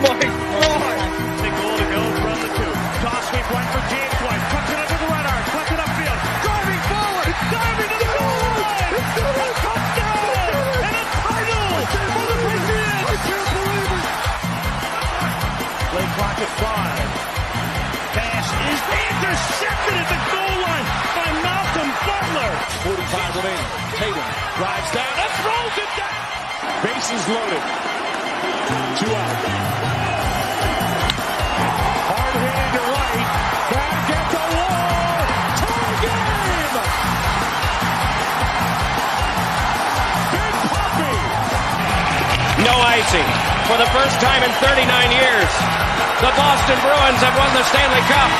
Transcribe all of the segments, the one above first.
my God. The goal to go from the two. Toss sweep one for James White. Puts it up to the runner. Puts it upfield. Driving forward. Diving to the goal line. A touchdown. And a title for the Patriots. I can't believe it. Play clock at 5. Pass is intercepted at the goal line by Malcolm Butler. 45 remaining. Tatum drives down and throws it down. Bases loaded. 2 out. Hard hitting to right. Back at the wall. Tie game. Big Poppy. No icing. For the first time in 39 years, the Boston Bruins have won the Stanley Cup.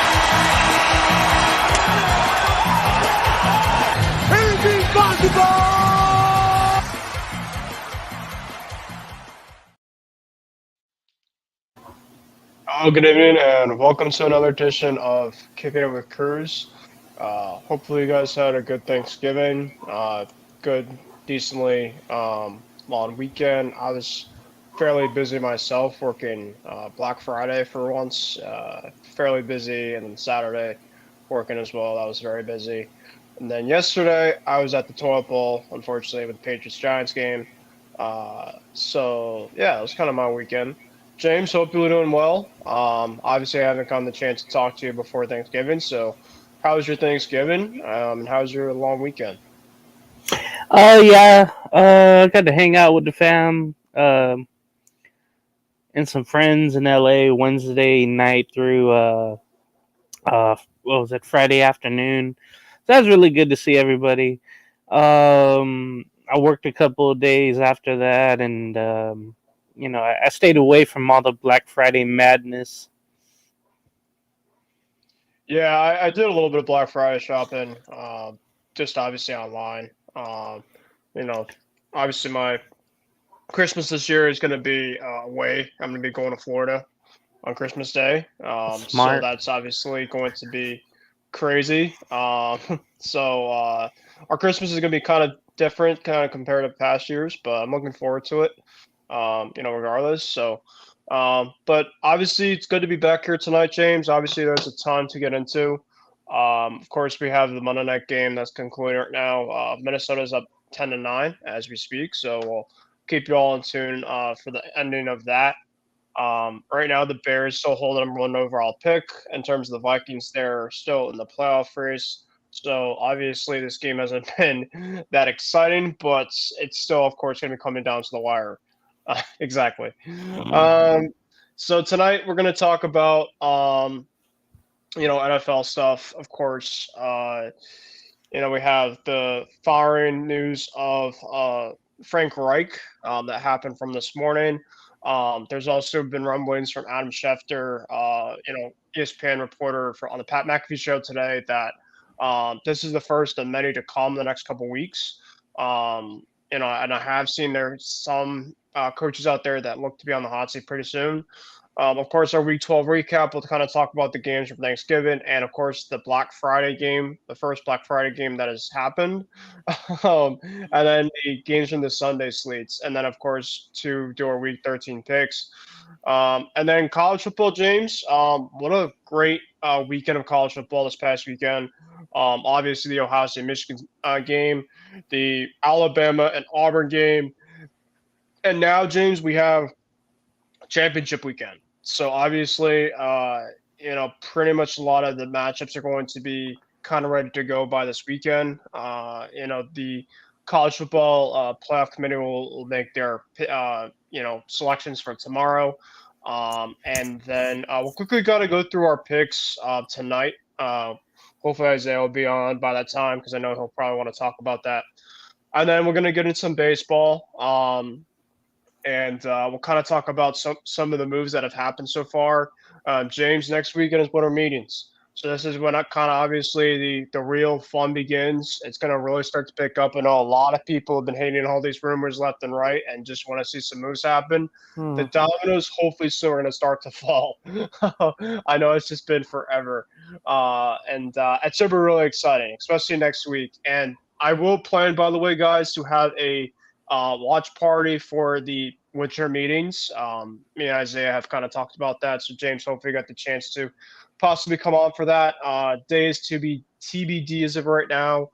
Anything's possible! Oh, good evening and welcome to another edition of Kicking It with Kruse. Hopefully you guys had a good Thanksgiving, good, decently long weekend. I was fairly busy myself, working Black Friday for once, fairly busy, and then Saturday working as well. That was very busy. And then yesterday I was at the toilet bowl, unfortunately, with the Patriots-Giants game. So yeah, it was kind of my weekend. James, hope you're doing well. Obviously, I haven't gotten the chance to talk to you before Thanksgiving. So, how was your Thanksgiving? And how was your long weekend? Yeah. I got to hang out with the fam and some friends in LA Wednesday night through what was it, Friday afternoon. So that was really good to see everybody. I worked a couple of days after that, and I stayed away from all the Black Friday madness. Yeah, I did a little bit of Black Friday shopping, just obviously online. Obviously my Christmas this year is going to be away. I'm going to be going to Florida on Christmas Day. So Smart. that's obviously going to be crazy. So our Christmas is going to be kind of different, kind of compared to past years, but I'm looking forward to it. Regardless. So, but obviously it's good to be back here tonight, James. Obviously there's a ton to get into. Of course, we have the Monday night game that's concluding right now. Minnesota's up 10-9 as we speak. So we'll keep you all in tune for the ending of that. Right now, the Bears still hold the number one overall pick. In terms of the Vikings, they're still in the playoff race. So obviously this game hasn't been that exciting, but it's still, of course, going to be coming down to the wire. Exactly. So tonight we're going to talk about, NFL stuff, of course. We have the firing news of Frank Reich that happened from this morning. There's also been rumblings from Adam Schefter, ESPN reporter on the Pat McAfee show today that this is the first of many to come the next couple weeks. And I have seen there's some coaches out there that look to be on the hot seat pretty soon. Of course, our Week 12 recap, we'll kind of talk about the games from Thanksgiving and, of course, the Black Friday game, the first Black Friday game that has happened. And then the games from the Sunday slates. And then, of course, to do our Week 13 picks. And then college football, James. What a great weekend of college football this past weekend. Obviously, the Ohio State-Michigan game, the Alabama and Auburn game. And now, James, we have championship weekend. So obviously, pretty much a lot of the matchups are going to be kind of ready to go by this weekend. The college football playoff committee will make their, selections for tomorrow. And then we'll quickly got to go through our picks tonight. Hopefully Isaiah will be on by that time because I know he'll probably want to talk about that. And then we're going to get into some baseball. And we'll kind of talk about some of the moves that have happened so far. James, next weekend is winter meetings. So this is when kind of obviously the real fun begins. It's going to really start to pick up. I know a lot of people have been hating all these rumors left and right and just want to see some moves happen. The dominoes hopefully soon are going to start to fall. I know it's just been forever. And it's going to be really exciting, especially next week. And I will plan, by the way, guys, to have a watch party for the winter meetings. Me and Isaiah have kind of talked about that. So James, hopefully got the chance to possibly come on for that. Days to be TBD as of right now.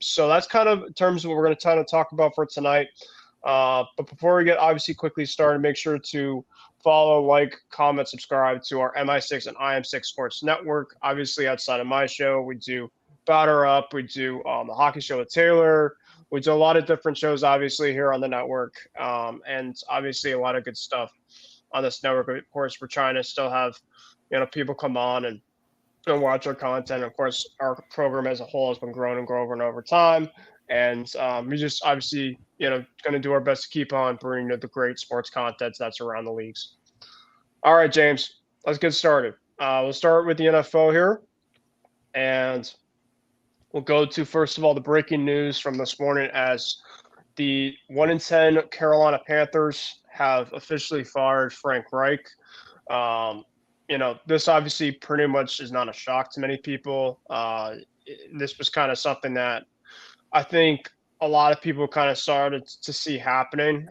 So that's kind of in terms of what we're going to kind of talk about for tonight. But before we get obviously quickly started, make sure to follow, like, comment, subscribe to our MI6 and IM6 Sports Network. Obviously, outside of my show, we do Batter Up, we do the Hockey Show with Taylor. We do a lot of different shows, obviously, here on the network, and obviously a lot of good stuff on this network. Of course, we're trying to still have people come on and watch our content. Of course, our program as a whole has been growing and growing over time, and we just obviously going to do our best to keep on bringing the great sports content that's around the leagues. All right, James, let's get started. We'll start with the NFL here, and we'll go to, first of all, the breaking news from this morning, as the 1-10 Carolina Panthers have officially fired Frank Reich. This obviously pretty much is not a shock to many people. This was kind of something that I think a lot of people kind of started to see happening.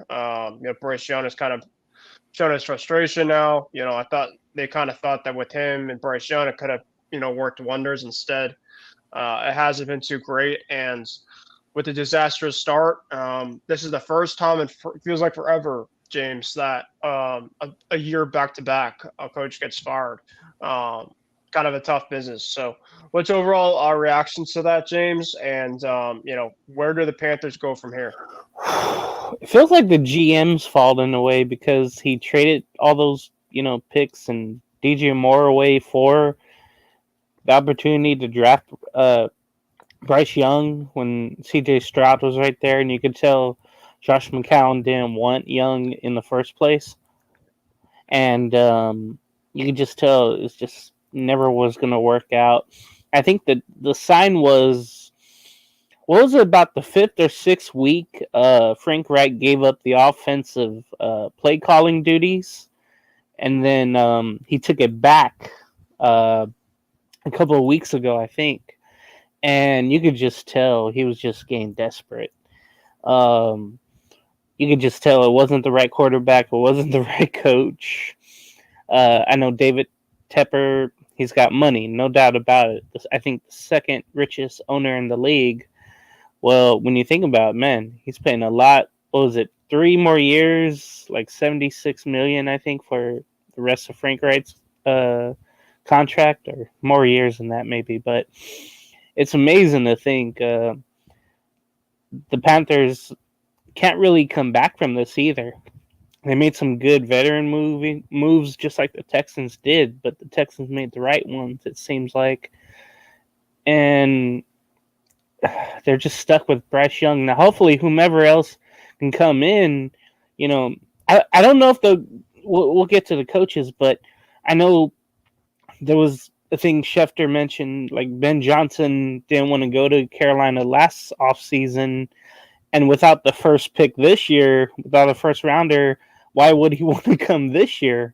Bryce Young has kind of shown his frustration now. I thought they kind of thought that with him and Bryce Young, it could have, worked wonders. Instead, it hasn't been too great. And with a disastrous start, this is the first time it feels like forever, James, that a year back-to-back a coach gets fired. Kind of a tough business. So what's overall our reactions to that, James? And, where do the Panthers go from here? It feels like the GM's fault in a way, because he traded all those, picks and DJ Moore away for the opportunity to draft Bryce Young when CJ Stroud was right there, and you could tell Josh McCown didn't want Young in the first place. And you could just tell it's just never was going to work out. I think that the sign was, what was it, about the 5th or 6th week, Frank Reich gave up the offensive play calling duties, and then he took it back a couple of weeks ago, I think. And you could just tell he was just getting desperate. You could just tell it wasn't the right quarterback, it wasn't the right coach. I know David Tepper, he's got money, no doubt about it. I think the second richest owner in the league. Well, when you think about it, man, he's paying a lot. What was it, 3 more years, like $76 million, I think, for the rest of Frank Reich's contract, or more years than that maybe. But it's amazing to think the Panthers can't really come back from this either. They made some good veteran moves just like the Texans did, but the Texans made the right ones, it seems like. And they're just stuck with Bryce Young. Now, hopefully, whomever else can come in, I don't know if we'll get to the coaches, but I know there was a thing Schefter mentioned, like Ben Johnson didn't want to go to Carolina last offseason, and without the first pick this year, without a first rounder, why would he want to come this year?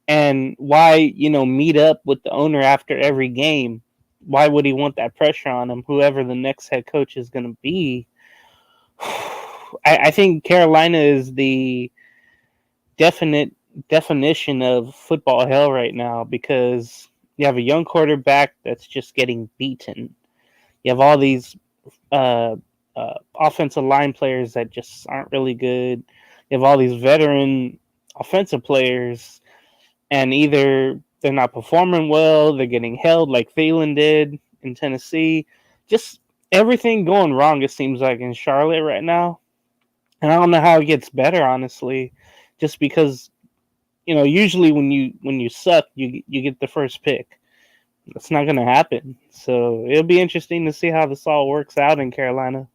And why, meet up with the owner after every game? Why would he want that pressure on him, whoever the next head coach is going to be? I think Carolina is the definition of football hell right now, because you have a young quarterback that's just getting beaten. You have all these offensive line players that just aren't really good. You have all these veteran offensive players, and either they're not performing well, they're getting held like Thielen did in Tennessee. Just everything going wrong, it seems like, in Charlotte right now. And I don't know how it gets better, honestly, just because, usually when you suck, you get the first pick. That's not going to happen. So it'll be interesting to see how this all works out in Carolina.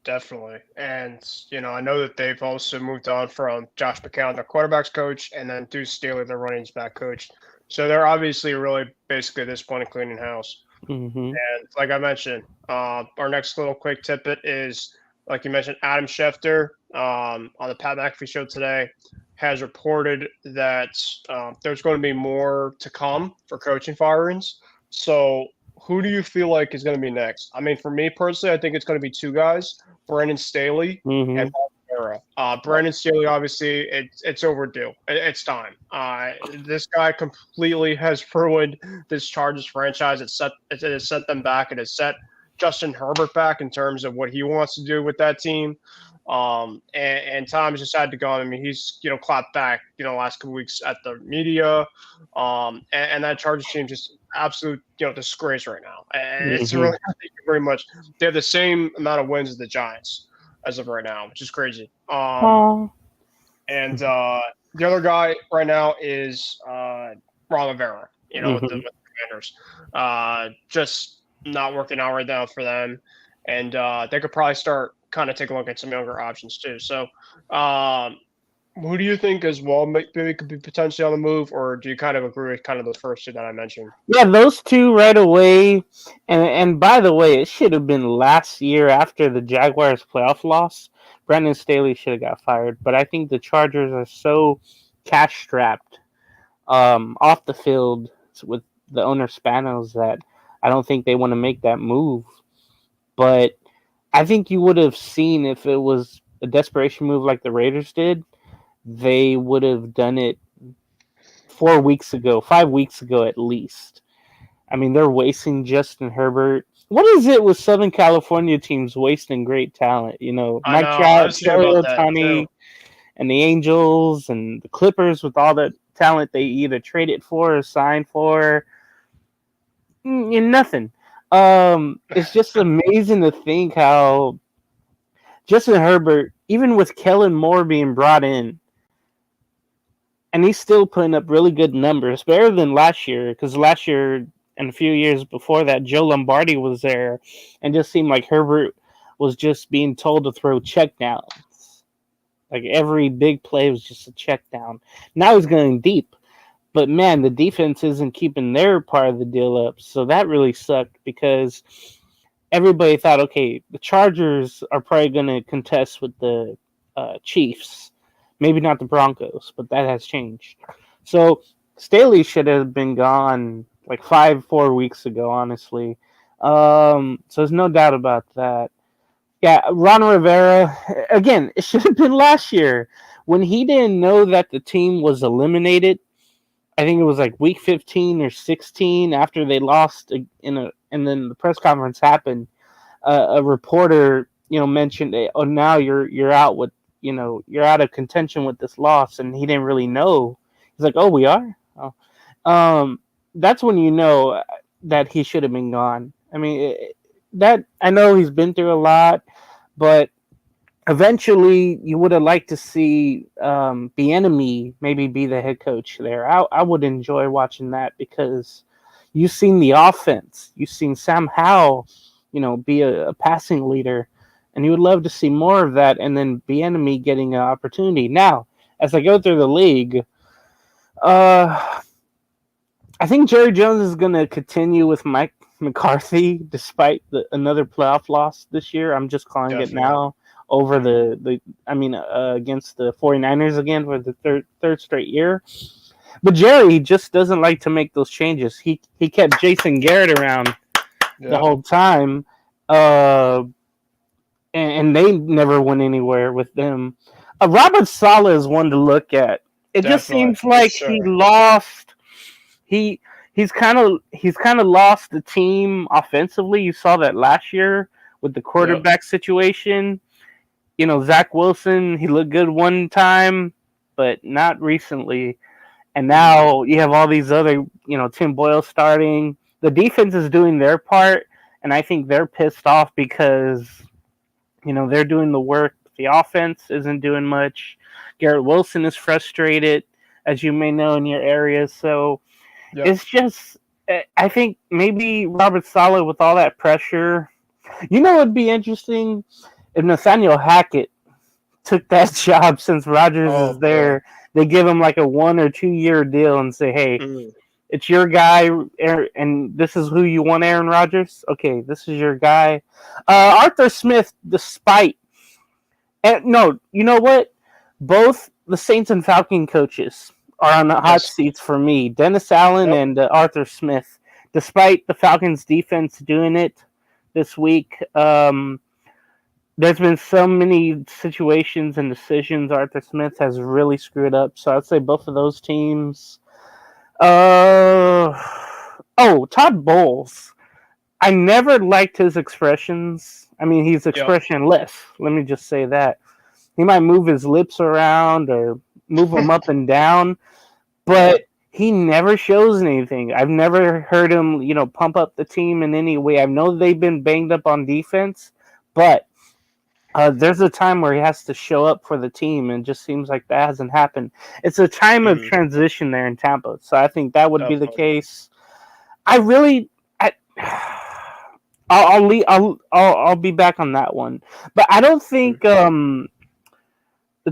Definitely. And, I know that they've also moved on from Josh McCown, their quarterback's coach, and then Deuce Staley, their running back coach. So they're obviously really basically at this point cleaning house. Mm-hmm. And like I mentioned, our next little quick tidbit is, like you mentioned, Adam Schefter on the Pat McAfee show today has reported that there's going to be more to come for coaching firings. So who do you feel like is going to be next? I mean, for me personally, I think it's going to be 2 guys, Brandon Staley and Paul era. Brandon Staley, obviously, it's overdue. It's time. This guy completely has ruined this Chargers franchise. It has set them back. It has set Justin Herbert back in terms of what he wants to do with that team. And Tom's just had to go. I mean, he's clapped back last couple weeks at the media, and that Chargers team just absolute disgrace right now. And it's really very much they have the same amount of wins as the Giants as of right now, which is crazy. And the other guy right now is Ron Rivera. With the Commanders, just not working out right now for them, and they could probably start kind of take a look at some younger options too. So, who do you think as well maybe could be potentially on the move, or do you kind of agree with kind of the first two that I mentioned? Yeah, those two right away. And by the way, it should have been last year after the Jaguars playoff loss. Brandon Staley should have got fired, but I think the Chargers are so cash strapped off the field with the owner Spanos that I don't think they want to make that move. But I think you would have seen if it was a desperation move like the Raiders did, they would have done it 5 weeks ago at least. I mean, they're wasting Justin Herbert. What is it with Southern California teams wasting great talent? Mike Trout, Shohei Ohtani, and the Angels and the Clippers with all that talent they either traded for or signed for. Nothing. It's just amazing to think how Justin Herbert, even with Kellen Moore being brought in, and he's still putting up really good numbers, better than last year, because last year and a few years before that, Joe Lombardi was there, and just seemed like Herbert was just being told to throw checkdowns. Like every big play was just a check down. Now he's going deep. But man, the defense isn't keeping their part of the deal up. So that really sucked because everybody thought, okay, the Chargers are probably going to contest with the Chiefs. Maybe not the Broncos, but that has changed. So Staley should have been gone like 4 weeks ago, honestly. So there's no doubt about that. Yeah, Ron Rivera, again, it should have been last year when he didn't know that the team was eliminated. I think it was like week 15 or 16 after they lost and then the press conference happened. A reporter, mentioned, "Oh, now you're out with, you're out of contention with this loss," and he didn't really know. He's like, "Oh, we are." Oh. That's when you know that he should have been gone. I mean, that I know he's been through a lot, but eventually, you would have liked to see Bieniemy maybe be the head coach there. I would enjoy watching that because you've seen the offense. You've seen Sam Howell, be a passing leader, and you would love to see more of that. And then Bieniemy getting an opportunity. Now, as I go through the league, I think Jerry Jones is going to continue with Mike McCarthy despite another playoff loss this year. I'm just calling it now. Over against the 49ers again for the third straight year. But Jerry just doesn't like to make those changes. He kept Jason Garrett around the whole time, and they never went anywhere with them. Robert Saleh is one to look at. It just seems like he lost. He's kind of lost the team offensively. You saw that last year with the quarterback situation. Zach Wilson, he looked good one time, but not recently. And now you have all these other, Tim Boyle starting. The defense is doing their part, and I think they're pissed off because, they're doing the work. The offense isn't doing much. Garrett Wilson is frustrated, as you may know in your area. So it's just, I think maybe Robert Saleh with all that pressure. It'd be interesting if Nathaniel Hackett took that job since Rodgers is there. Man. They give him like a 1 or 2 year deal and say, hey, it's your guy, and this is who you want, Aaron Rodgers? Okay, this is your guy. Arthur Smith, no, you know what? Both the Saints and Falcon coaches are on the hot seats for me. Dennis Allen and Arthur Smith. Despite the Falcons' defense doing it this week, there's been so many situations and decisions Arthur Smith has really screwed up. So I'd say both of those teams. Todd Bowles. I never liked his expressions. I mean, he's Yep. expressionless. Let me just say that. He might move his lips around or move them up and down, Yeah. but he never shows anything. I've never heard him, pump up the team in any way. I know they've been banged up on defense, but there's a time where he has to show up for the team, and it just seems like that hasn't happened. It's a time of Mhm. transition there in Tampa, so I think that would be the Definitely. case. I really, I'll be back on that one, but I don't think the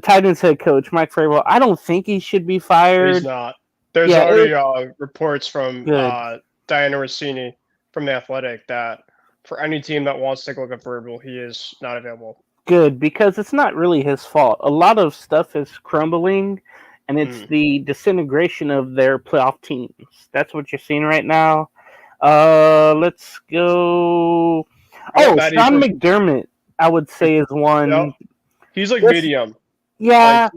Titans head coach Mike Vrabel. I don't think he should be He's fired. not. There's Yeah, already reports from good, Diana Rossini from The Athletic that for any team that wants to take a look at Vrabel, he is not available. good, because it's not really his fault. A lot of stuff is crumbling, and it's Mm. the disintegration of their playoff teams. That's what you're seeing right now. Let's go. How about Oh, Matt Sean Eberflus? McDermott, I would say is Yep. one. He's like This- medium. Yeah,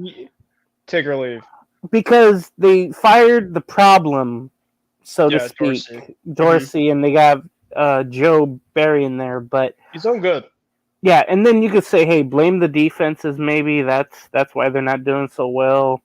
Take or leave. because they fired the problem, so to Yeah, speak, Dorsey. and they got Joe Barry in there. But He's done good. yeah, and then you could say, hey, blame the defenses. Maybe that's why they're not doing so well.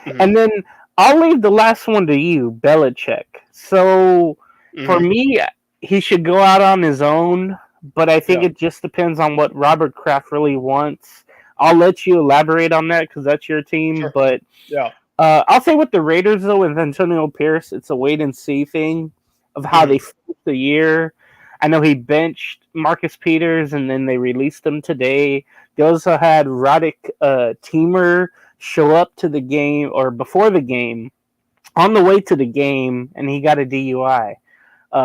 Mhm. And then I'll leave the last one to you, Belichick. So for Mhm. me, he should go out on his own, but I think Yeah. it just depends on what Robert Kraft really wants. I'll let you elaborate on that because that's your team. Sure. But Yeah. I'll say with the Raiders, though, with Antonio Pierce, it's a wait and see thing of how they finish the year. I know he benched Marcus Peters, and then they released him today. They also had Roddick Teamer show up to the game or before the game, on the way to the game, and he got a DUI.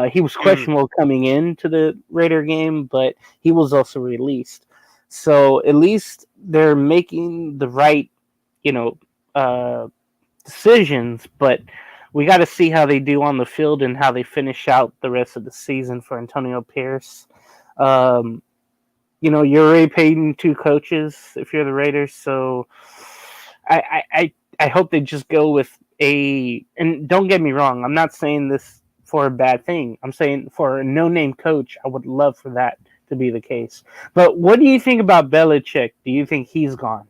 He was questionable coming into the Raider game, but he was also released. So at least they're making the right, decisions, but we got to see how they do on the field and how they finish out the rest of the season for Antonio Pierce. You're already paying two coaches if you're the Raiders, so I hope they just go with and don't get me wrong, I'm not saying this for a bad thing. I'm saying for a no-name coach, I would love for that to be the case. But what do you think about Belichick? Do you think he's gone?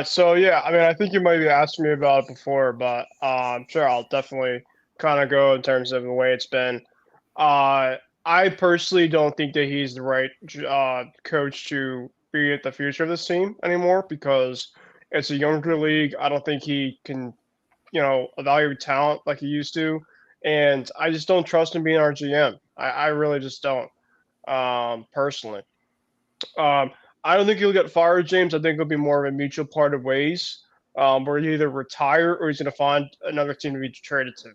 So yeah, I mean, I think you might be asking me about it before, but sure, I'll definitely kind of go in terms of the way it's been. I personally don't think that he's the right coach to be at the future of this team anymore because it's a younger league. I don't think he can, evaluate talent like he used to, and I just don't trust him being our GM. I really just don't, personally. Um, I don't think he'll get fired, James. I think it'll be more of a mutual part of ways, where he either retire or he's going to find another team to be traded to.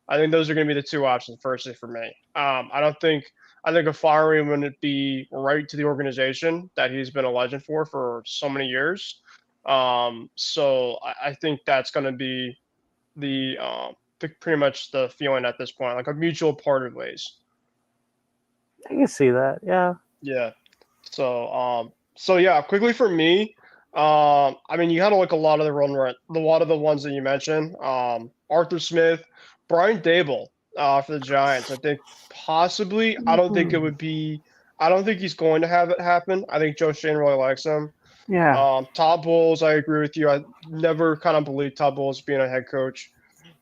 I think those are going to be the two options, personally, for me. I don't think I think a firing wouldn't be right to the organization that he's been a legend for so many years. So I think that's going to be pretty much the feeling at this point, like a mutual part of ways. I can see that. Yeah. Yeah. So yeah, quickly for me, I mean, you had to look a lot of a lot of the ones that you mentioned. Arthur Smith, Brian Dable, for the Giants. I think possibly. I don't think it would be. I don't think he's going to have it happen. I think Joe Shane really likes him. Yeah. Todd Bowles, I agree with you. I never kind of believed Todd Bowles being a head coach.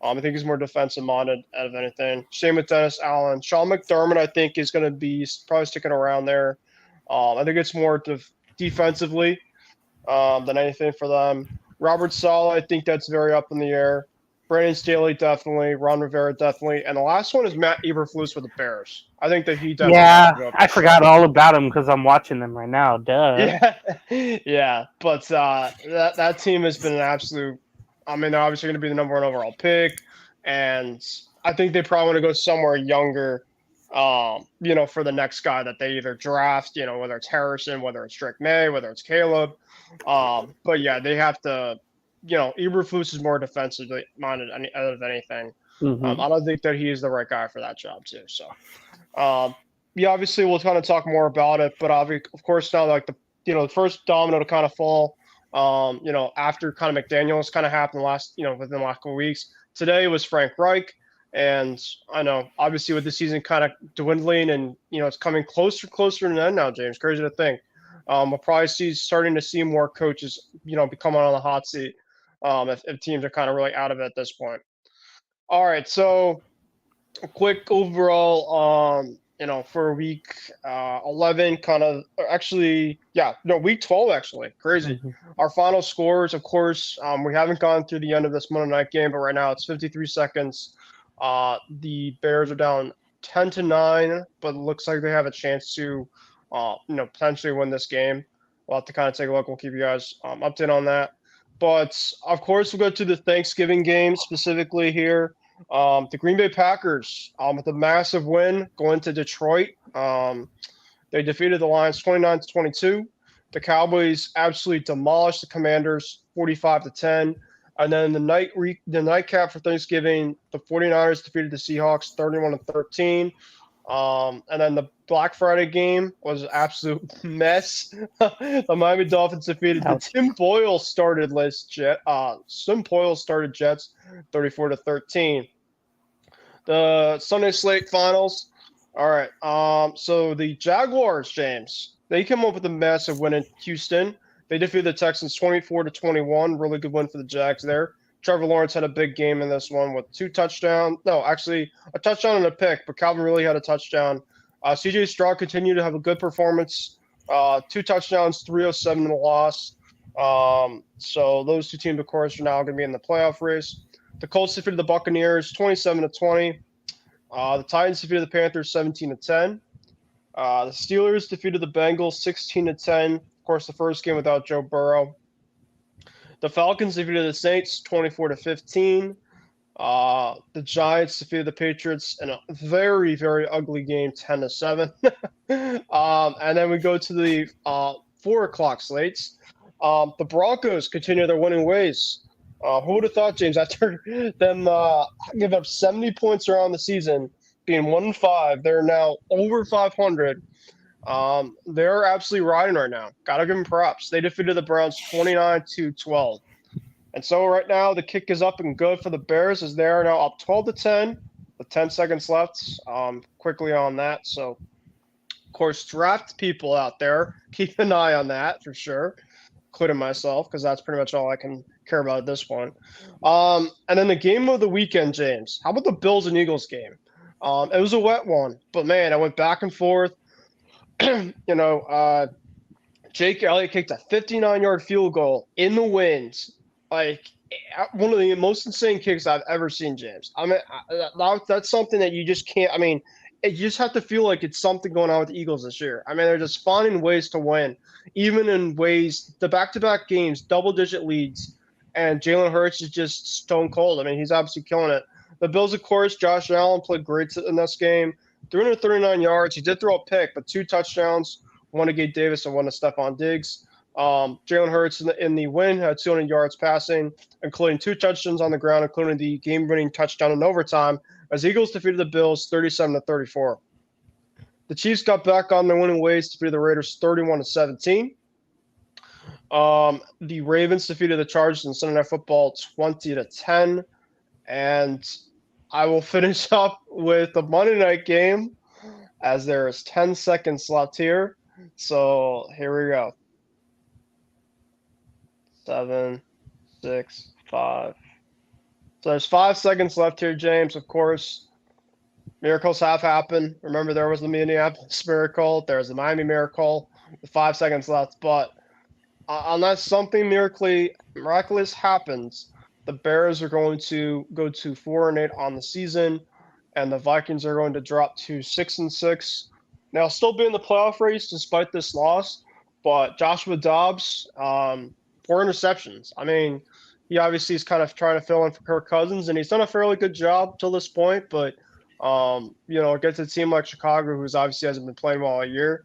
I think he's more defensive minded out of anything. Same with Dennis Allen. Sean McDermott, I think, is going to be probably sticking around there. I think it's more defensively than anything for them. Robert Saleh, I think that's very up in the air. Brandon Staley, definitely. Ron Rivera, definitely. And the last one is Matt Eberflus with the Bears. I think that he definitely has to go Yeah, up I there. forgot all about him because I'm watching them right now. Duh. Yeah. But that team has been an absolute. I mean, they're obviously going to be the number one overall pick, and I think they probably want to go somewhere younger. For the next guy that they either draft, whether it's Harrison, whether it's Drake May, whether it's Caleb. But yeah, they have to. Eberflus is more defensively minded other than anything. Mm-hmm. I don't think that he is the right guy for that job too. So, obviously we'll kind of talk more about it, but of course now like the first domino to kind of fall, after kind of McDaniels kind of happened within the last couple of weeks. Today was Frank Reich, and I know obviously with the season kind of dwindling and it's coming closer to the end now, James. Crazy to think. We'll probably starting to see more coaches become on the hot seat, if teams are kind of really out of it at this point. All right, so a quick overall, for week 11, kind of actually, yeah, no, week 12 actually, crazy. Mhm. Our final scores, of course, we haven't gone through the end of this Monday night game, but right now it's 53 seconds. The Bears are down 10-9, but it looks like they have a chance to, potentially win this game. We'll have to kind of take a look. We'll keep you guys updated on that. But of course, we'll go to the Thanksgiving game specifically here. The Green Bay Packers, with a massive win going to Detroit. They defeated the Lions 29-22. The Cowboys absolutely demolished the Commanders 45-10. And then the nightcap for Thanksgiving, the 49ers defeated the Seahawks 31-13. And then the Black Friday game was an absolute mess. The Miami Dolphins defeated the Tim Boyle started Jets 34-13. The Sunday slate finals. All right. So the Jaguars, James, they came up with a massive win in Houston. They defeated the Texans 24-21. Really good win for the Jags there. Trevor Lawrence had a big game in this one with 2 touchdowns. No, actually a touchdown and a pick, but Calvin really had a touchdown. CJ Stroud continued to have a good performance. 2 touchdowns, 307 in the loss. So those 2 teams, of course, are now going to be in the playoff race. The Colts defeated the Buccaneers 27-20. The Titans defeated the Panthers 17-10. The Steelers defeated the Bengals 16-10. Of course, the first game without Joe Burrow. The Falcons defeated the Saints 24-15. The Giants defeated the Patriots in a very, very ugly game, 10-7. And then we go to the 4 o'clock slates. The Broncos continue their winning ways. Who would have thought, James, after them giving up 70 points around the season, being 1-5, they're now over 500. They're absolutely riding right now. Gotta give them props. They defeated the Browns 29-12. And so right now the kick is up and good for the Bears as they are now up 12-10 with 10 seconds left. Quickly on that. So, of course, draft people out there, keep an eye on that for sure, including myself, because that's pretty much all I can care about at this point. And then the game of the weekend, James. How about the Bills and Eagles game? It was a wet one, but man, I went back and forth. Jake Elliott kicked a 59-yard field goal in the wind, like one of the most insane kicks I've ever seen, James. I mean, that's something that you just can't. I mean, you just have to feel like it's something going on with the Eagles this year. I mean, they're just finding ways to win, even in ways the back-to-back games, double-digit leads, and Jalen Hurts is just stone cold. I mean, he's obviously killing it. The Bills, of course, Josh Allen played great in this game. 339 yards. He did throw a pick, but 2 touchdowns, one to Gabe Davis and one to Stephon Diggs. Jalen Hurts in the win had 200 yards passing, including 2 touchdowns on the ground, including the game-winning touchdown in overtime, as Eagles defeated the Bills 37-34. The Chiefs got back on their winning ways to defeat the Raiders 31-17. The Ravens defeated the Chargers in Sunday Night Football 20-10. And I will finish up with the Monday night game as there is 10 seconds left here. So here we go. 7, 6, 5. So there's 5 seconds left here, James. Of course, miracles have happened. Remember, there was the Minneapolis miracle. There's the Miami miracle with 5 seconds left. But unless something miraculous happens, the Bears are going to go to 4-8 on the season, and the Vikings are going to drop to 6-6. They'll still be in the playoff race despite this loss, but Joshua Dobbs, 4 interceptions. I mean, he obviously is kind of trying to fill in for Kirk Cousins, and he's done a fairly good job till this point, but, against a team like Chicago, who's obviously hasn't been playing well all year.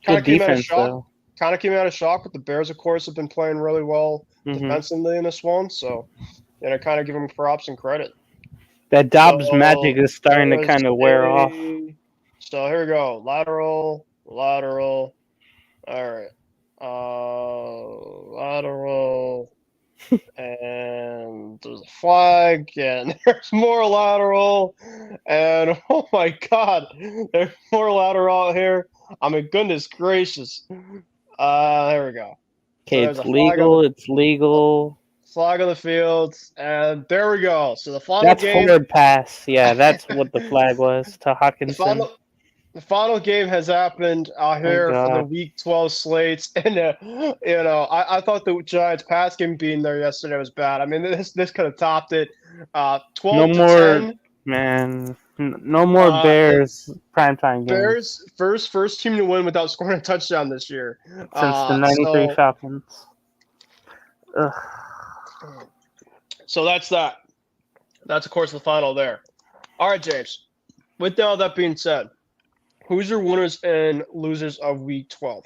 Good defense, though. Kind of came out of shock, but the Bears, of course, have been playing really well defensively in this one, so I kind of give them props and credit. That Dobbs magic is starting to kind of wear off. So here we go. Lateral. All right. Lateral. And there's a flag, and there's more lateral. And oh my God, there's more lateral out here. I mean, goodness gracious. There we go. So Okay, there's it's a flag on legal. It's legal. the field, and there we go. So the final That's game. forward pass. Yeah, that's what the flag was to The Hawkinson. final game has happened Thank here for the God. Week 12 slates, and I thought the Giants pass game being there yesterday was bad. I mean, this could have topped it. No 12-10. more, man. No more The Bears primetime games Bears first team to win without scoring a touchdown this year. since the '93 Falcons. Ugh. So that's that. That's of course the final there. All right, James. With all that being said, who's your winners and losers of Week 12?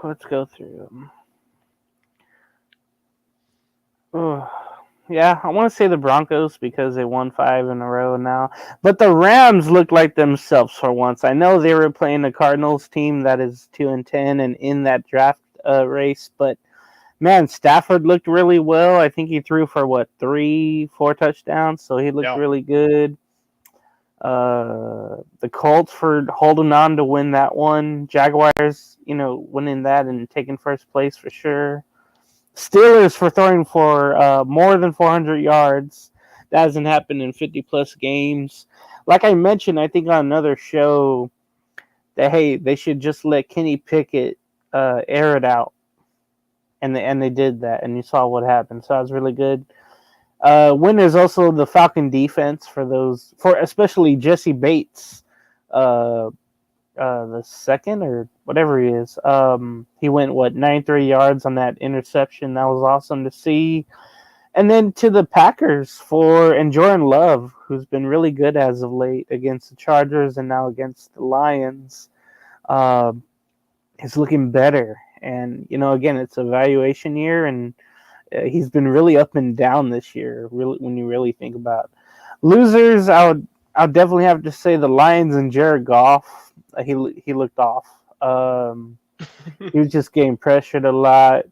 Let's go through them. Yeah, I want to say the Broncos because they won 5 in a row now. But the Rams look like themselves for once. I know they were playing the Cardinals team that is 2-10 and in that draft race, but man, Stafford looked really well. I think he threw for 3-4 touchdowns, so he looked really good. The Colts for holding on to win that one. Jaguars, winning that and taking first place for sure. Steelers for throwing for more than 400 yards. That hasn't happened in 50-plus games. Like I mentioned, I think on another show, that, hey, they should just let Kenny Pickett air it out. And they did that, and you saw what happened. So that was really good. Winners also the Falcon defense for especially Jesse Bates. The second or whatever he is. He went 93 yards on that interception. That was awesome to see. And then to the Packers and Jordan Love, who's been really good as of late against the Chargers and now against the Lions. He's looking better. And again, it's a evaluation year, and he's been really up and down this year. Really, when you really think about it. Losers, I'll definitely have to say the Lions and Jared Goff. He looked off. He was just getting pressured a lot.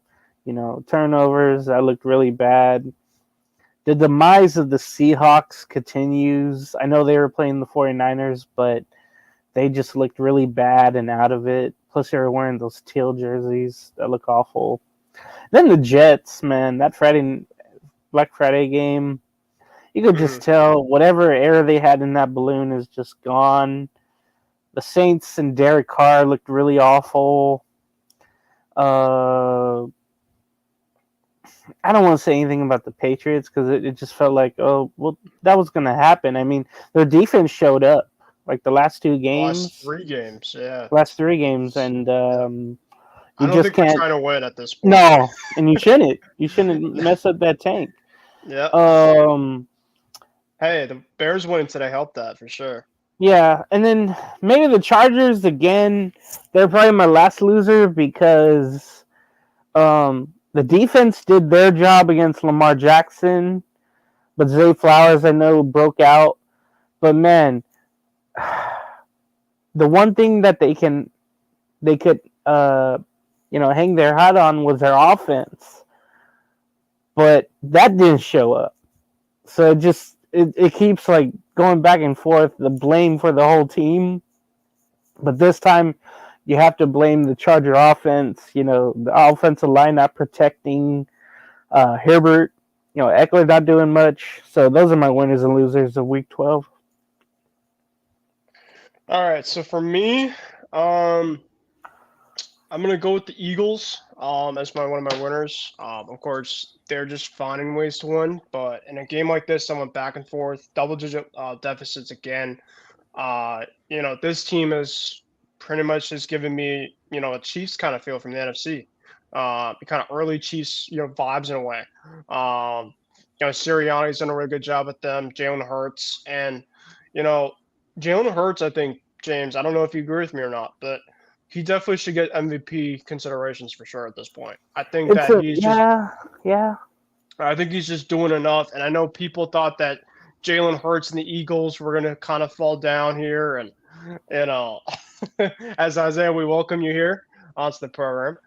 Turnovers, that looked really bad. The demise of the Seahawks continues. I know they were playing the 49ers, but they just looked really bad and out of it. Plus, they were wearing those teal jerseys that look awful. Then the Jets, man, that Black Friday game, you could just tell whatever air they had in that balloon is just gone. The Saints and Derek Carr looked really awful. I don't want to say anything about the Patriots because it just felt like, that was going to happen. I mean, their defense showed up like the last 2 games. Last 3 games, yeah. Last 3 games, and I don't think we're trying to win at this point. No, and you shouldn't. You shouldn't mess up that tank. Yeah. Hey, the Bears winning today helped that for sure. Yeah, and then maybe the Chargers again. They're probably my last loser because the defense did their job against Lamar Jackson, but Zay Flowers I know broke out. But man, the one thing that they could hang their hat on was their offense, but that didn't show up. So it keeps like going back and forth, the blame for the whole team. But this time you have to blame the Charger offense, the offensive line not protecting Herbert, Eckler not doing much. So those are my winners and losers of Week 12. All right, so for me, I'm going to go with the Eagles as one of my winners. Of course, they're just finding ways to win, but in a game like this, I went back and forth, double-digit deficits again. This team is pretty much just giving me, a Chiefs kind of feel from the NFC. Kind of early Chiefs, vibes in a way. Sirianni's done a really good job with them, Jalen Hurts, and, Jalen Hurts, I think, James, I don't know if you agree with me or not, but he definitely should get MVP considerations for sure at this point. I think I think he's just doing enough. And I know people thought that Jalen Hurts and the Eagles were going to kind of fall down here, and as Isaiah, we welcome you here onto the program.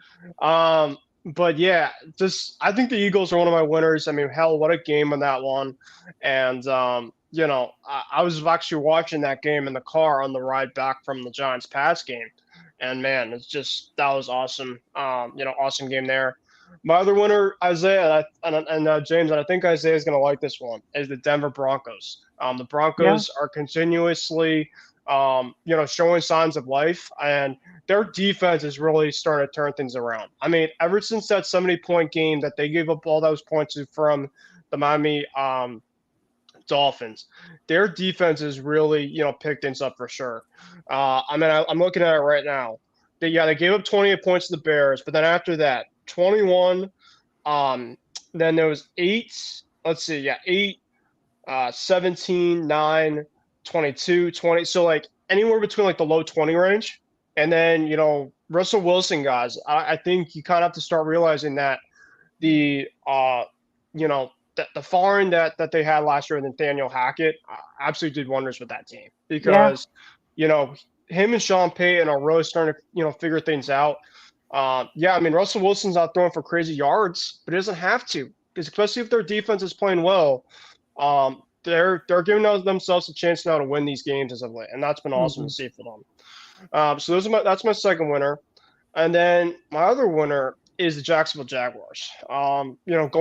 But yeah, just I think the Eagles are one of my winners. I mean, hell, what a game on that one, and I was actually watching that game in the car on the ride back from the Giants pass game, and man, that was awesome. Awesome game there. My other winner, Isaiah, and James, and I think Isaiah is going to like this one, is the Denver Broncos. The Broncos are continuously, showing signs of life, and their defense is really starting to turn things around. I mean, ever since that 70-point game that they gave up all those points from the Miami Dolphins, their defense has really, picked things up for sure. I'm looking at it right now. They gave up 28 points to the Bears, but then after that, 21. Then there was 8. Let's see, 8, 17, 9, 22, 20. So like anywhere between like the low 20 range. And then, Russell Wilson, guys, I think you kind of have to start realizing that the foreign that they had last year with Nathaniel Hackett absolutely did wonders with that team because, him and Sean Payton are really starting to, figure things out. I mean, Russell Wilson's not throwing for crazy yards, but he doesn't have to, because especially if their defense is playing well, they're giving themselves a chance now to win these games as of late, and that's been awesome to see for them. So that's my second winner, and then my other winner is the Jacksonville Jaguars. Going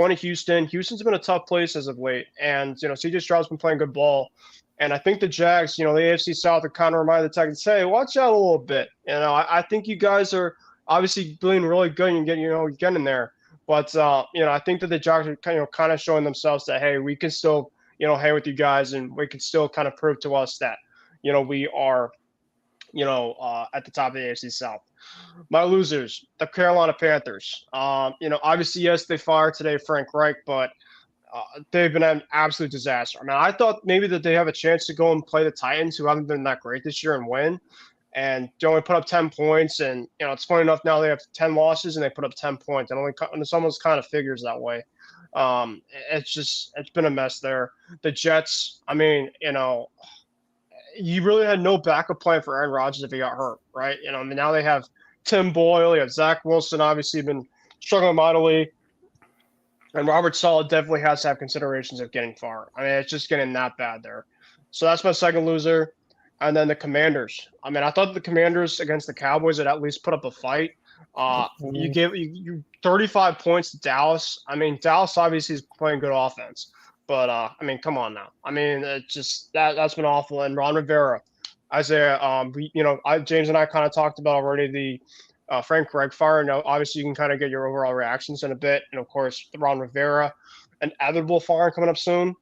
to Houston. Houston's been a tough place as of late, and C.J. Stroud's been playing good ball. And I think the Jags, the AFC South, are kind of reminding the Texans, hey, watch out a little bit. I think you guys are obviously doing really good and getting there. But I think that the Jags are kind of showing themselves that, hey, we can still hang with you guys, and we can still kind of prove to us that we are at the top of the AFC South. My losers, the Carolina Panthers. Obviously, yes, they fired today Frank Reich, but they've been an absolute disaster. I mean, I thought maybe that they have a chance to go and play the Titans, who haven't been that great this year, and win. And they only put up 10 points. And, it's funny enough, now they have 10 losses and they put up 10 points. And it's almost kind of figures that way. It's been a mess there. The Jets, I mean, you really had no backup plan for Aaron Rodgers if he got hurt, right? Now they have Tim Boyle, you have Zach Wilson, obviously been struggling mightily. And Robert Saleh definitely has to have considerations of getting fired. I mean, it's just getting that bad there. So that's my second loser. And then the Commanders. I mean, I thought the Commanders against the Cowboys would at least put up a fight. You gave you 35 points to Dallas. I mean, Dallas obviously is playing good offense. But, I mean, come on now. I mean, it's just that's been awful. And Ron Rivera, Isaiah, James and I kind of talked about already the Frank Reich fire. Now, obviously, you can kind of get your overall reactions in a bit. And, of course, Ron Rivera, an inevitable fire coming up soon.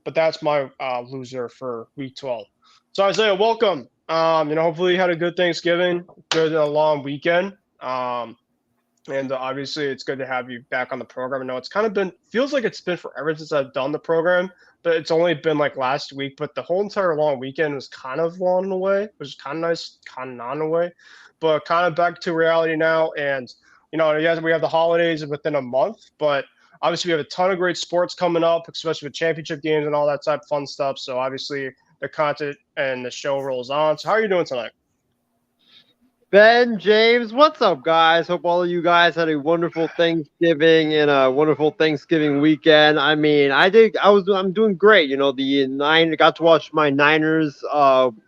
But that's my loser for Week 12. So, Isaiah, welcome. Hopefully you had a good Thanksgiving, good long weekend. And obviously it's good to have you back on the program. I know it's kind of feels like it's been forever since I've done the program, but it's only been like last week. But the whole entire long weekend was kind of long in a way, which is kind of nice, kind of not in a way. But kind of back to reality now. And, yes, we have the holidays within a month, but obviously we have a ton of great sports coming up, especially with championship games and all that type of fun stuff. So obviously the content and the show rolls on. So how are you doing tonight? Ben, James, what's up, guys? Hope all of you guys had a wonderful Thanksgiving and a wonderful Thanksgiving weekend. I mean, I'm doing great. Got to watch my Niners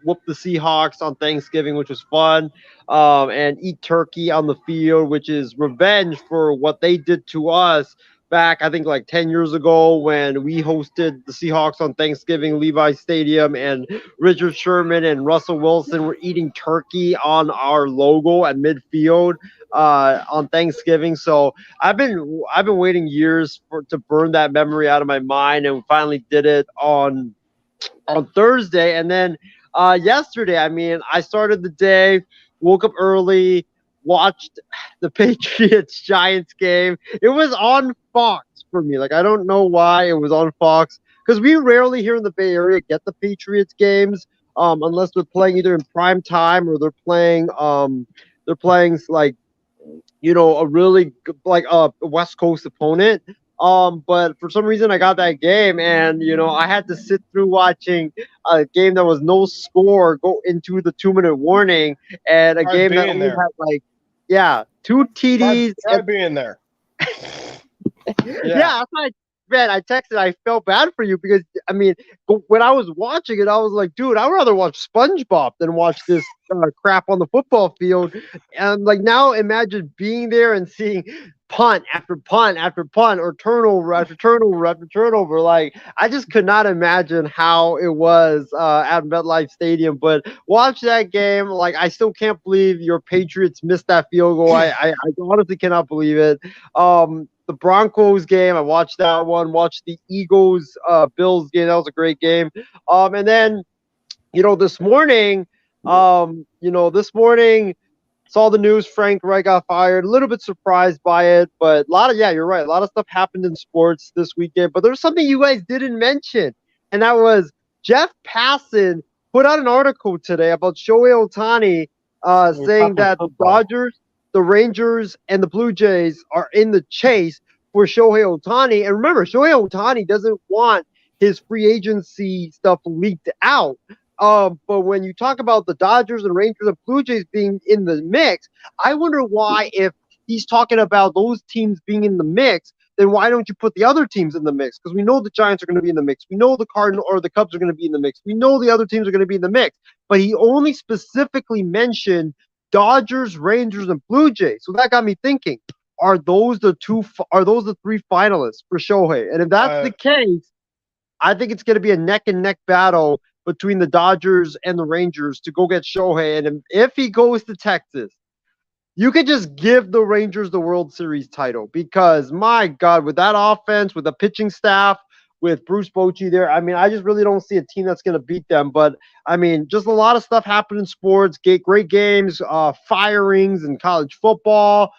whoop the Seahawks on Thanksgiving, which was fun, and eat turkey on the field, which is revenge for what they did to us back, I think, like 10 years ago when we hosted the Seahawks on Thanksgiving, Levi Stadium, and Richard Sherman and Russell Wilson were eating turkey on our logo at midfield on Thanksgiving. So I've been waiting years to burn that memory out of my mind, and we finally did it on Thursday. And then yesterday, I mean, I started the day, woke up early, watched the Patriots-Giants game. It was on Fox for me. Like, I don't know why it was on Fox, because we rarely here in the Bay Area get the Patriots games unless they're playing either in prime time or they're playing like, a really like a West Coast opponent. But for some reason I got that game, and I had to sit through watching a game that was no score go into the 2-minute warning, and a Try game that being only there. had like two TDs. Try being there. Yeah, that's why, man, I texted. I felt bad for you because but when I was watching it, I was like, dude, I'd rather watch SpongeBob than watch this crap on the football field. And like now, imagine being there and seeing punt after punt after punt, or turnover after turnover after turnover. Like I just could not imagine how it was at MetLife Stadium. But watch that game. Like I still can't believe your Patriots missed that field goal. I honestly cannot believe it. The Broncos game, I watched that one. Watched the Eagles Bills game. That was a great game. And then this morning, this morning saw the news. Frank Reich got fired. A little bit surprised by it, but you're right. A lot of stuff happened in sports this weekend. But there's something you guys didn't mention, and that was Jeff Passan put out an article today about Shohei Ohtani, We're saying talking that the football. Dodgers, the Rangers, and the Blue Jays are in the chase for Shohei Ohtani. And remember, Shohei Ohtani doesn't want his free agency stuff leaked out. But when you talk about the Dodgers and Rangers and Blue Jays being in the mix, I wonder why, if he's talking about those teams being in the mix, then why don't you put the other teams in the mix? Because we know the Giants are going to be in the mix. We know the Cardinals or the Cubs are going to be in the mix. We know the other teams are going to be in the mix. But he only specifically mentioned Dodgers, Rangers, and Blue Jays. So that got me thinking: Are those the three finalists for Shohei? And if that's the case, I think it's going to be a neck and neck battle between the Dodgers and the Rangers to go get Shohei. And if he goes to Texas, you could just give the Rangers the World Series title, because my God, with that offense, with the pitching staff, with Bruce Bochy there, I just really don't see a team that's going to beat them. But just a lot of stuff happened in sports. Great games, firings in college football,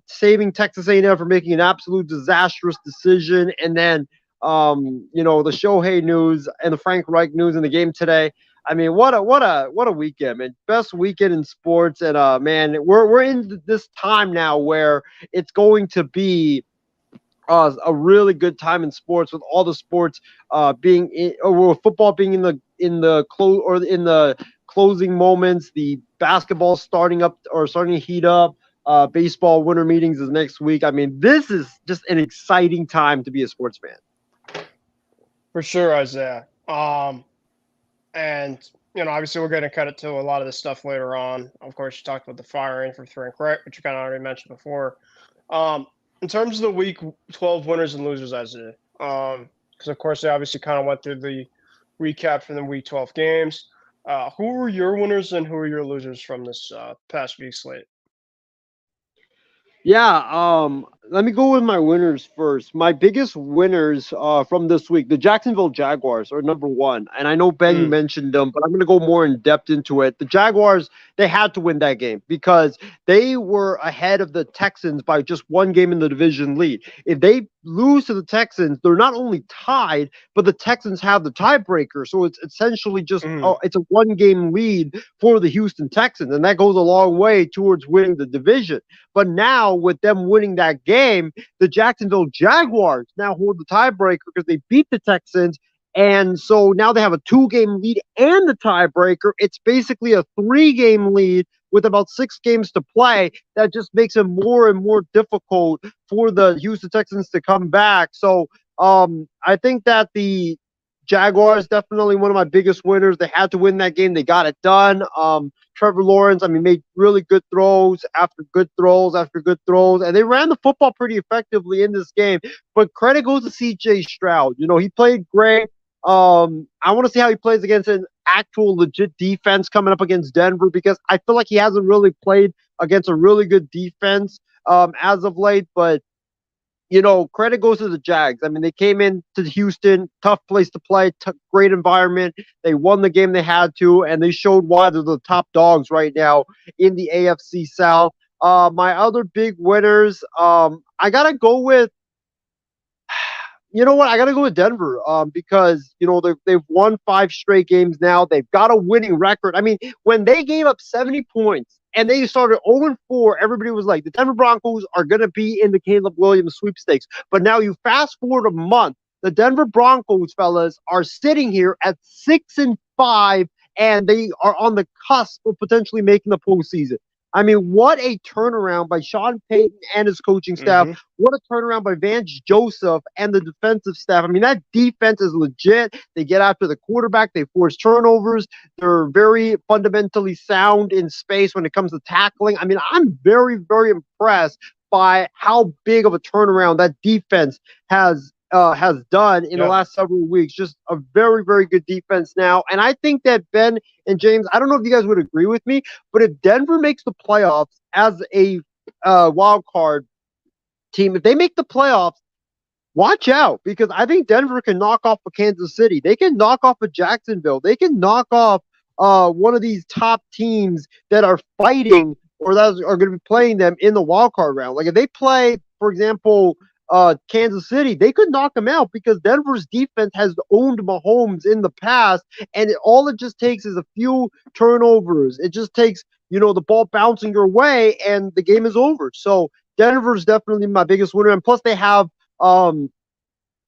saving Texas A&M from making an absolute disastrous decision, and then the Shohei news and the Frank Reich news in the game today. What a weekend, man! Best weekend in sports, and man, we're in this time now where it's going to be a really good time in sports, with all the sports being or football being in the closing moments, the basketball starting to heat up. Baseball winter meetings is next week. This is just an exciting time to be a sports fan. For sure, Isaiah. And obviously we're going to cut it to a lot of this stuff later on. Of course, you talked about the firing for Frank Reich, which you kind of already mentioned before. In terms of the Week 12 winners and losers, Isaiah, because of course they obviously kind of went through the recap from the Week 12 games. Who were your winners and who were your losers from this past week slate? Yeah, let me go with my winners first. My biggest winners from this week, the Jacksonville Jaguars are number one. And I know, Ben, you mentioned them, but I'm going to go more in depth into it. The Jaguars, they had to win that game because they were ahead of the Texans by just one game in the division lead. If they lose to the Texans, they're not only tied, but the Texans have the tiebreaker. So it's essentially just it's a one-game lead for the Houston Texans, and that goes a long way towards winning the division. But now, with them winning that game, the Jacksonville Jaguars now hold the tiebreaker because they beat the Texans. And so now they have a 2-game lead and the tiebreaker. It's basically a 3-game lead with about 6 games to play. That just makes it more and more difficult for the Houston Texans to come back. So I think that the Jaguars definitely one of my biggest winners. They had to win that game. They got it done. Trevor Lawrence, made really good throws after good throws after good throws, and they ran the football pretty effectively in this game. But credit goes to C.J. Stroud. He played great. I want to see how he plays against an actual legit defense coming up against Denver, because I feel like he hasn't really played against a really good defense as of late. But credit goes to the Jags. They came in to Houston, tough place to play, great environment. They won the game they had to, and they showed why they're the top dogs right now in the AFC South. My other big winners, I gotta go with you know what? I got to go with Denver because, they've won 5 straight games now. They've got a winning record. I mean, when they gave up 70 points and they started 0-4, everybody was like, the Denver Broncos are going to be in the Caleb Williams sweepstakes. But now you fast forward a month, the Denver Broncos, fellas, are sitting here at 6-5, and they are on the cusp of potentially making the postseason. I mean, what a turnaround by Sean Payton and his coaching staff. Mm-hmm. What a turnaround by Vance Joseph and the defensive staff. I mean, that defense is legit. They get after the quarterback. They force turnovers. They're very fundamentally sound in space when it comes to tackling. I mean, I'm very, very impressed by how big of a turnaround that defense has done in the last several weeks. Just a very, very good defense now. And I think that Ben and James, I don't know if you guys would agree with me, but if Denver makes the playoffs as a wild card team, if they make the playoffs, watch out, because I think Denver can knock off a Kansas City. They can knock off a Jacksonville. They can knock off one of these top teams that are fighting or that are going to be playing them in the wild card round. Like if they play, for example, Kansas City, they could knock them out because Denver's defense has owned Mahomes in the past, and all it just takes is a few turnovers. It just takes, the ball bouncing your way, and the game is over. So Denver's definitely my biggest winner, and plus they have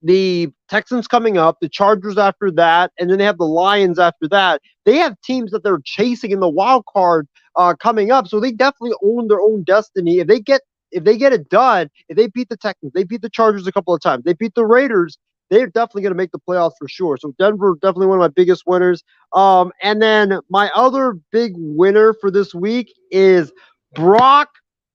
the Texans coming up, the Chargers after that, and then they have the Lions after that. They have teams that they're chasing in the wild card coming up, so they definitely own their own destiny. If they get it done, if they beat the Texans, they beat the Chargers a couple of times, they beat the Raiders, they're definitely going to make the playoffs for sure. So Denver, definitely one of my biggest winners. And then my other big winner for this week is Brock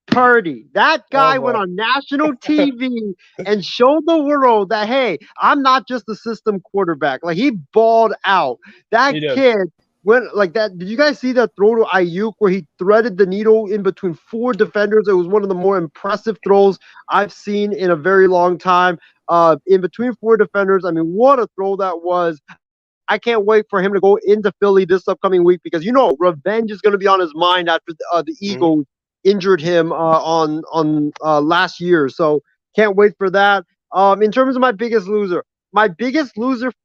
Purdy. That guy went on national TV and showed the world that, hey, I'm not just a system quarterback. Like, he balled out. That kid went like that. Did you guys see that throw to Ayuk where he threaded the needle in between 4 defenders? It was one of the more impressive throws I've seen in a very long time. In between 4 defenders. I mean, what a throw that was. I can't wait for him to go into Philly this upcoming week because, revenge is going to be on his mind after the Eagles injured him on last year. So can't wait for that. In terms of my biggest loser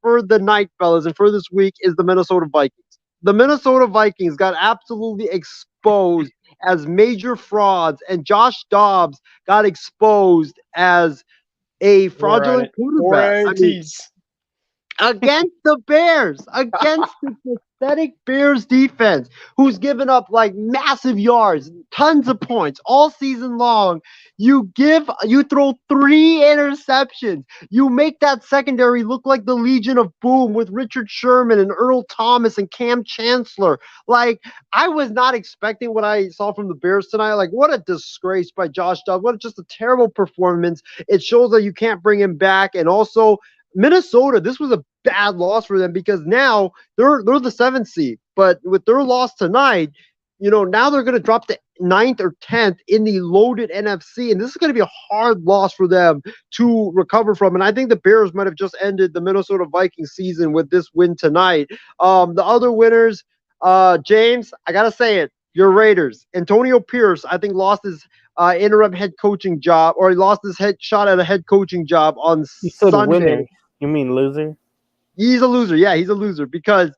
for the night, fellas, and for this week is the Minnesota Vikings. The Minnesota Vikings got absolutely exposed as major frauds, and Josh Dobbs got exposed as a fraudulent quarterback. I mean, against the Bears, against the pathetic Bears defense, who's given up like massive yards, tons of points all season long. You throw 3 interceptions. You make that secondary look like the Legion of Boom with Richard Sherman and Earl Thomas and Cam Chancellor. Like, I was not expecting what I saw from the Bears tonight. Like, what a disgrace by Josh Dobbs. What just a terrible performance. It shows that you can't bring him back. And also, Minnesota, this was a bad loss for them because now they're the 7th seed. But with their loss tonight, now they're going to drop to 9th or 10th in the loaded NFC, and this is going to be a hard loss for them to recover from. And I think the Bears might have just ended the Minnesota Vikings season with this win tonight. The other winners, James, I got to say it, your Raiders. Antonio Pierce, I think, lost his interim head coaching job, or he lost his shot at a head coaching job on Sunday. Winner. You mean loser? He's a loser. Yeah, he's a loser because,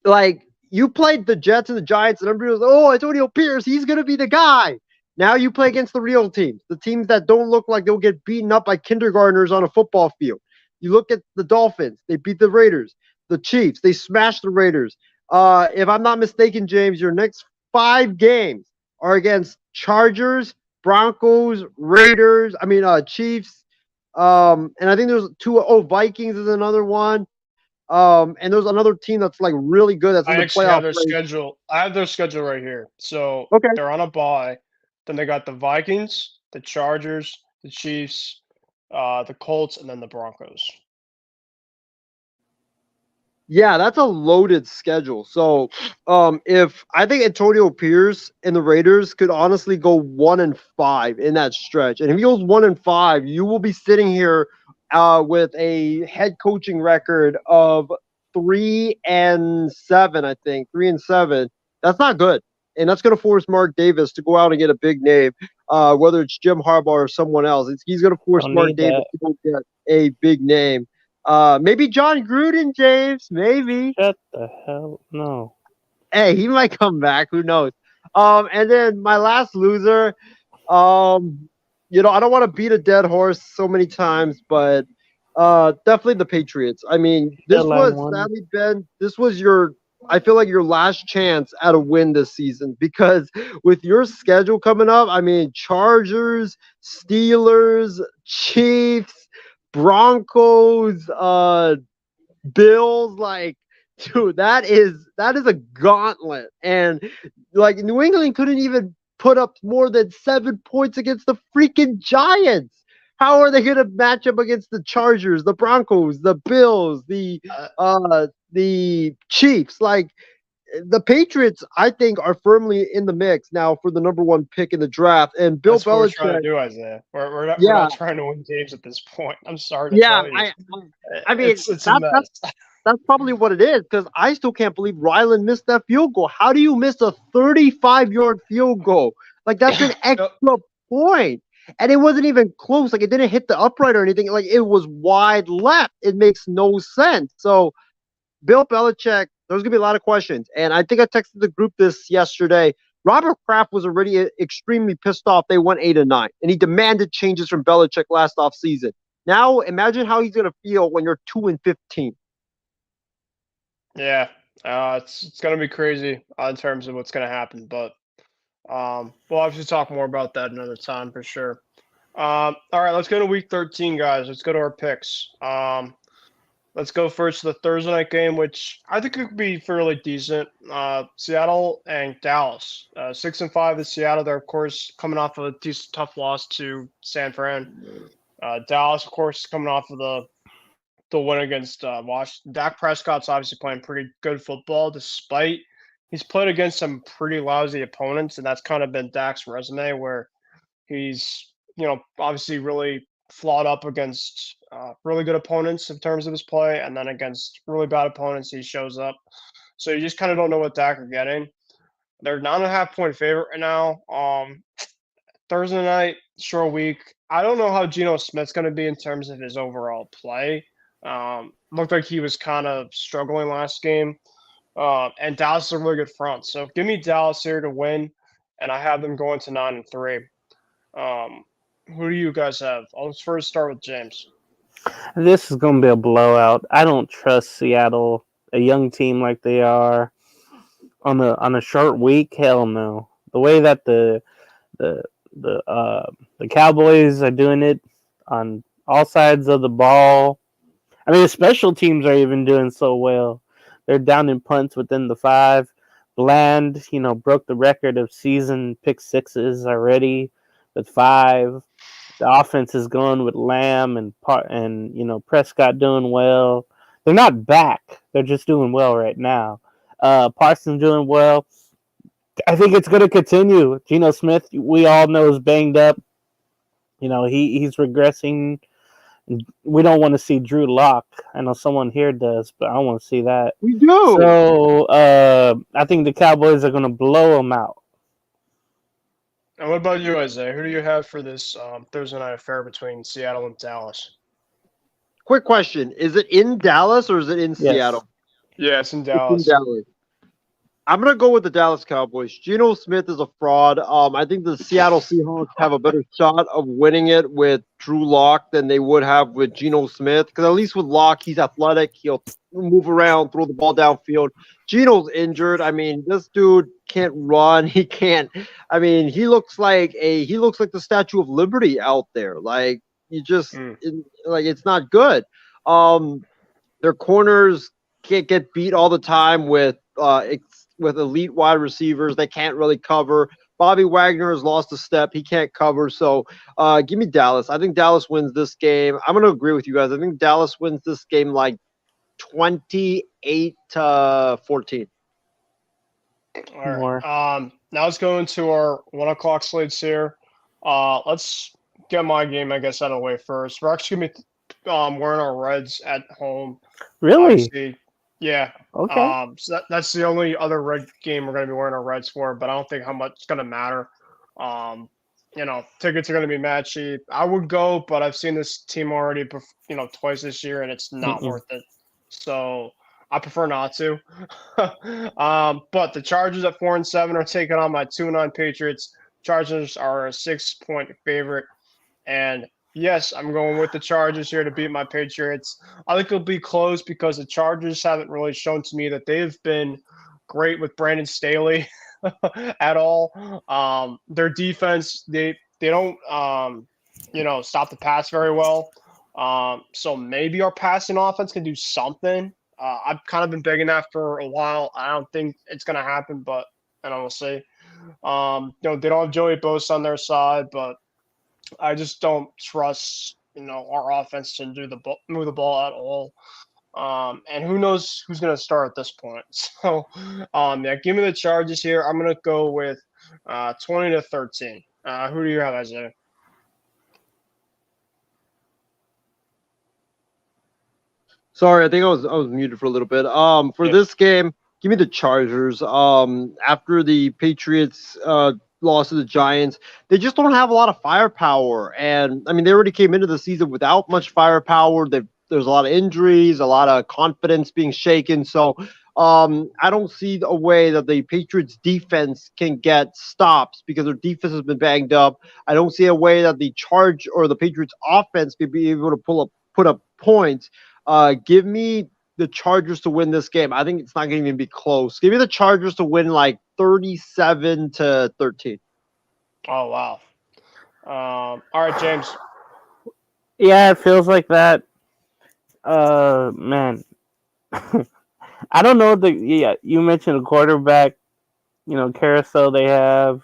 like, you played the Jets and the Giants, and everybody was, oh, Antonio Pierce, he's going to be the guy. Now you play against the real teams, the teams that don't look like they'll get beaten up by kindergartners on a football field. You look at the Dolphins. They beat the Raiders. The Chiefs, they smashed the Raiders. If I'm not mistaken, James, your next 5 games are against Chargers, Broncos, Raiders, Chiefs, and I think there's 2. Vikings is another one. And there's another team that's like really good. That's in the playoff. Have their schedule. I have their schedule right here. So they're on a bye. Then they got the Vikings, the Chargers, the Chiefs, the Colts, and then the Broncos. Yeah, that's a loaded schedule. So, if I think Antonio Pierce and the Raiders could honestly go 1-5 in that stretch, and if he goes 1-5, you will be sitting here with a head coaching record of 3-7. I think 3-7. That's not good. and that's going to force Mark Davis to go out and get a big name, whether it's Jim Harbaugh or someone else. He's going to force Don't Mark need Davis that. to go get a big name. Maybe John Gruden, James. Maybe. Shut the hell no. Hey, he might come back. Who knows? And then my last loser. I don't want to beat a dead horse so many times, but definitely the Patriots. I mean, this Carolina was won. sadly, Ben. This was I feel like your last chance at a win this season because with your schedule coming up, I mean, Chargers, Steelers, Chiefs, Broncos, Bills, like, dude, that is a gauntlet. And like New England couldn't even put up more than 7 points against the freaking Giants. How are they going to match up against the Chargers, the Broncos, the Bills, the Chiefs? Like, the Patriots, I think, are firmly in the mix now for the number 1 pick in the draft. And Bill That's what we're trying to Belichick, do, Isaiah. We're yeah, not trying to win games at this point. I'm sorry to yeah. tell you. I mean, It's a mess. that's probably what it is because I still can't believe Ryland missed that field goal. How do you miss a 35-yard field goal? Like, that's an extra point. And it wasn't even close. Like, it didn't hit the upright or anything. Like, it was wide left. It makes no sense. So, Bill Belichick, there's going to be a lot of questions. And I think I texted the group this yesterday. Robert Kraft was already extremely pissed off. They went 8-9. And he demanded changes from Belichick last offseason. Now, imagine how he's going to feel when you're 2-15. Yeah, it's going to be crazy in terms of what's going to happen, but we'll have to talk more about that another time for sure. All right, let's go to week 13, guys. Let's go to our picks. Let's go first to the Thursday night game, which I think could be fairly decent. Seattle and Dallas. 6-5 is Seattle. They're, of course, coming off of a decent, tough loss to San Fran. Dallas, of course, coming off of the win against Washington. Dak Prescott's obviously playing pretty good football, despite he's played against some pretty lousy opponents, and that's kind of been Dak's resume, where he's obviously really flawed up against really good opponents in terms of his play, and then against really bad opponents, he shows up. So you just kind of don't know what Dak are getting. They're 9.5-point favorite right now. Thursday night, short week. I don't know how Geno Smith's going to be in terms of his overall play. Looked like he was kind of struggling last game. And Dallas is a really good front. So give me Dallas here to win, and I have them going to 9-3. Who do you guys have? Let's first start with James. This is going to be a blowout. I don't trust Seattle, a young team like they are, on a short week. Hell no. The way that the Cowboys are doing it on all sides of the ball. I mean, the special teams are even doing so well. They're down in punts within the 5. Bland, broke the record of season pick sixes already with 5. The offense is going with Lamb and Prescott doing well. They're not back. They're just doing well right now. Parsons doing well. I think it's going to continue. Geno Smith, we all know, is banged up. He's regressing. We don't want to see Drew Lock. I know someone here does, but I don't want to see that. We do. So I think the Cowboys are going to blow them out. And what about you, Isaiah? Who do you have for this Thursday night affair between Seattle and Dallas? Quick question. Is it in Dallas or is it in Seattle? Yeah, it's in Dallas. It's in Dallas. I'm going to go with the Dallas Cowboys. Geno Smith is a fraud. I think the Seattle Seahawks have a better shot of winning it with Drew Lock than they would have with Geno Smith. Because at least with Lock, he's athletic. He'll move around, throw the ball downfield. Geno's injured. I mean, this dude can't run. He can't. I mean, he looks like the Statue of Liberty out there. Like, it's not good. Their corners can't get beat all the time with elite wide receivers. They can't really cover. Bobby Wagner has lost a step. He can't cover. So give me Dallas. I think Dallas wins this game. I'm going to agree with you guys. I think Dallas wins this game like 28-14. All right. Now let's go into our 1 o'clock slates here. Let's get my game, I guess, out of the way first. We're actually going to be wearing our Reds at home. Really? Obviously, Yeah. Okay. So that's the only other red game we're going to be wearing our reds for, but I don't think how much it's going to matter. Tickets are going to be mad cheap. I would go, but I've seen this team already, twice this year, and it's not Mm-mm. worth it. So I prefer not to. But the Chargers at 4-7 are taking on my 2-9 Patriots. Chargers are a 6-point favorite, and yes, I'm going with the Chargers here to beat my Patriots. I think it'll be close because the Chargers haven't really shown to me that they've been great with Brandon Staley at all. Their defense, they don't stop the pass very well. So maybe our passing offense can do something. I've kind of been begging that for a while. I don't think it's gonna happen, but we'll see. They don't have Joey Bosa on their side, but I just don't trust our offense to move the ball at all. And who knows who's going to start at this point. So, yeah, give me the Chargers here. I'm going to go with 20-13. Who do you have, Isaiah? Sorry, I think I was muted for a little bit. For Yeah. this game, give me the Chargers. After the Patriots lost to the Giants, they just don't have a lot of firepower, and I mean they already came into the season without much firepower. There's a lot of injuries, a lot of confidence being shaken. So I don't see a way that the Patriots defense can get stops because their defense has been banged up. I don't see a way that the Patriots offense could be able to put up points. Give me the Chargers to win this game. I think it's not going to even be close. Give me the Chargers to win like 37-13. Oh, wow. All right, James. Yeah, it feels like that. Man, I don't know. You mentioned a quarterback. Carousel they have.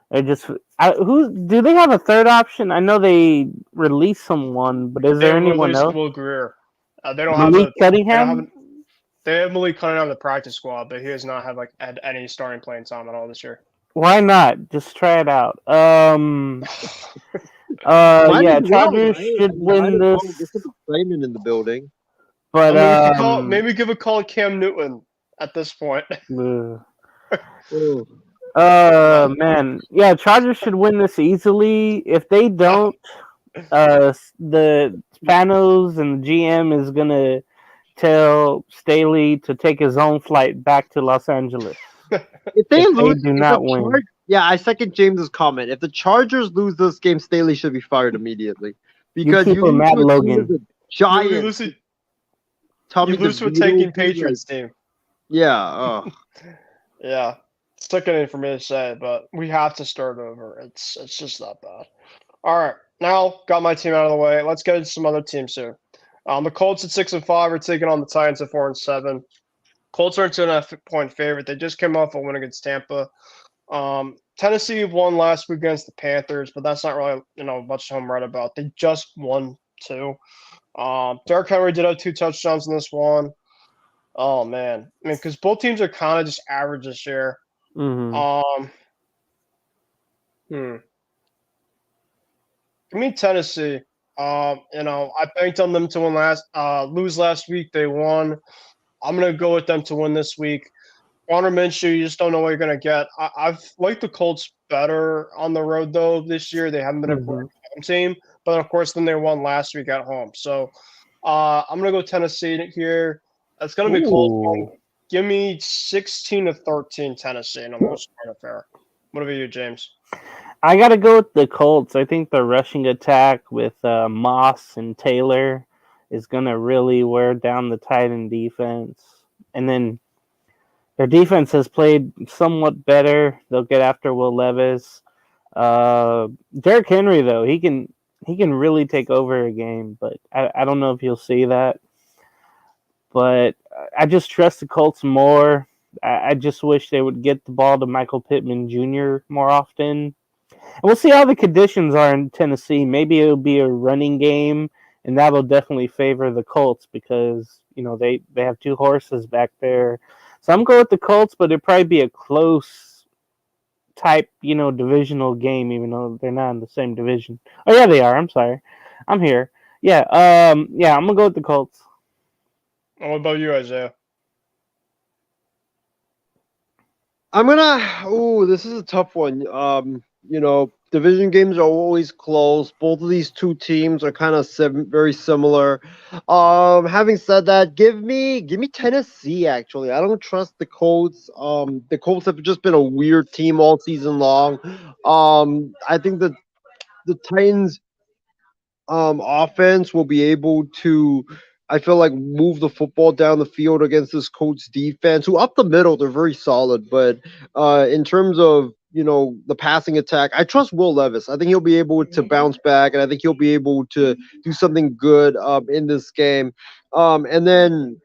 Who do they have a third option? I know they released someone, but is They there have anyone released else? Will Greer. They don't have Malik a. They don't Cunningham? have. They have Malik Cunningham on the practice squad, but he has not had any starting playing time at all this year. Why not? Just try it out. Might as Yeah, well, Chargers right? should Might win as this, well get some excitement in the building. but Maybe give a call to Cam Newton at this point. Oh. man, yeah, Chargers should win this easily. If they don't, the Spanos and the GM is gonna tell Staley to take his own flight back to Los Angeles. If they lose, do not win. Yeah, I second James's comment. If the Chargers lose this game, Staley should be fired immediately because keep you him lose at to a team Logan. with the Giants. You lose to a tanking Patriots team. Yeah. Yeah, it's sickening for me to say, but we have to start over. It's just that bad. All right, now got my team out of the way. Let's get into some other teams here. The Colts at 6-5 are taking on the Titans at 4-7. Colts are a 2.5-point favorite. They just came off a win against Tampa. Tennessee won last week against the Panthers, but that's not really much to home right about. They just won too. Derrick Henry did have 2 touchdowns in this one. Oh man, I mean, because both teams are kind of just average this year. Mm-hmm. Give me Tennessee. I banked on them to lose last week. They won. I'm gonna go with them to win this week. Garner Minshew, you just don't know what you're gonna get. I've liked the Colts better on the road though this year. They haven't been a great home team, but of course then they won last week at home. So I'm gonna go Tennessee here. It's gonna be close. Give me 16-13 Tennessee, and I'm most kind of fair. What about you, James? I gotta go with the Colts. I think the rushing attack with Moss and Taylor is gonna really wear down the Titan defense, and then their defense has played somewhat better. They'll get after Will Levis. Derrick Henry though, he can really take over a game, but I don't know if you'll see that. But I just trust the Colts more. I just wish they would get the ball to Michael Pittman Jr. more often. And we'll see how the conditions are in Tennessee. Maybe it'll be a running game, and that'll definitely favor the Colts because they have 2 horses back there. So I'm going with the Colts, but it'll probably be a close type divisional game, even though they're not in the same division. Oh yeah, they are. I'm sorry. I'm here. Yeah. I'm gonna go with the Colts. And what about you, Isaiah? This is a tough one. Division games are always close. Both of these two teams are kind of very similar. Having said that, give me Tennessee. Actually, I don't trust the Colts. The Colts have just been a weird team all season long. I think that the Titans offense will be able to, I feel like, move the football down the field against this Colts defense, who up the middle, they're very solid. But in terms of, the passing attack, I trust Will Levis. I think he'll be able to bounce back, and I think he'll be able to do something good in this game. And then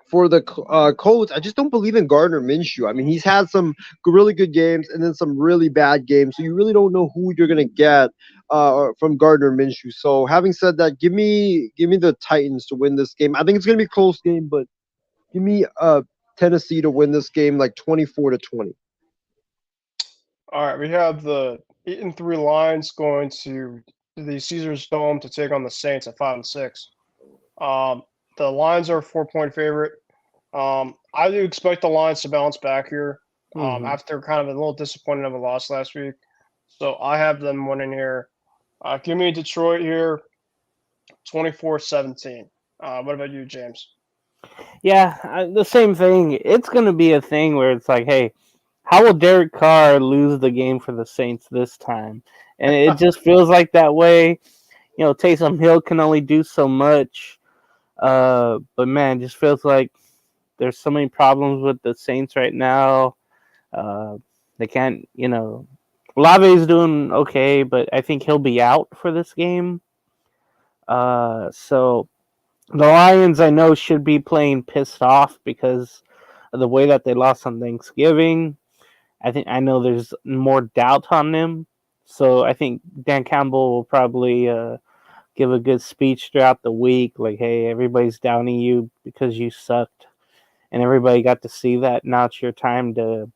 for the Colts, I just don't believe in Gardner Minshew. I mean, he's had some really good games and then some really bad games, so you really don't know who you're gonna get from Gardner Minshew. So, having said that, give me the Titans to win this game. I think it's gonna be a close game, but give me Tennessee to win this game like 24-20. All right, we have the 8-3 Lions going to the Caesars Dome to take on the Saints at 5-6. The Lions are a 4-point favorite. I do expect the Lions to bounce back here after kind of a little disappointing of a loss last week. So I have them winning here. Give me Detroit here, 24-17. What about you, James? Yeah, the same thing. It's going to be a thing where it's like, hey, how will Derek Carr lose the game for the Saints this time? And it just feels like that way. Taysom Hill can only do so much. But man, it just feels like there's so many problems with the Saints right now. They can't, Olave's doing okay, but I think he'll be out for this game. So the Lions, I know, should be playing pissed off because of the way that they lost on Thanksgiving. I know there's more doubt on them. So I think Dan Campbell will probably give a good speech throughout the week, like, hey, everybody's downing you because you sucked. And everybody got to see that. Now it's your time to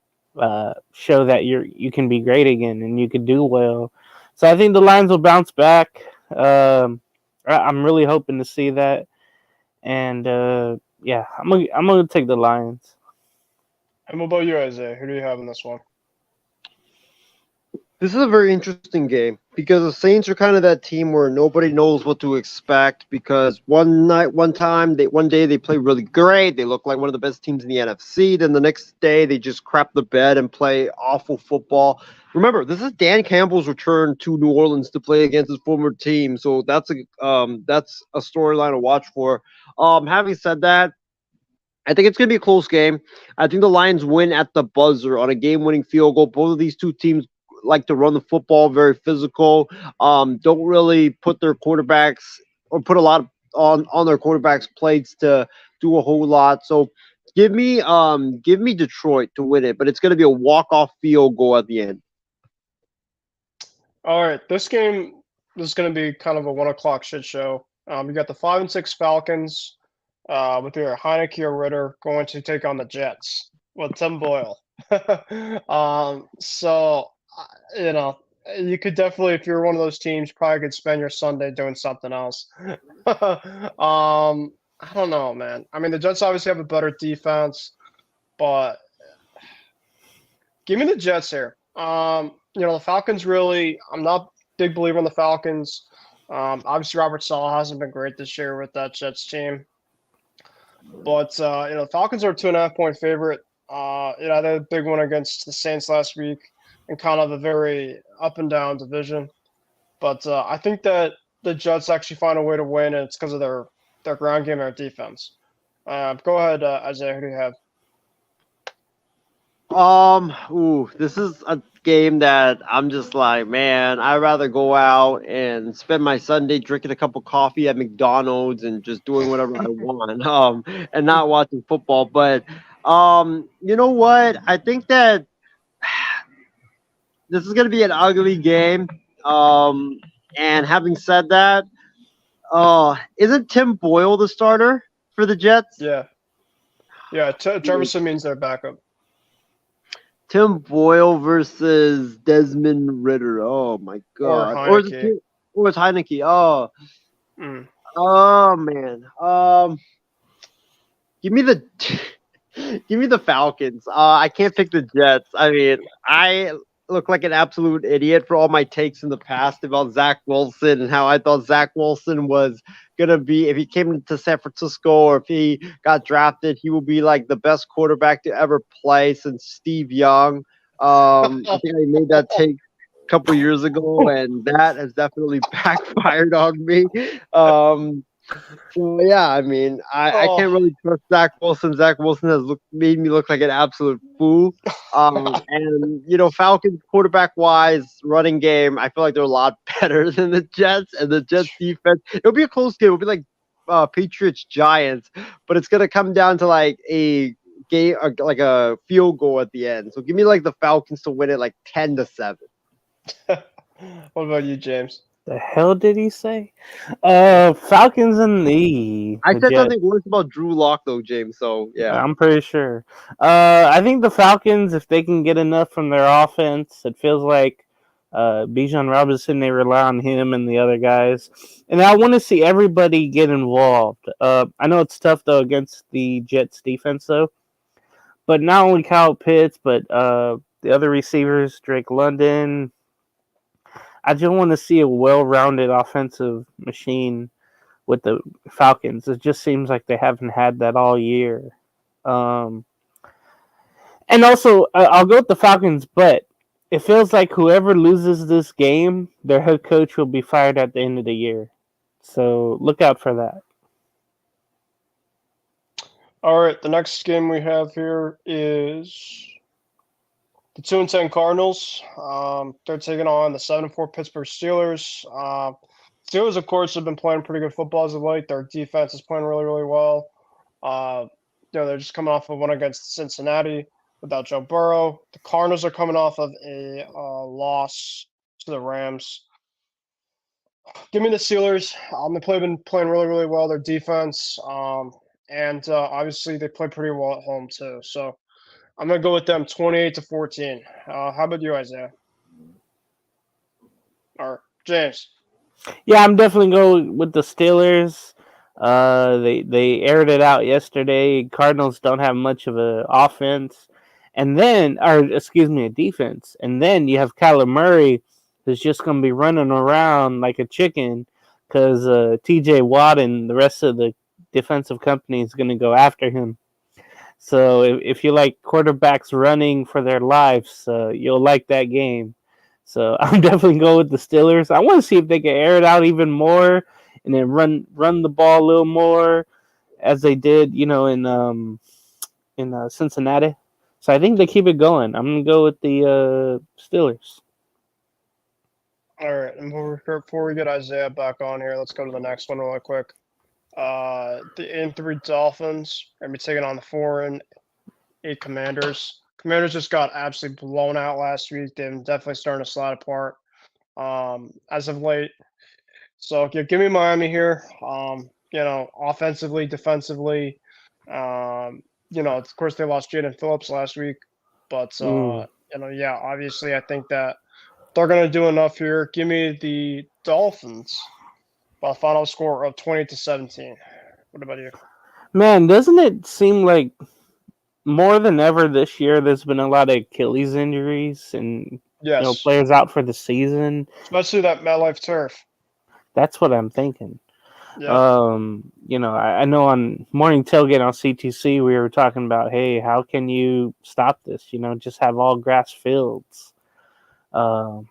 show that you can be great again and you can do well. So I think the Lions will bounce back. I'm really hoping to see that. And yeah, I'm gonna take the Lions. And what about you, Isaiah? Who do you have in this one? This is a very interesting game because the Saints are kind of that team where nobody knows what to expect because one day they play really great. They look like one of the best teams in the NFC. Then the next day they just crap the bed and play awful football. Remember, this is Dan Campbell's return to New Orleans to play against his former team, so that's a storyline to watch for. Having said that, I think it's going to be a close game. I think the Lions win at the buzzer on a game-winning field goal. Both of these two teams like to run the football, very physical. Don't really put their quarterbacks or put a lot on their quarterbacks' plates to do a whole lot. So give me Detroit to win it, but it's going to be a walk-off field goal at the end. All right, this is going to be kind of a 1 o'clock shit show. You got the 5-6 Falcons with either Heineke or Ritter going to take on the Jets with Tim Boyle. So you could definitely, if you're one of those teams, probably could spend your Sunday doing something else. I don't know, man. I mean, the Jets obviously have a better defense, but give me the Jets here. The Falcons really, I'm not a big believer in the Falcons. Obviously, Robert Saleh hasn't been great this year with that Jets team. But, the Falcons are a 2.5-point favorite. They had a big one against the Saints last week in kind of a very up and down division. But I think that the Jets actually find a way to win, and it's because of their ground game and their defense. Go ahead, Isaiah. Who do you have? This is a game that I'm just like, man, I'd rather go out and spend my Sunday drinking a cup of coffee at McDonald's and just doing whatever I want, and not watching football. But, you know what? I think that this is going to be an ugly game. And having said that, isn't Tim Boyle the starter for the Jets? Yeah. Yeah, Trevor means their backup. Tim Boyle versus Desmond Ritter. Oh my God! Or Heineke. Or it's Heineke. Oh, Mm. oh man. Give me the give me the Falcons. I can't pick the Jets. I mean, I look like an absolute idiot for all my takes in the past about Zach Wilson and how I thought Zach Wilson was gonna be if he came into San Francisco or if he got drafted, he will be like the best quarterback to ever play since Steve Young. I think I made that take a couple years ago, and that has definitely backfired on me. So yeah, I mean, I Oh, can't really trust Zach Wilson. Zach Wilson has made me look like an absolute fool. And Falcons quarterback wise, running game, I feel like they're a lot better than the Jets, and the Jets defense. It'll be a close game. It'll be like Patriots Giants, but it's gonna come down to like a game, like a field goal at the end. So give me like the Falcons to win it like 10-7. what about you, James? The hell did he say? Falcons and I the said Jets. something worse about Drew Lock though, James. So yeah. I'm pretty sure. I think the Falcons, if they can get enough from their offense, it feels like Bijan Robinson, they rely on him and the other guys. And I want to see everybody get involved. I know it's tough, though, against the Jets defense, though. But not only Kyle Pitts, but the other receivers, Drake London. I just want to see a well-rounded offensive machine with the Falcons. It just seems like they haven't had that all year. And also, I'll go with the Falcons, but it feels like whoever loses this game, their head coach will be fired at the end of the year. So look out for that. All right, the next game we have here is the 2-10 Cardinals. They're taking on the 7-4 Pittsburgh Steelers. Steelers, of course, have been playing pretty good football as of late. Their defense is playing really, really well. They're just coming off of one against Cincinnati without Joe Burrow. The Cardinals are coming off of a loss to the Rams. Give me the Steelers. They've been playing really, really well. Their defense, and obviously they play pretty well at home too. So I'm gonna go with them 28-14. How about you, Isaiah? Or James? Yeah, I'm definitely going with the Steelers. They aired it out yesterday. Cardinals don't have much of an offense, and then, or excuse me, a defense. And then you have Kyler Murray, who's just going to be running around like a chicken because T.J. Watt and the rest of the defensive company is going to go after him. So if you like quarterbacks running for their lives, you'll like that game. So I'm definitely going with the Steelers. I want to see if they can air it out even more and then run the ball a little more as they did, in Cincinnati. So I think they keep it going. I'm gonna go with the Steelers. All right, and before we get Isaiah back on here, let's go to the next one really quick. The 8-3 Dolphins are gonna be taking on the 4-8 Commanders. Commanders just got absolutely blown out last week. They're definitely starting to slide apart as of late. So give me Miami here. Offensively, defensively. Of course they lost Jaden Phillips last week, but obviously I think that they're going to do enough here. Give me the Dolphins by a final score of 20-17. What about you? Man, doesn't it seem like more than ever this year there's been a lot of Achilles injuries and Yes, players out for the season? especially that MetLife turf. That's what I'm thinking. Yeah, I know on Morning Tailgate on CTC we were talking about, hey, how can you stop this? Just have all grass fields. But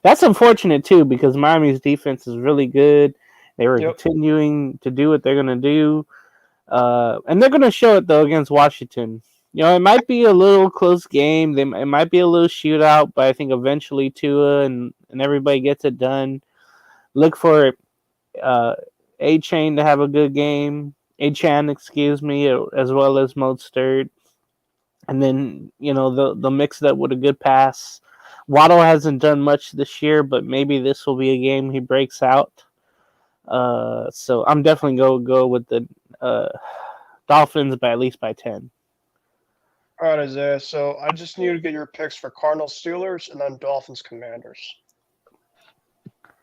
that's unfortunate too because Miami's defense is really good. They were continuing to do what they're going to do. And they're going to show it, though, against Washington. It might be a little close game. It might be a little shootout, but I think eventually Tua and everybody gets it done. Look for A-Chain to have a good game. A-Chan, excuse me, as well as Mostert. And then, they'll mix it up with a good pass. Waddle hasn't done much this year, but maybe this will be a game he breaks out. So I'm definitely going to go with the Dolphins at least by 10. All right, Isaiah. So I just need to get your picks for Cardinals Steelers and then Dolphins Commanders.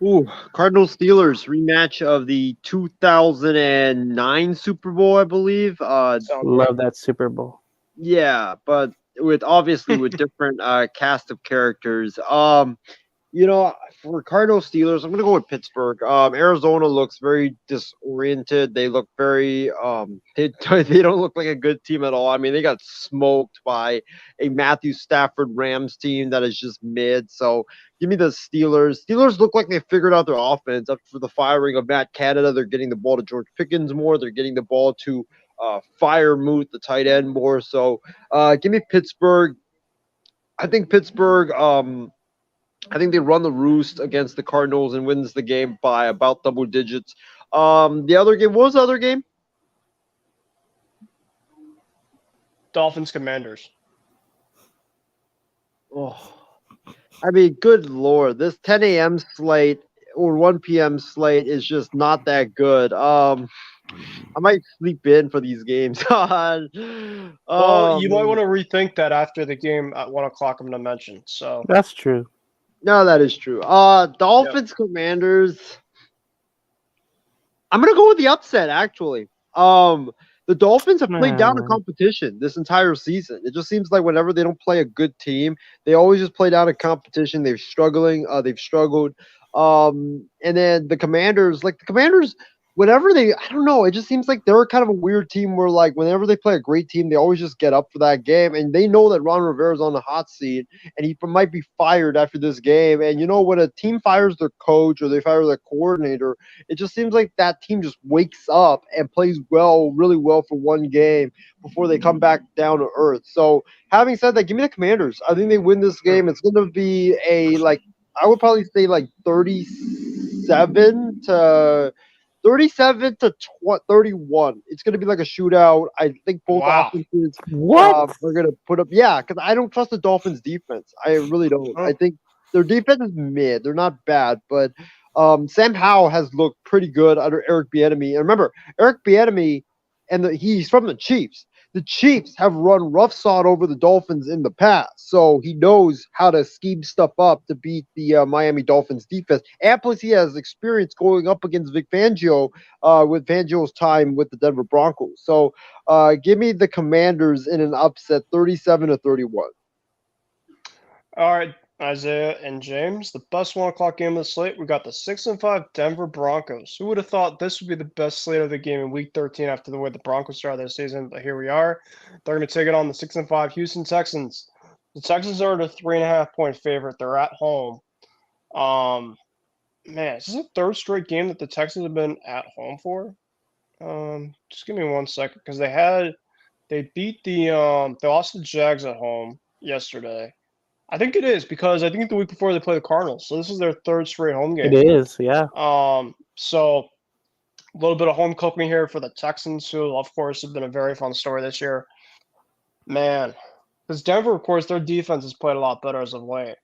Ooh, Cardinals Steelers rematch of the 2009 Super Bowl, I believe. Sounds Love that Super Bowl. Yeah, but with obviously with different cast of characters. For Cardinal Steelers, I'm gonna go with Pittsburgh. Arizona looks very disoriented. They look very they don't look like a good team at all. I mean, they got smoked by a Matthew Stafford Rams team that is just mid. So give me the Steelers. Steelers look like they figured out their offense after the firing of Matt Canada. They're getting the ball to George Pickens more. They're getting the ball to Fire Moot, the tight end, more. So give me Pittsburgh. I think Pittsburgh. I think they run the roost against the Cardinals and wins the game by about double digits. The other game, what was the other game? Dolphins Commanders. Oh, I mean, good lord, this 10 a.m. slate or 1 p.m. slate is just not that good. I might sleep in for these games. Well, you might want to rethink that after the game at 1 o'clock. I'm going to mention. So That's true. No, that is true. Dolphins Commanders. I'm gonna go with the upset. Actually, the Dolphins have played down a competition this entire season. It just seems like whenever they don't play a good team, they always just play down a competition. They've struggled. And then the Commanders, whenever I don't know, it just seems like they're kind of a weird team where, like, whenever they play a great team, they always just get up for that game. And they know that Ron Rivera's on the hot seat and he might be fired after this game. And, when a team fires their coach or they fire their coordinator, it just seems like that team just wakes up and plays really well for one game before they come back down to earth. So, having said that, give me the Commanders. I think they win this game. It's going to be I would probably say 37 to 31. It's going to be like a shootout. I think both offenses are going to put up. Yeah, because I don't trust the Dolphins' defense. I really don't. I think their defense is mid. They're not bad, but Sam Howell has looked pretty good under Eric Bieniemy. And remember, Eric Bieniemy, he's from the Chiefs. The Chiefs have run roughshod over the Dolphins in the past, so he knows how to scheme stuff up to beat the Miami Dolphins defense. And plus, he has experience going up against Vic Fangio with Fangio's time with the Denver Broncos. So give me the Commanders in an upset, 37-31. All right, Isaiah and James, the best 1 o'clock game of the slate. We got the 6-5 Denver Broncos. Who would have thought this would be the best slate of the game in Week 13 after the way the Broncos started their season? But here we are. They're going to take it on the 6-5 Houston Texans. The Texans are the 3.5-point favorite. They're at home. Man, is this the third straight game that the Texans have been at home for? Just give me 1 second, because they beat they lost the Jags at home yesterday. I think it is, because I think the week before they play the Cardinals. So this is their third straight home game. It is, yeah. So a little bit of home cooking here for the Texans, who, of course, have been a very fun story this year. Man, because Denver, of course, their defense has played a lot better as of late.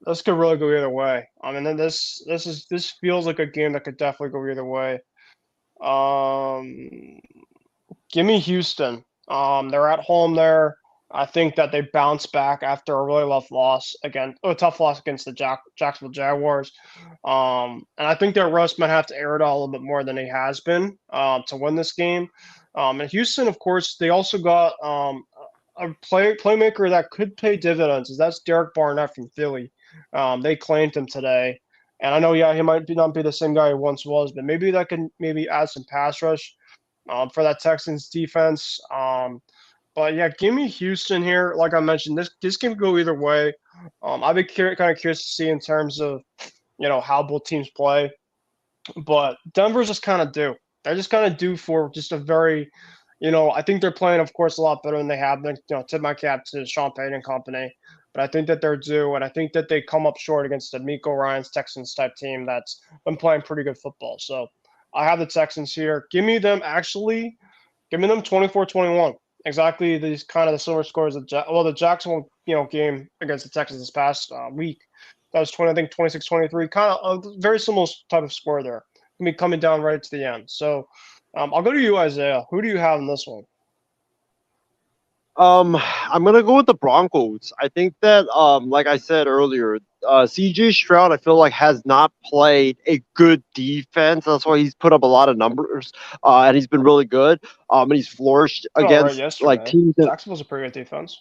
This could really go either way. I mean, this feels like a game that could definitely go either way. Give me Houston. They're at home there. I think that they bounce back after a really tough loss against the Jacksonville Jaguars. And I think that Russ might have to air it out a little bit more than he has been to win this game. And Houston, of course, they also got a playmaker that could pay dividends. That's Derek Barnett from Philly. They claimed him today. And I know, he might not be the same guy he once was, but maybe that can add some pass rush for that Texans defense. But yeah, give me Houston here. Like I mentioned, this can go either way. I'd be kind of curious to see in terms of how both teams play. But Denver's just kind of due. They're just kind of due for just a very, I think they're playing, of course, a lot better than they have been. Tip my cap to Sean Payton and company. But I think that they're due, and I think that they come up short against the Miko Ryans Texans type team that's been playing pretty good football. So I have the Texans here. Give me them 24-21. Exactly these kind of the similar scores of the Jacksonville game against the Texans this past week. That was 26-23, kind of a very similar type of score there. I mean, coming down right to the end. So I'll go to you, Isaiah. Who do you have in this one? I'm gonna go with the Broncos. I think that, like I said earlier, CJ Stroud, I feel like has not played a good defense. That's why he's put up a lot of numbers, and he's been really good. And he's flourished All right, against like yesterday. teams that. Jacksonville's a pretty good defense.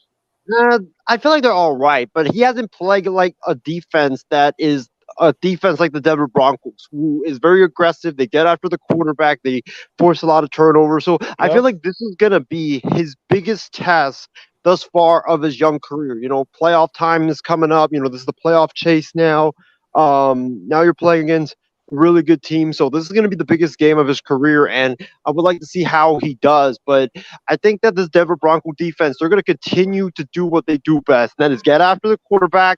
I feel like they're all right, but he hasn't played like a defense that is a defense like the Denver Broncos, who is very aggressive. They get after the quarterback. They force a lot of turnovers. So I feel Yep. like this is gonna be his biggest test thus far of his young career. Playoff time is coming up. This is the playoff chase now. Now you're playing against a really good team, so this is going to be the biggest game of his career, and I would like to see how he does. But I think that this Denver Bronco defense, they're going to continue to do what they do best, and that is get after the quarterback,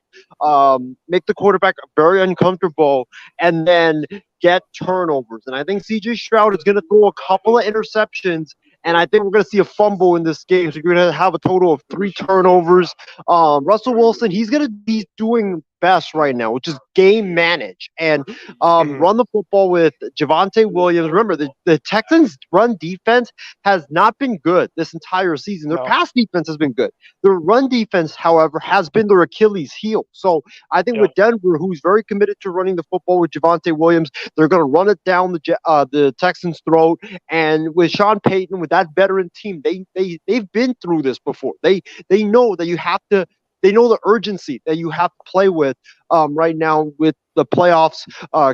make the quarterback very uncomfortable, and then get turnovers. And I think CJ Stroud is going to throw a couple of interceptions, and I think we're going to see a fumble in this game. So you're going to have a total of 3 turnovers. Russell Wilson, he's going to be doing best right now, which is game manage and run the football with Javonte Williams. Remember, the Texans' run defense has not been good this entire season. Their No. pass defense has been good. Their run defense, however, has been their Achilles heel. So I think with Denver, who's very committed to running the football with Javonte Williams, they're going to run it down the Texans' throat. And with Sean Payton, with that veteran team, they've been through this before. They know that you have to. They know the urgency that you have to play with right now with the playoffs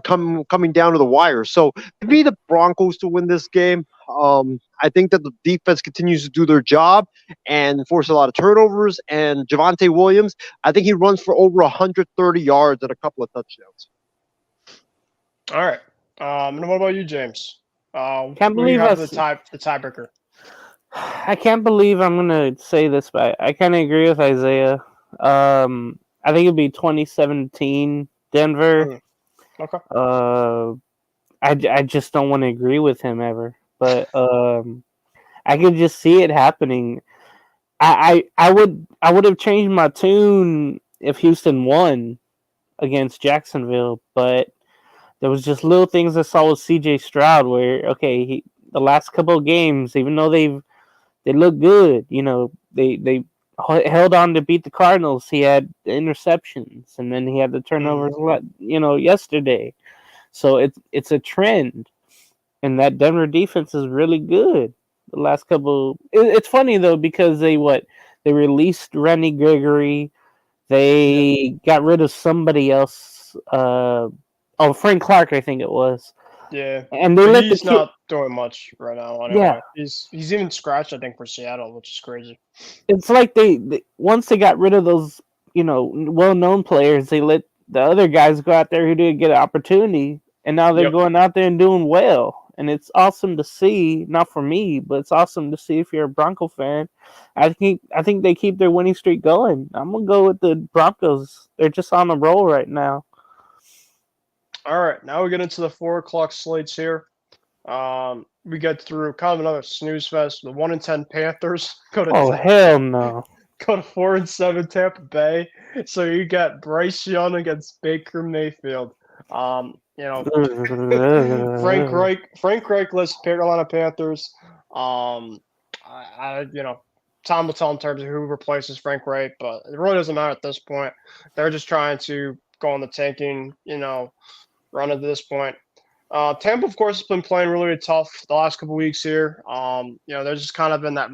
coming down to the wire. So give me the Broncos to win this game. I think that the defense continues to do their job and force a lot of turnovers. And Javonte Williams, I think he runs for over 130 yards and a couple of touchdowns. All right. And what about you, James? Can't who believe you have us- the tiebreaker. I can't believe I'm gonna say this, but I kind of agree with Isaiah. I think it'd be 2017 Denver. Okay. I just don't want to agree with him ever, but I could just see it happening. I would have changed my tune if Houston won against Jacksonville, but there was just little things I saw with CJ Stroud where the last couple of games, even though they look good, they held on to beat the Cardinals. He had interceptions, and then he had the turnovers, yesterday. So it's a trend, and that Denver defense is really good. The last couple, it's funny though because they released Randy Gregory, they got rid of somebody else. Frank Clark, I think it was. Yeah, and he's not doing much right now. Anyway. Yeah, he's even scratched, I think, for Seattle, which is crazy. It's like they once they got rid of those, well-known players, they let the other guys go out there who didn't get an opportunity, and now they're going out there and doing well. And it's awesome to see, not for me, but it's awesome to see if you're a Bronco fan. I think they keep their winning streak going. I'm gonna go with the Broncos. They're just on a roll right now. All right, now we get into the 4:00 slates here. We get through kind of another snooze fest. The 1-10 Panthers go to hell no. Go to 4-7 Tampa Bay. So you got Bryce Young against Baker Mayfield. Frank Reich lists Carolina Panthers. Time will tell in terms of who replaces Frank Reich, but it really doesn't matter at this point. They're just trying to go on the tanking, run at this point. Tampa, of course, has been playing really, really tough the last couple weeks here. They're just kind of in that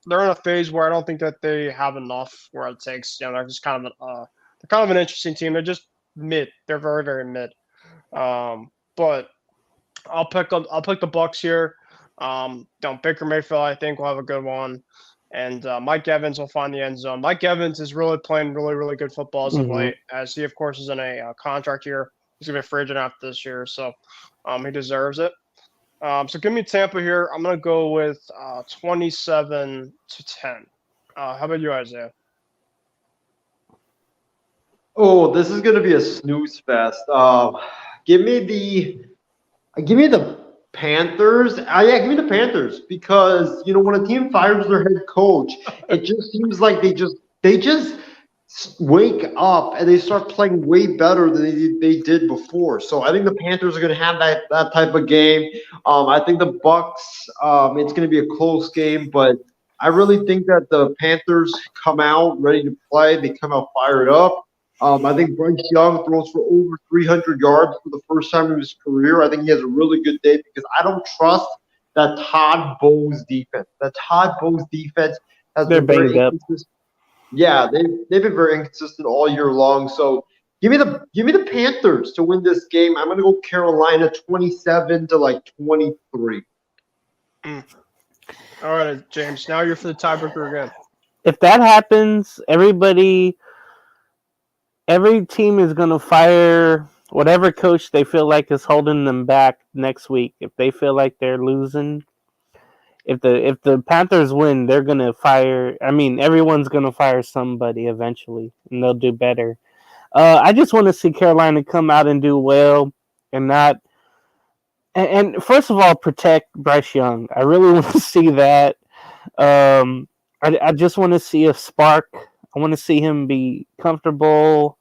they're in a phase where I don't think that they have enough where it takes. They're just kind of an interesting team. They're just mid. They're very, very mid. But I'll pick the Bucks here. Baker Mayfield, I think, will have a good one. And Mike Evans will find the end zone. Mike Evans is really playing really, really good football as of late, as he, of course, is in a contract year. He's going to be a free agent after this year, so he deserves it. So give me Tampa here. I'm going to go with 27-10. How about you, Isaiah? Oh, this is going to be a snooze fest. Give me the Panthers. Give me the Panthers because when a team fires their head coach, it just seems like they just wake up and they start playing way better than they did before. So I think the Panthers are going to have that type of game. I think the Bucks. It's going to be a close game, but I really think that the Panthers come out ready to play. They come out fired up. I think Bryce Young throws for over 300 yards for the first time in his career. I think he has a really good day because I don't trust that Todd Bowles defense. That Todd Bowles defense has They're been very banged up. inconsistent. Yeah, they've been very inconsistent all year long. So give me the Panthers to win this game. I'm gonna go Carolina 27 to like 23. All right, James. Now you're for the tiebreaker again. If that happens, every team is going to fire whatever coach they feel like is holding them back next week. If they feel like they're losing, if the Panthers win, they're going to fire. I mean, everyone's going to fire somebody eventually, and they'll do better. I just want to see Carolina come out and do well, and not. And first of all, protect Bryce Young. I really want to see that. I just want to see a spark. I want to see him be comfortable,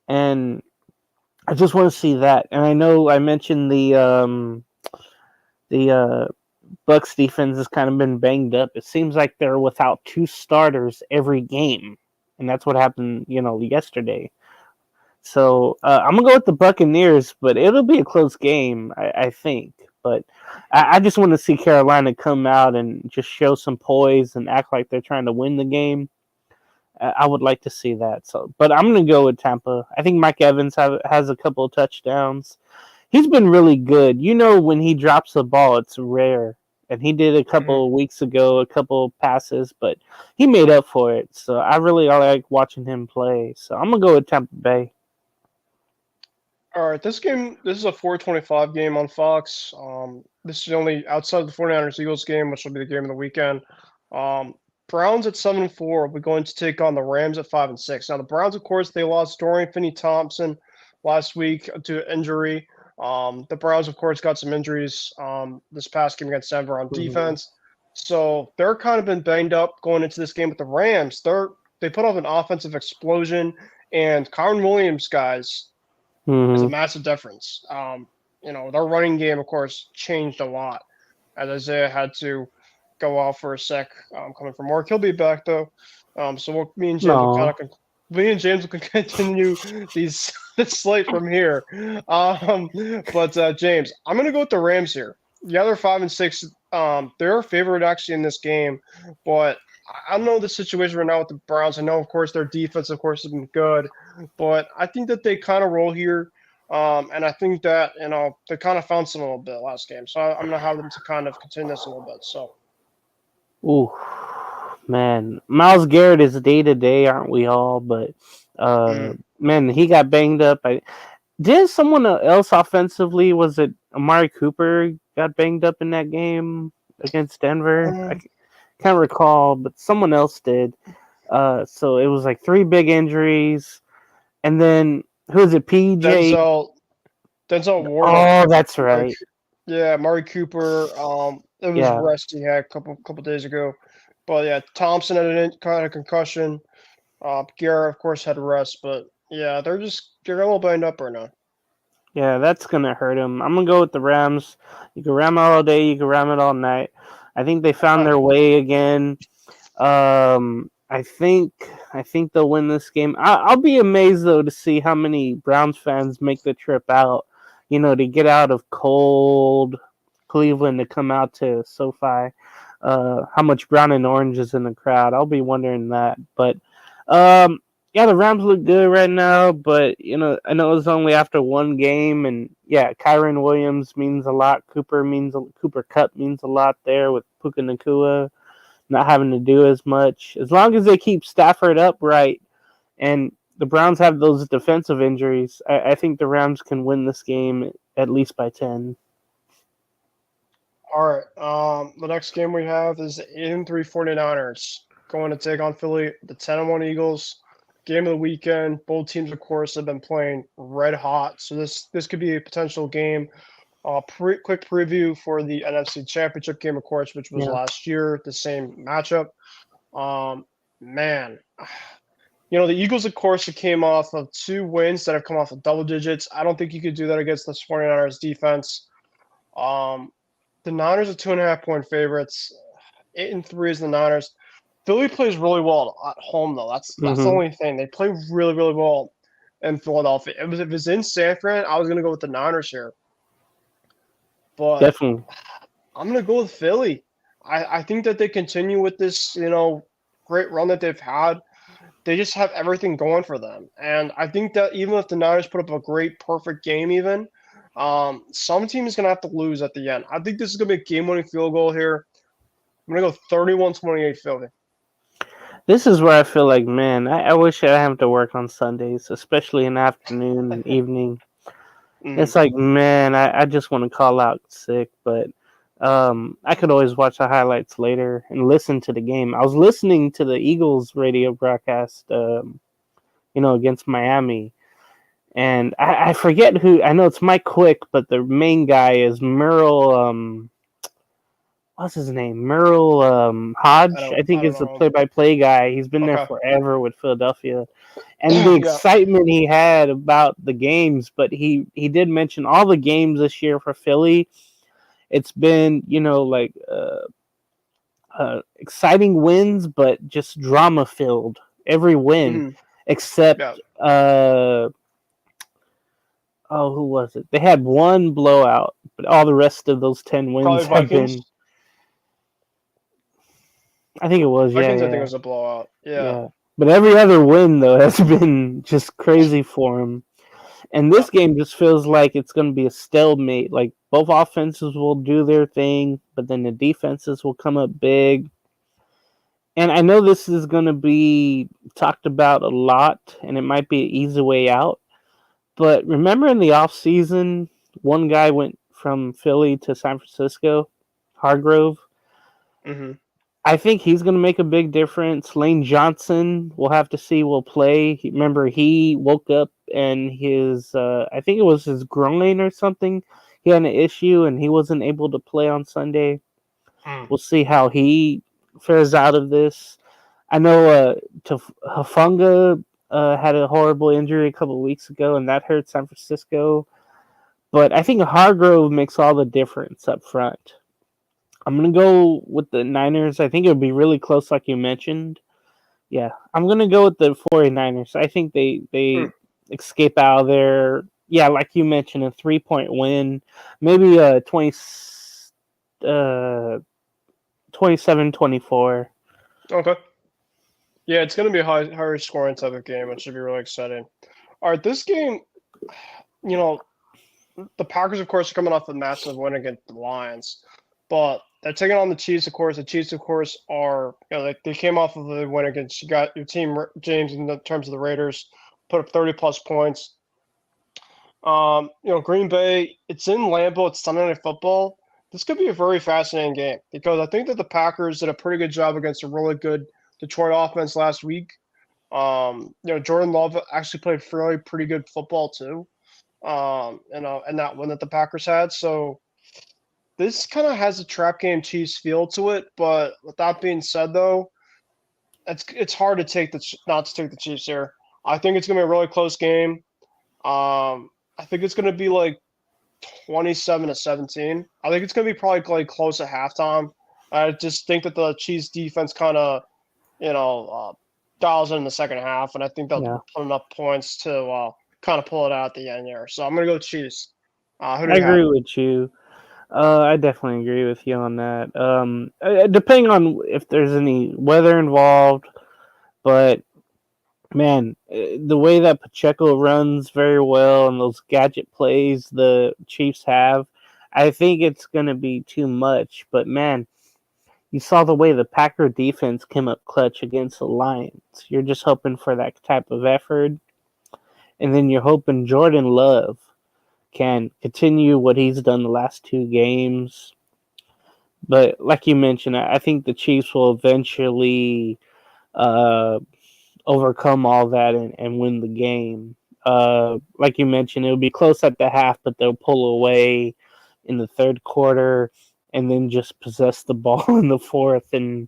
and I just want to see that. And I know I mentioned the Bucks defense has kind of been banged up. It seems like they're without two starters every game, and that's what happened, yesterday. So I'm gonna go with the Buccaneers, but it'll be a close game, I think. But I just want to see Carolina come out and just show some poise and act like they're trying to win the game. I would like to see that. So, but I'm gonna go with Tampa. I think Mike Evans has a couple of touchdowns. He's been really good. When he drops the ball, it's rare, and he did a couple of weeks ago, a couple of passes, but he made up for it. So I really like watching him play. So I'm gonna go with Tampa Bay. All right, this is a 4:25 game on Fox. This is the only outside of the 49ers Eagles game, which will be the game of the weekend. Browns at 7-4. We're going to take on the Rams at 5-6. Now the Browns, of course, they lost Dorian Finney-Thompson last week to injury. The Browns, of course, got some injuries this past game against Denver on defense, so they're kind of been banged up going into this game with the Rams. They put off an offensive explosion, and Kyron Williams, guys, is a massive difference. Their running game, of course, changed a lot as Isaiah had to go out for a sec coming from work. He'll be back though. Me and James will continue this slate from here. But James, I'm gonna go with the Rams here. Yeah, they're 5-6. They're a favorite actually in this game, but I don't know the situation right now with the Browns. I know, of course, their defense, of course, has been good, but I think that they kind of roll here. And I think that, they kind of found some a little bit last game. So I'm going to have them to kind of continue this a little bit. So. Ooh, man. Myles Garrett is day to day, aren't we all? But, man, he got banged up. Did someone else offensively, was it Amari Cooper got banged up in that game against Denver? I can't recall, but someone else did. So it was like 3 big injuries. And then, who is it, PJ? Denzel Ward. Oh, that's right. Yeah, Amari Cooper. It was rest he had a couple days ago. But, yeah, Thompson had a concussion. Garrett, of course, had rest. But, yeah, they're a little banged up right now. Yeah, that's going to hurt them. I'm going to go with the Rams. You can ram it all day. You can ram it all night. I think they found their way again. I think they'll win this game. I'll be amazed, though, to see how many Browns fans make the trip out, to get out of cold Cleveland to come out to SoFi. How much brown and orange is in the crowd. I'll be wondering that. But, yeah, the Rams look good right now, but, I know it's only after one game. And, yeah, Kyron Williams means a lot. Cooper Kupp means a lot there with Puka Nacua not having to do as much. As long as they keep Stafford upright and the Browns have those defensive injuries, I think the Rams can win this game at least by 10. All right. The next game we have is the 8-3 49ers going to take on Philly, the 10-1 Eagles. Game of the weekend. Both teams, of course, have been playing red hot. So this could be a potential game. Quick preview for the NFC Championship game, of course, which was last year, the same matchup. Man, the Eagles, of course, came off of 2 wins that have come off of double digits. I don't think you could do that against the 49ers defense. The Niners are 2.5-point favorites. 8-3 is the Niners. Philly plays really well at home, though. That's the only thing. They play really, really well in Philadelphia. If it was in San Fran, I was going to go with the Niners here. But Definitely. I'm going to go with Philly. I think that they continue with this, great run that they've had. They just have everything going for them. And I think that even if the Niners put up a great, perfect game even, some team is going to have to lose at the end. I think this is going to be a game-winning field goal here. I'm going to go 31-28 Philly. This is where I feel like, man, I wish I have to work on Sundays, especially in the afternoon and evening. It's like, man, I just want to call out sick, but I could always watch the highlights later and listen to the game. I was listening to the Eagles radio broadcast, against Miami, and I forget who. I know it's Mike Quick, but the main guy is Merle. What's his name? Merle Hodge. I think is the play-by-play guy. He's been there forever with Philadelphia. And the excitement he had about the games, but he did mention all the games this year for Philly. It's been, exciting wins, but just drama-filled. Every win, except who was it? They had one blowout, but all the rest of those 10 wins have been. I think it was, Vikings, I think it was a blowout. Yeah. But every other win, though, has been just crazy for him. And this game just feels like it's going to be a stalemate. Like, both offenses will do their thing, but then the defenses will come up big. And I know this is going to be talked about a lot, and it might be an easy way out. But remember in the offseason, one guy went from Philly to San Francisco, Hargrove? Mm-hmm. I think he's going to make a big difference. Lane Johnson, we'll have to see, will play. Remember, he woke up and his, I think it was his groin or something. He had an issue and he wasn't able to play on Sunday. We'll see how he fares out of this. I know Hufanga had a horrible injury a couple of weeks ago, and that hurt San Francisco. But I think Hargrove makes all the difference up front. I'm going to go with the Niners. I think it would be really close, like you mentioned. Yeah, I'm going to go with the 49ers. I think they escape out of there. Yeah, like you mentioned, a 3-point win. Maybe a 27-24. Okay. Yeah, it's going to be a higher scoring type of game, which should be really exciting. All right, this game, the Packers, of course, are coming off a massive win against the Lions. But they're taking on the Chiefs, of course. The Chiefs, of course, are they came off of a win against your team, James, in terms of the Raiders, put up 30-plus points. Green Bay, it's in Lambeau. It's Sunday Night Football. This could be a very fascinating game because I think that the Packers did a pretty good job against a really good Detroit offense last week. Jordan Love actually played pretty good football too. And that win that the Packers had. So this kind of has a trap game Chiefs feel to it, but with that being said, though, it's hard to not to take the Chiefs here. I think it's gonna be a really close game. I think it's gonna be like 27-17. I think it's gonna be probably like close at halftime. I just think that the Chiefs defense kind of, dials in the second half, and I think they'll put enough points to kind of pull it out at the end there. So I'm gonna go Chiefs. I agree with you. I definitely agree with you on that. Depending on if there's any weather involved, but man, the way that Pacheco runs very well and those gadget plays the Chiefs have, I think it's going to be too much. But man, you saw the way the Packer defense came up clutch against the Lions. You're just hoping for that type of effort, and then you're hoping Jordan Love can continue what he's done the last 2 games. But like you mentioned, I think the Chiefs will eventually overcome all that and win the game. Like you mentioned, it'll be close at the half, but they'll pull away in the third quarter and then just possess the ball in the fourth, and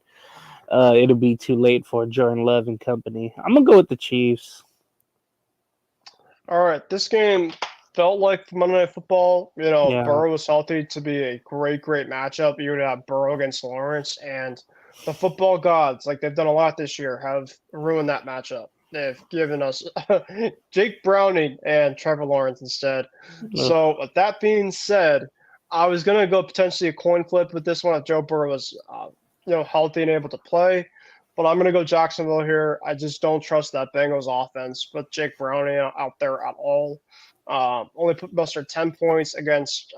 it'll be too late for Jordan Love and company. I'm going to go with the Chiefs. All right, this game felt like Monday Night Football. Burrow was healthy to be a great matchup. You would have Burrow against Lawrence, and the football gods, like they've done a lot this year, have ruined that matchup. They've given us Jake Browning and Trevor Lawrence instead. Ugh. So with that being said, I was gonna go potentially a coin flip with this one if Joe Burrow was, healthy and able to play. But I'm gonna go Jacksonville here. I just don't trust that Bengals offense with Jake Browning out there at all. Only put mustered 10 points against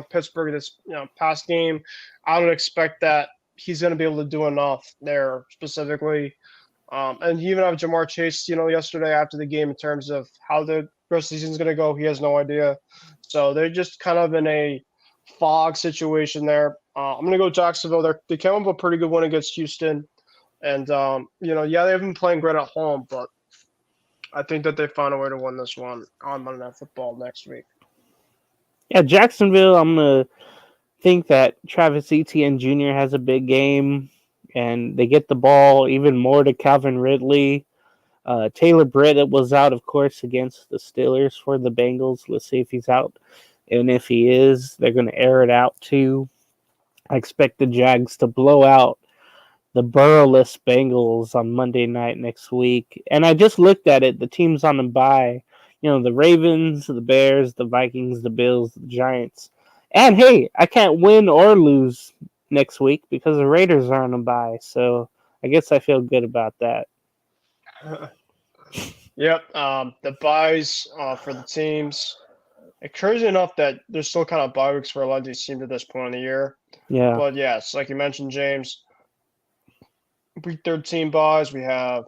Pittsburgh this past game. I don't expect that he's going to be able to do enough there specifically. And you even have Jamar Chase, yesterday after the game in terms of how the rest of the season is going to go. He has no idea. So they're just kind of in a fog situation there. I'm going to go Jacksonville. They came up with a pretty good win against Houston. And, they haven't been playing great at home, but I think that they find a way to win this one on Monday Night Football next week. Yeah, Jacksonville, I'm going to think that Travis Etienne Jr. has a big game, and they get the ball even more to Calvin Ridley. Taylor Britt was out, of course, against the Steelers for the Bengals. Let's see if he's out. And if he is, they're going to air it out too. I expect the Jags to blow out the Burrowless Bengals on Monday night next week. And I just looked at it. The teams on the bye, the Ravens, the Bears, the Vikings, the Bills, the Giants. And hey, I can't win or lose next week because the Raiders are on a bye. So I guess I feel good about that. Yep. The buys for the teams. It's crazy enough that there's still kind of bye weeks for a lot of these teams at this point in the year. Yeah. But yes, like you mentioned, James, week 13 buys. We have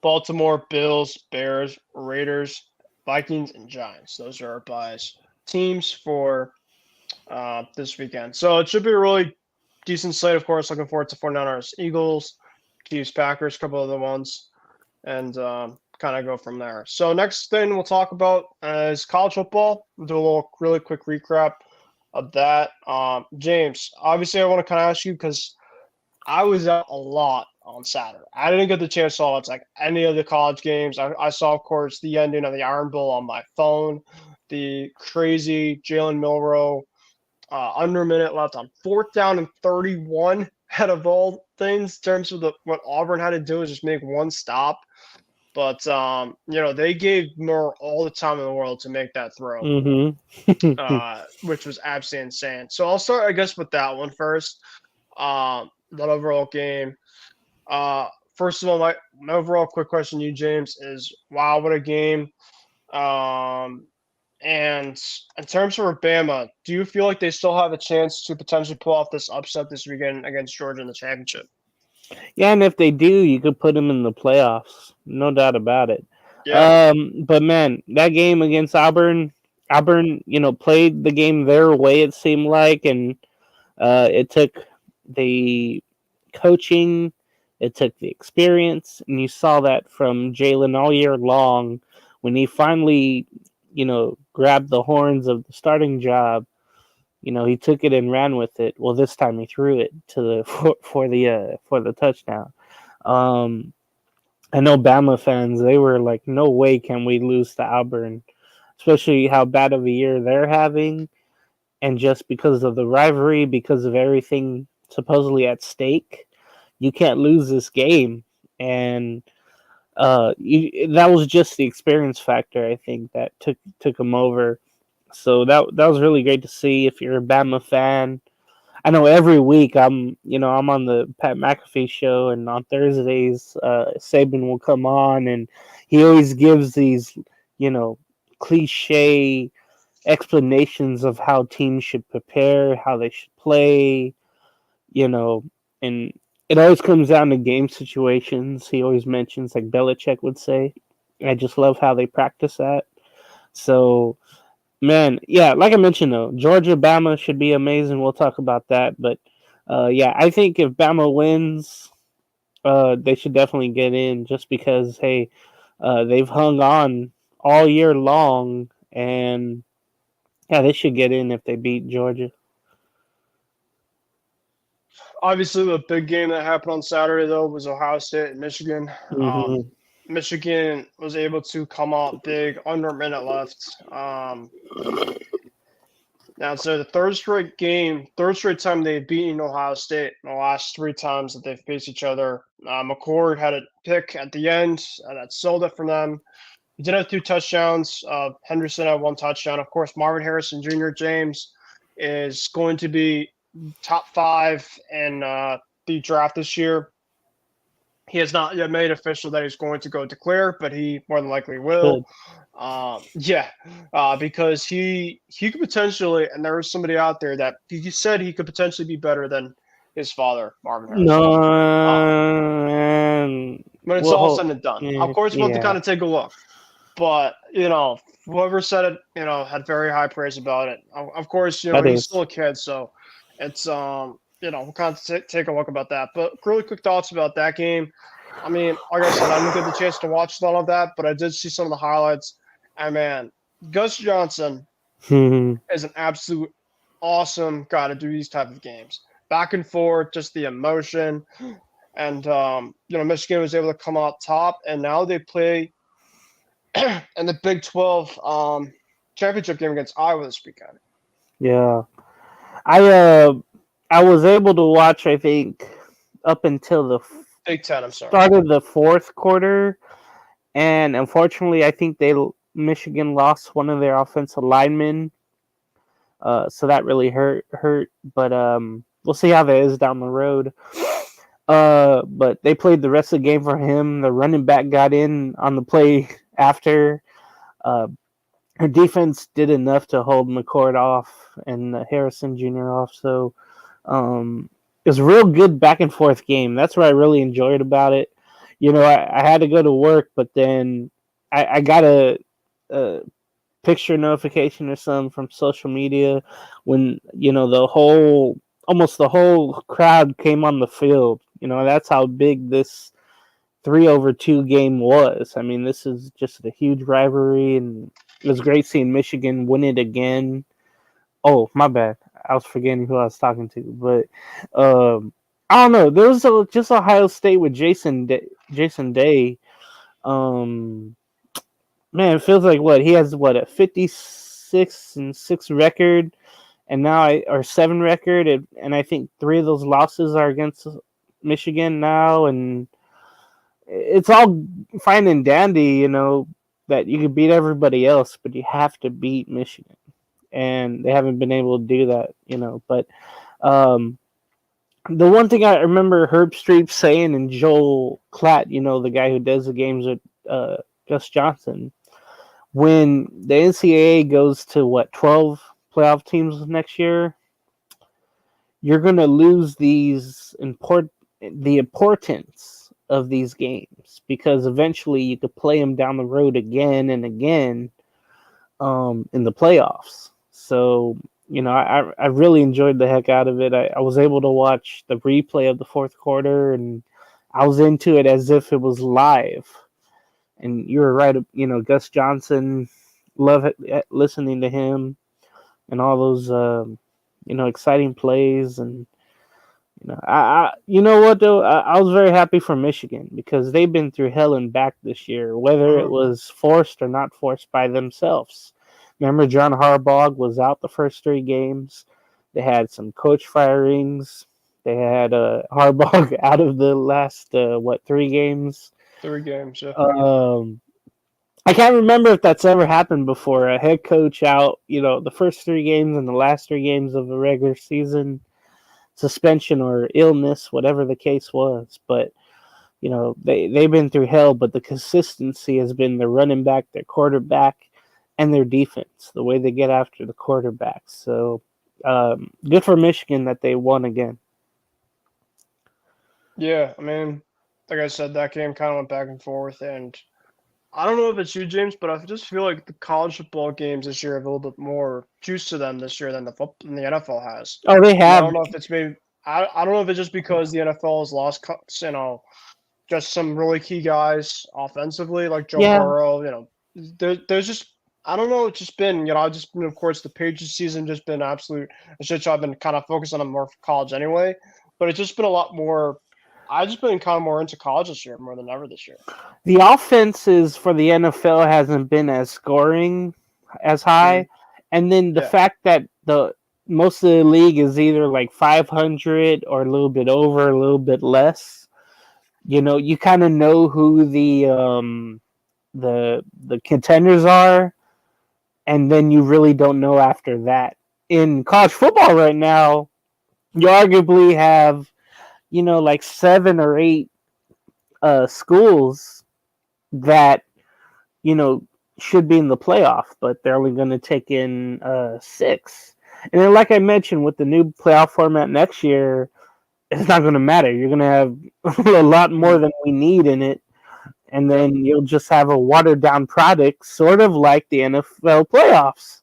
Baltimore, Bills, Bears, Raiders, Vikings, and Giants. Those are our buys teams for this weekend. So it should be a really decent slate, of course. Looking forward to 49ers, Eagles, Chiefs, Packers, a couple other ones, and kind of go from there. So next thing we'll talk about is college football. We'll do a little really quick recap of that. James, obviously I want to kind of ask you because I was out a lot on Saturday. I didn't get the chance to watch like any of the college games. I saw, of course, the ending of the Iron Bowl on my phone, the crazy Jalen Milroe under a minute left on 4th down and 31 out of all things in terms of what Auburn had to do is just make one stop. But, they gave Murr all the time in the world to make that throw, which was absolutely insane. So I'll start, I guess, with that one first. That overall game. First of all, my overall quick question to you, James, is wow, what a game. And in terms of Bama, do you feel like they still have a chance to potentially pull off this upset this weekend against Georgia in the championship? Yeah, and if they do, you could put them in the playoffs. No doubt about it. Yeah. But man, that game against Auburn, played the game their way, it seemed like, and it took the coaching, it took the experience, and you saw that from Jalen all year long when he finally, grabbed the horns of the starting job. He took it and ran with it. Well, this time he threw it to for the touchdown. I know Bama fans, they were like, no way can we lose to Auburn, especially how bad of a year they're having. And just because of the rivalry, because of everything supposedly at stake, you can't lose this game. And that was just the experience factor, I think, that took them over. So that was really great to see. If you're a Bama fan, I know every week I'm on the Pat McAfee show, and on Thursdays Saban will come on, and he always gives these cliche explanations of how teams should prepare, how they should play, and it always comes down to game situations. He always mentions, like Belichick would say. I just love how they practice that. So, man, yeah, like I mentioned, though, Georgia, Bama should be amazing. We'll talk about that. But, I think if Bama wins, they should definitely get in just because, hey, they've hung on all year long. And, yeah, they should get in if they beat Georgia. Obviously, the big game that happened on Saturday, though, was Ohio State and Michigan. Michigan was able to come out big under a minute left. Now, so the third straight time they've beaten Ohio State. The last 3 times that they've faced each other, McCord had a pick at the end that sold it for them. He did have 2 touchdowns. Henderson had 1 touchdown. Of course, Marvin Harrison Jr. James is going to be top 5 in the draft this year. He has not yet made official that he's going to go declare, but he more than likely will. Because he could potentially, and there was somebody out there that he said he could potentially be better than his father, Marvin Harrison. No, when it's all said and done. Of course, we'll have to kind of take a look. But, whoever said it, had very high praise about it. Of course, he's still a kid, so it's, we'll kind of take a look about that. But really quick thoughts about that game. I mean, like I said, I didn't get the chance to watch all of that, but I did see some of the highlights. And, man, Gus Johnson is an absolute awesome guy to do these type of games. Back and forth, just the emotion. And, Michigan was able to come out top, and now they play in the Big 12 championship game against Iowa this weekend. Yeah. I was able to watch, I think, up until the Big 10, start of the fourth quarter, and unfortunately, I think Michigan lost one of their offensive linemen, so that really hurt. But we'll see how that is down the road. But they played the rest of the game for him. The running back got in on the play after. Her defense did enough to hold McCord off and Harrison Jr. off. So it was a real good back and forth game. That's what I really enjoyed about it. I had to go to work, but then I got a picture notification or something from social media when almost the whole crowd came on the field. That's how big this 3-2 game was. I mean, this is just a huge rivalry, and it was great seeing Michigan win it again. Oh, my bad. I was forgetting who I was talking to, but I don't know. There was just Ohio State with Jason Day. Man, it feels like he has a 56-6 record, and now or 7 record, and I think 3 of those losses are against Michigan now, and it's all fine and dandy, that you can beat everybody else, but you have to beat Michigan, and they haven't been able to do that, But the one thing I remember Herb Streep saying and Joel Klatt, the guy who does the games with Gus Johnson, when the NCAA goes to 12 playoff teams next year, you're going to lose the importance of these games, because eventually you could play them down the road again and again in the playoffs. So, I really enjoyed the heck out of it. I was able to watch the replay of the fourth quarter, and I was into it as if it was live. And you were right, Gus Johnson, love listening to him and all those, exciting plays. And, I was very happy for Michigan, because they've been through hell and back this year, whether it was forced or not forced by themselves. Remember, John Harbaugh was out the first 3 games. They had some coach firings. They had Harbaugh out of the last 3 games. 3 games, yeah. I can't remember if that's ever happened before. A head coach out, the first 3 games and the last 3 games of the regular season, suspension or illness, whatever the case was. But they've been through hell. But the consistency has been their running back, their quarterback, and their defense. The way they get after the quarterback. So good for Michigan that they won again. Yeah, I mean, like I said, that game kind of went back and forth, and I don't know if it's you, James, but I just feel like the college football games this year have a little bit more juice to them this year than the NFL has. Oh, they have. I don't know if it's maybe I don't know if it's just because the NFL has lost, just some really key guys offensively, like Joe Burrow. There's just, I don't know. It's just been, I've just been, of course, the Patriots season just been absolute shit show. I've been kind of focused on more college anyway, but it's just been a lot more. I've just been kind of more into college this year, more than ever this year. The offenses for the NFL hasn't been as scoring as high, and then the fact that the most of the league is either like 500 or a little bit over, a little bit less. You kind of know who the contenders are, and then you really don't know after that. In college football right now, you arguably have like 7 or 8 schools that you know should be in the playoff, but they're only going to take in 6. And then, like I mentioned, with the new playoff format next year, it's not going to matter. You're going to have a lot more than we need in it, and then you'll just have a watered down product, sort of like the NFL playoffs.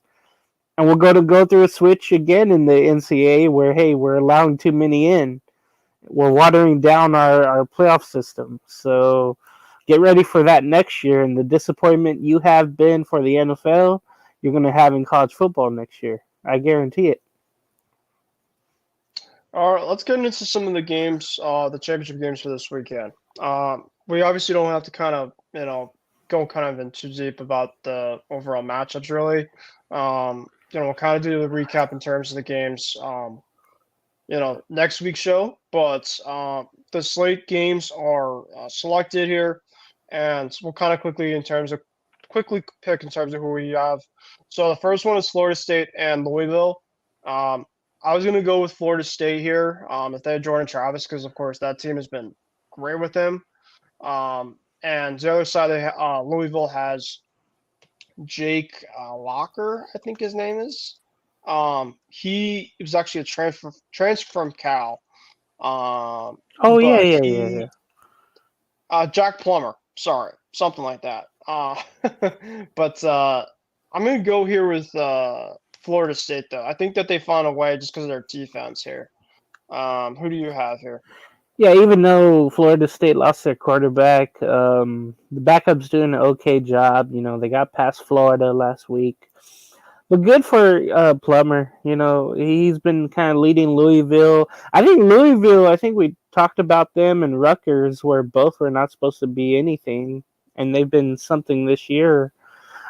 And we'll go through a switch again in the NCAA where, hey, we're allowing too many in. We're watering down our playoff system. So get ready for that next year. And the disappointment you have been for the NFL, you're going to have in college football next year. I guarantee it. All right, let's get into some of the games, the championship games for this weekend. We obviously don't have to kind of, go kind of in too deep about the overall matchups, really. We'll kind of do the recap in terms of the games, next week's show. But the slate games are selected here, and we'll kind of quickly pick in terms of who we have. So the first one is Florida State and Louisville. I was going to go with Florida State here if they had Jordan Travis, because, of course, that team has been great with him. And the other side, Louisville has Jake Locker, I think his name is. He was actually a transfer from Cal. Yeah. Jack Plummer, sorry, something like that. But I'm going to go here with Florida State, though. I think that they found a way just because of their defense here. Who do you have here? Yeah, even though Florida State lost their quarterback, the backup's doing an okay job. They got past Florida last week. But good for Plummer. He's been kind of leading Louisville. I think we talked about them and Rutgers, where both were not supposed to be anything, and they've been something this year.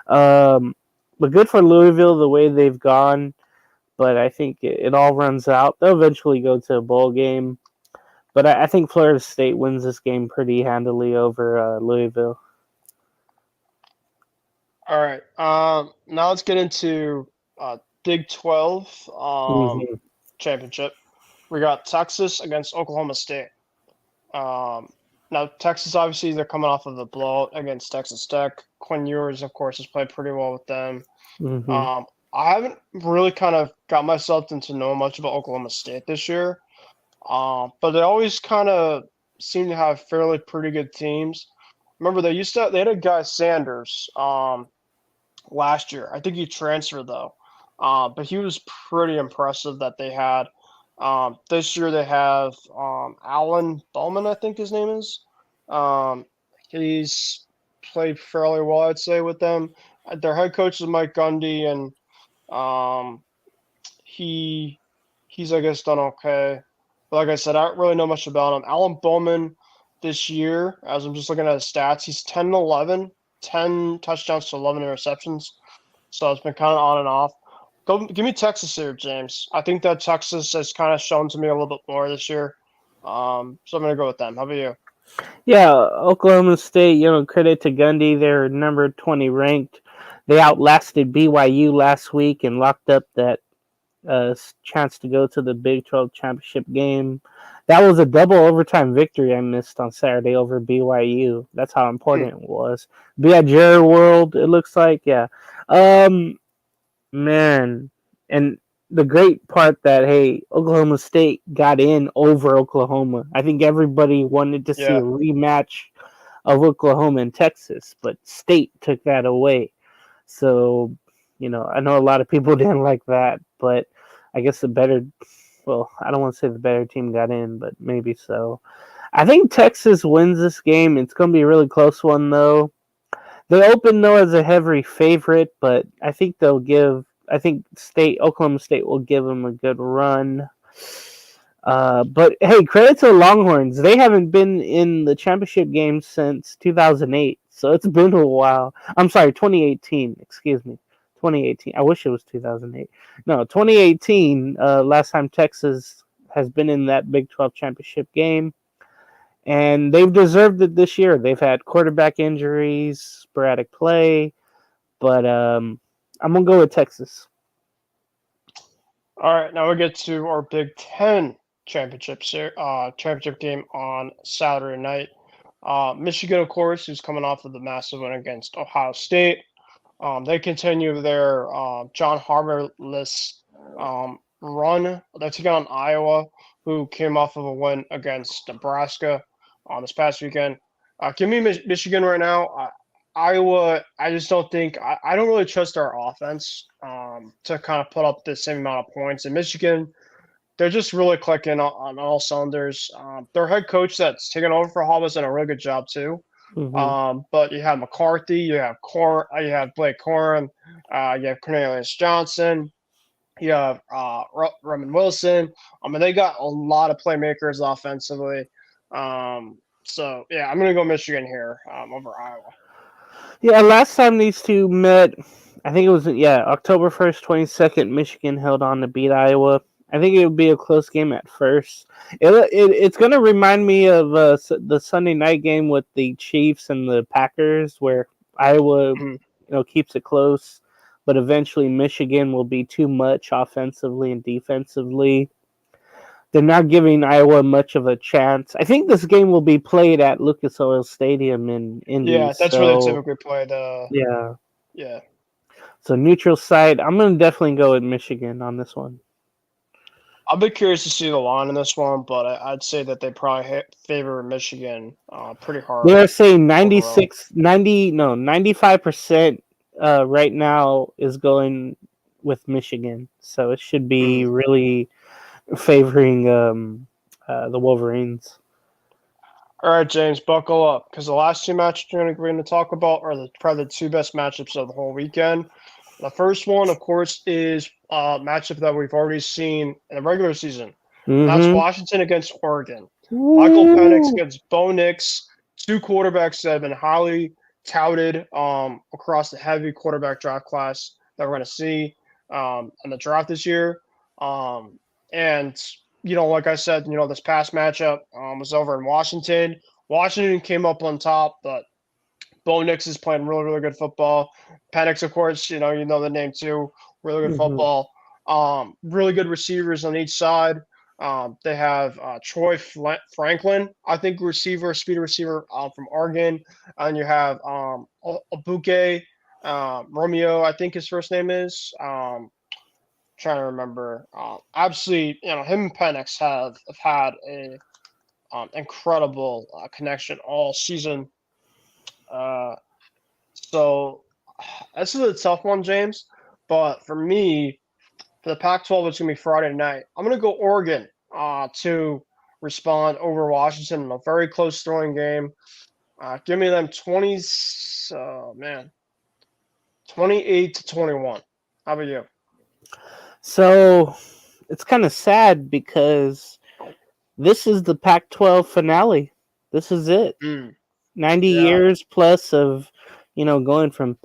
But good for Louisville the way they've gone. But I think it all runs out. They'll eventually go to a bowl game. But I think Florida State wins this game pretty handily over Louisville. All right. Now let's get into Big 12 championship. We got Texas against Oklahoma State. Now, Texas, obviously, they're coming off of the blowout against Texas Tech. Quinn Ewers, of course, has played pretty well with them. Mm-hmm. I haven't really kind of got myself into knowing much about Oklahoma State this year. But they always kind of seem to have fairly pretty good teams. Remember, they had a guy, Sanders, last year. I think he transferred, though. But he was pretty impressive that they had. This year they have Alan Bowman, I think his name is. He's played fairly well, I'd say, with them. Their head coach is Mike Gundy, and he's, I guess, done okay. But like I said, I don't really know much about him. Alan Bowman this year, as I'm just looking at his stats, he's 10-11, 10 touchdowns to 11 interceptions. So it's been kind of on and off. Give me Texas here, James. I think that Texas has kind of shown to me a little bit more this year. So I'm going to go with them. How about you? Yeah, Oklahoma State, credit to Gundy. They're number 20 ranked. They outlasted BYU last week and locked up that chance to go to the Big 12 championship game. That was a double overtime victory I missed on Saturday over BYU. That's how important it was. Be at Jerry World, it looks like. Yeah. Man. And the great part that, hey, Oklahoma State got in over Oklahoma. I think everybody wanted to see a rematch of Oklahoma and Texas, but State took that away. So, I know a lot of people didn't like that, but I guess I don't want to say the better team got in, but maybe so. I think Texas wins this game. It's going to be a really close one, though. They open, though, as a heavy favorite, but I think Oklahoma State will give them a good run. But, hey, credit to the Longhorns. They haven't been in the championship game since 2008, so it's been a while. I'm sorry, 2018, excuse me. 2018. I wish it was 2008. No, 2018. Last time Texas has been in that Big 12 championship game, and they've deserved it this year. They've had quarterback injuries, sporadic play, but I'm gonna go with Texas. All right, now we get to our Big Ten championship game on Saturday night. Michigan, of course, who's coming off of the massive win against Ohio State. They continue their John Harbaugh-less run. They're taking on Iowa, who came off of a win against Nebraska this past weekend. Give me Michigan right now. Iowa, I just don't think I don't really trust our offense to kind of put up the same amount of points. And Michigan, they're just really clicking on all cylinders. Their head coach that's taken over for Harbaugh has done a really good job too. Mm-hmm. But you have McCarthy, you have Blake Corum, you have Cornelius Johnson, you have Roman Wilson. I mean, they got a lot of playmakers offensively. So yeah, I'm gonna go Michigan here over Iowa. Yeah, last time these two met, I think it was October 1st, 22nd. Michigan held on to beat Iowa. I think it would be a close game at first. It's going to remind me of the Sunday night game with the Chiefs and the Packers, where Iowa, keeps it close, but eventually Michigan will be too much offensively and defensively. They're not giving Iowa much of a chance. I think this game will be played at Lucas Oil Stadium in Indy. Yeah, that's where they typically play the. Yeah. So neutral site. I'm going to definitely go with Michigan on this one. I'll be curious to see the line in this one, but I'd say that they probably favor Michigan pretty hard. They're saying 95% right now is going with Michigan. So it should be really favoring the Wolverines. All right, James, buckle up, because the last two matches we're going to talk about are probably the two best matchups of the whole weekend. The first one, of course, is a matchup that we've already seen in the regular season. Mm-hmm. That's Washington against Oregon. Ooh. Michael Penix against Bo Nix, two quarterbacks that have been highly touted across the heavy quarterback draft class that we're going to see in the draft this year. And, like I said, this past matchup was over in Washington. Washington came up on top, but Bo Nix is playing really, really good football. Penix, of course, you know the name too. Really good football. Really good receivers on each side. They have Troy Franklin, I think, speed receiver from Oregon. And you have Abuke Romeo, I think his first name is. Trying to remember. Obviously, him and Penix have had a incredible connection all season. So this is a tough one, James. But for me, for the Pac-12, it's going to be Friday night. I'm going to go Oregon to respond over Washington in a very close throwing game. Give me them 28-21. How about you? So it's kind of sad because this is the Pac-12 finale. This is it. 90 years plus of, going from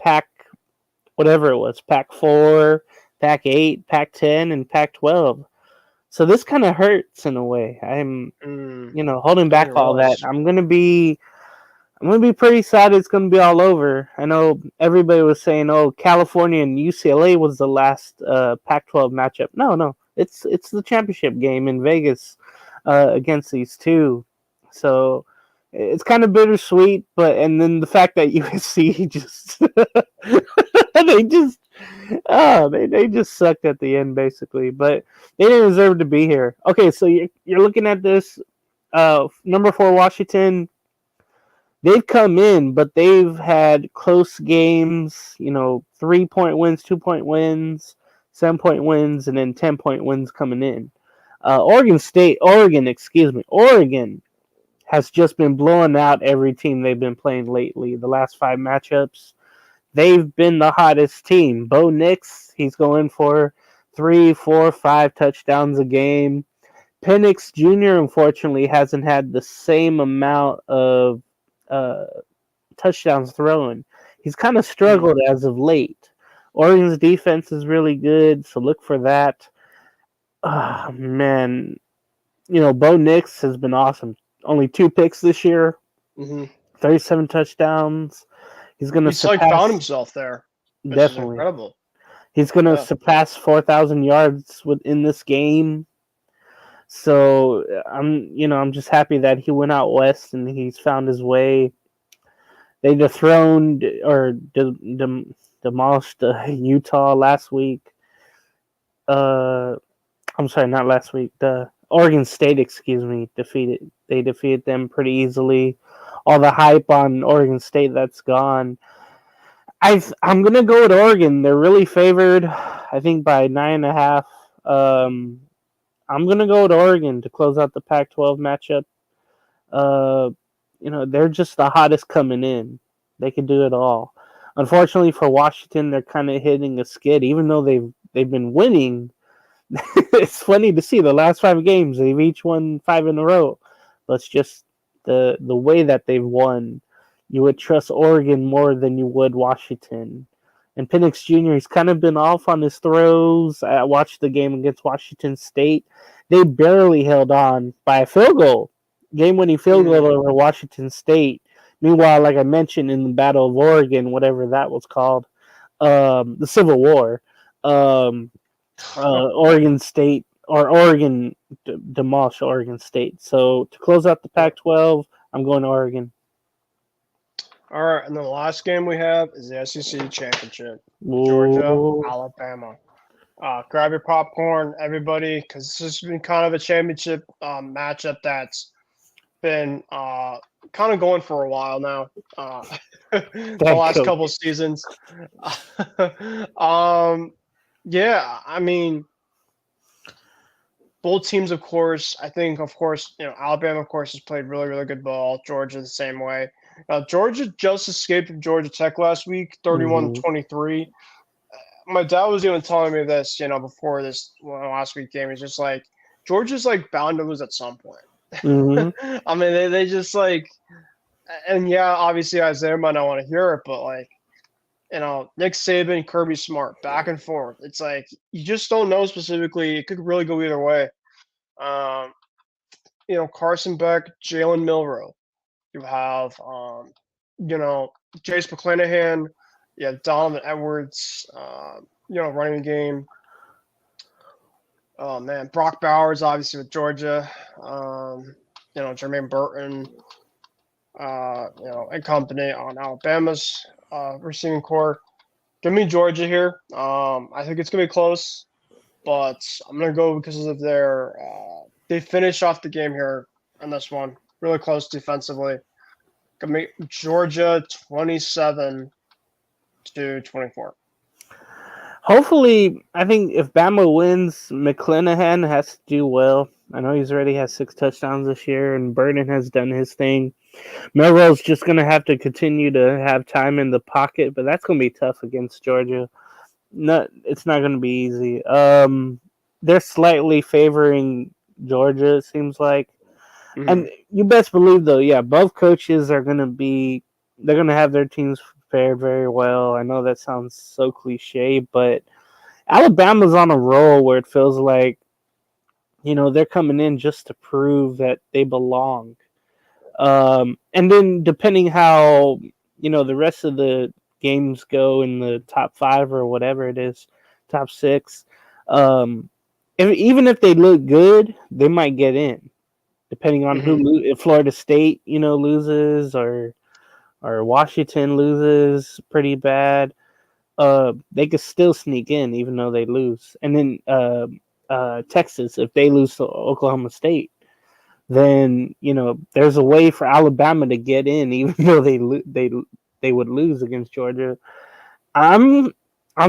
whatever it was, Pac-4, Pac-8, Pac-10, and Pac-12. So this kind of hurts in a way. I'm, holding back all that. I'm gonna be pretty sad. It's gonna be all over. I know everybody was saying, "Oh, California and UCLA was the last Pac-12 matchup." No, it's the championship game in Vegas against these two. So it's kind of bittersweet, and then the fact that USC just they just sucked at the end basically, but they didn't deserve to be here. Okay, so you're looking at this number 4 Washington. They've come in, but they've had close games. 3-point wins, 2-point wins, 7-point wins, and then 10-point wins coming in. Oregon has just been blowing out every team they've been playing lately. The last 5 matchups, they've been the hottest team. Bo Nix, he's going for 3, 4, 5 touchdowns a game. Penix Jr., unfortunately, hasn't had the same amount of touchdowns thrown. He's kind of struggled as of late. Oregon's defense is really good, so look for that. Man, Bo Nix has been awesome. Only 2 picks this year, Hmm 37 touchdowns. He's going to He's like found surpass, himself there, which is definitely. incredible. He's going to Yeah. surpass 4,000 yards within this game. So I'm just happy that he went out west and he's found his way. They dethroned or demolished Utah last week. I'm sorry, not last week. The Oregon State, excuse me, They defeated them pretty easily. All the hype on Oregon State, that's gone. I'm gonna go with Oregon. They're really favored, I think, by 9.5. I'm gonna go with Oregon to close out the Pac-12 matchup. They're just the hottest coming in. They can do it all. Unfortunately for Washington, they're kind of hitting a skid, even though they've been winning. It's funny to see the last 5 games they've each won 5 in a row. But it's just the way that they've won. You would trust Oregon more than you would Washington. And Penix Jr. he's kind of been off on his throws. I watched the game against Washington State. They barely held on by a field goal, game-winning field goal over Washington State. Meanwhile, like I mentioned in the Battle of Oregon, whatever that was called, the Civil War. Oregon State or Oregon demolished Oregon State. So to close out the Pac-12, I'm going to Oregon. All right, and then the last game we have is the SEC Championship. Ooh. Georgia, Alabama. Grab your popcorn, everybody, because this has been kind of a championship matchup that's been kind of going for a while now. The last couple seasons. Yeah, I mean, both teams, of course. I think, of course, Alabama, of course, has played really, really good ball. Georgia the same way. Georgia just escaped from Georgia Tech last week, 31-23. My dad was even telling me this, before this last week game. He's just like, Georgia's like bound to lose at some point. Mm-hmm. I mean, they just like, and yeah, obviously Isaiah might not want to hear it, but like, Nick Saban, Kirby Smart, back and forth. It's like you just don't know specifically. It could really go either way. Carson Beck, Jalen Milroe. You have, Jace McClanahan. You have Donovan Edwards. Running the game. Oh man, Brock Bowers obviously with Georgia. Jermaine Burton. And company on Alabama's receiving core. Give me Georgia here. I think it's gonna be close, but I'm gonna go because of their they finish off the game here on this one. Really close defensively. Gonna make Georgia 27-24. Hopefully, I think if Bama wins, McClanahan has to do well. I know he's already has 6 touchdowns this year, and Burton has done his thing. Melrose just going to have to continue to have time in the pocket, but that's going to be tough against Georgia. It's not going to be easy. They're slightly favoring Georgia, it seems like. Mm-hmm. And you best believe, though, yeah, both coaches are going to they're going to have their teams prepared very well. I know that sounds so cliche, but Alabama's on a roll where it feels like, they're coming in just to prove that they belong. And then depending how, the rest of the games go in the top 5 or whatever it is, top 6, even if they look good, they might get in, depending on if Florida State, loses or Washington loses pretty bad. They could still sneak in even though they lose. And then Texas, if they lose to Oklahoma State, then there's a way for Alabama to get in, even though they would lose against Georgia. I'm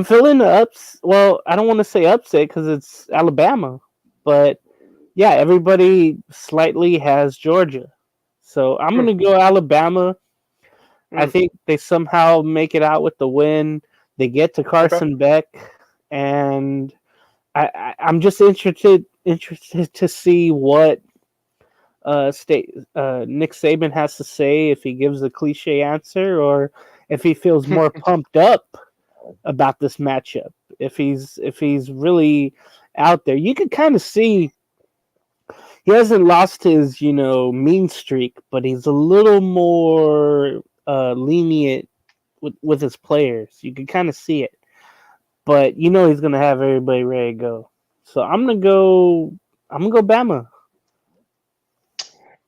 feeling the ups. Well, I don't want to say upset because it's Alabama, but yeah, everybody slightly has Georgia, so I'm gonna go Alabama. I think they somehow make it out with the win. They get to Carson Beck, and I'm just interested to see what Nick Saban has to say, if he gives a cliche answer or if he feels more pumped up about this matchup. If he's really out there, you could kind of see he hasn't lost his mean streak, but he's a little more lenient with his players. You can kind of see it, but he's gonna have everybody ready to go. So I'm gonna go Bama.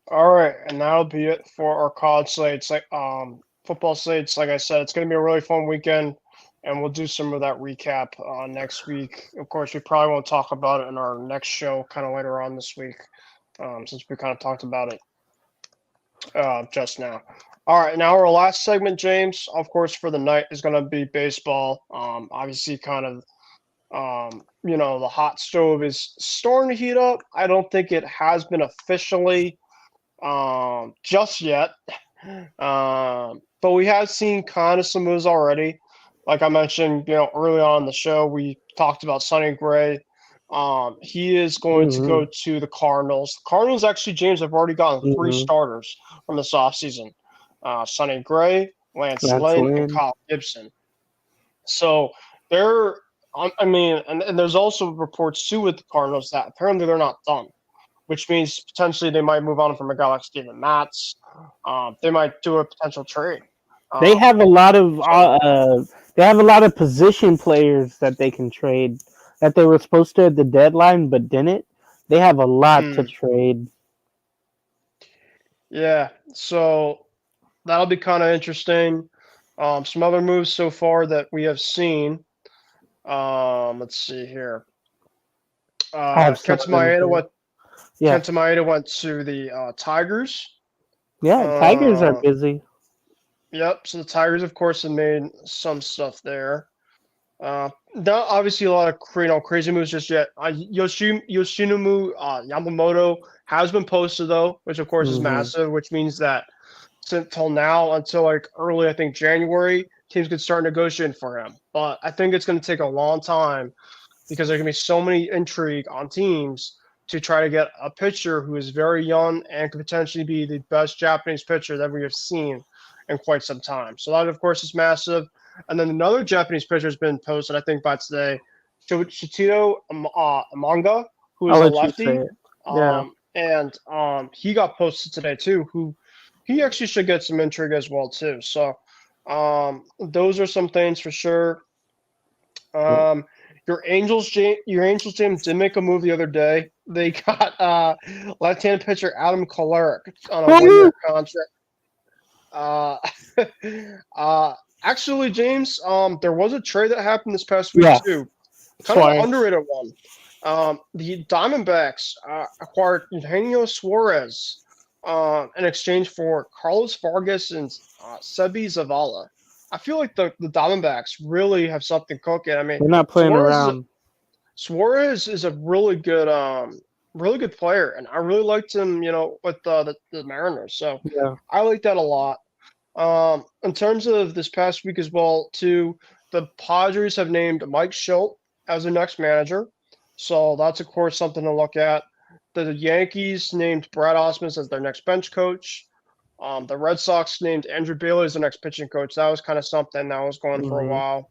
All right, and that'll be it for our college slates. Like football slates, like I said, it's going to be a really fun weekend, and we'll do some of that recap next week. Of course, we probably won't talk about it in our next show, kind of later on this week, since we kind of talked about it just now. All right, now our last segment, James, of course, for the night is going to be baseball. Obviously, kind of. The hot stove is starting to heat up. I don't think it has been officially just yet. But we have seen kind of some moves already. Like I mentioned, early on in the show, we talked about Sonny Gray. He is going to go to the Cardinals. The Cardinals, actually, James, have already gotten 3 starters from this offseason. Sonny Gray, Lance Lynn, and Kyle Gibson. So they're and there's also reports too with the Cardinals that apparently they're not done, which means potentially they might move on from a guy like Steven Matz. They might do a potential trade. They have a lot of position players that they can trade that they were supposed to at the deadline but didn't. They have a lot to trade. Yeah, so that'll be kind of interesting. Some other moves so far that we have seen. Let's see here. Kenta Maeda went to the Tigers. Yeah, Tigers are busy. Yep. So the Tigers, of course, have made some stuff there. Not obviously a lot of crazy moves just yet. Yoshinobu Yamamoto has been posted though, which of course is massive. Which means that until now, until like early, I think January, teams could start negotiating for him. But I think it's going to take a long time because there's going to be so many intrigue on teams to try to get a pitcher who is very young and could potentially be the best Japanese pitcher that we have seen in quite some time. So that, of course, is massive. And then another Japanese pitcher has been posted, I think, by today, Shitito Amanga, who is a lefty. And he got posted today, too, who he actually should get some intrigue as well, too. So those are some things for sure. Your Angels team did make a move the other day. They got left-handed pitcher Adam Kolarek on a one-year contract. Actually, James, there was a trade that happened this past week too. Kind of an underrated one. The Diamondbacks acquired Eugenio Suarez in exchange for Carlos Vargas and Sebi Zavala. I feel like the Diamondbacks really have something cooking. I mean, they're not playing around. Suarez is a really good player, and I really liked him, with the Mariners. So I like that a lot. In terms of this past week as well, too, the Padres have named Mike Schilt as their next manager. So that's, of course, something to look at. The Yankees named Brad Ausmus as their next bench coach. The Red Sox named Andrew Bailey as the next pitching coach. That was kind of something that was going for a while.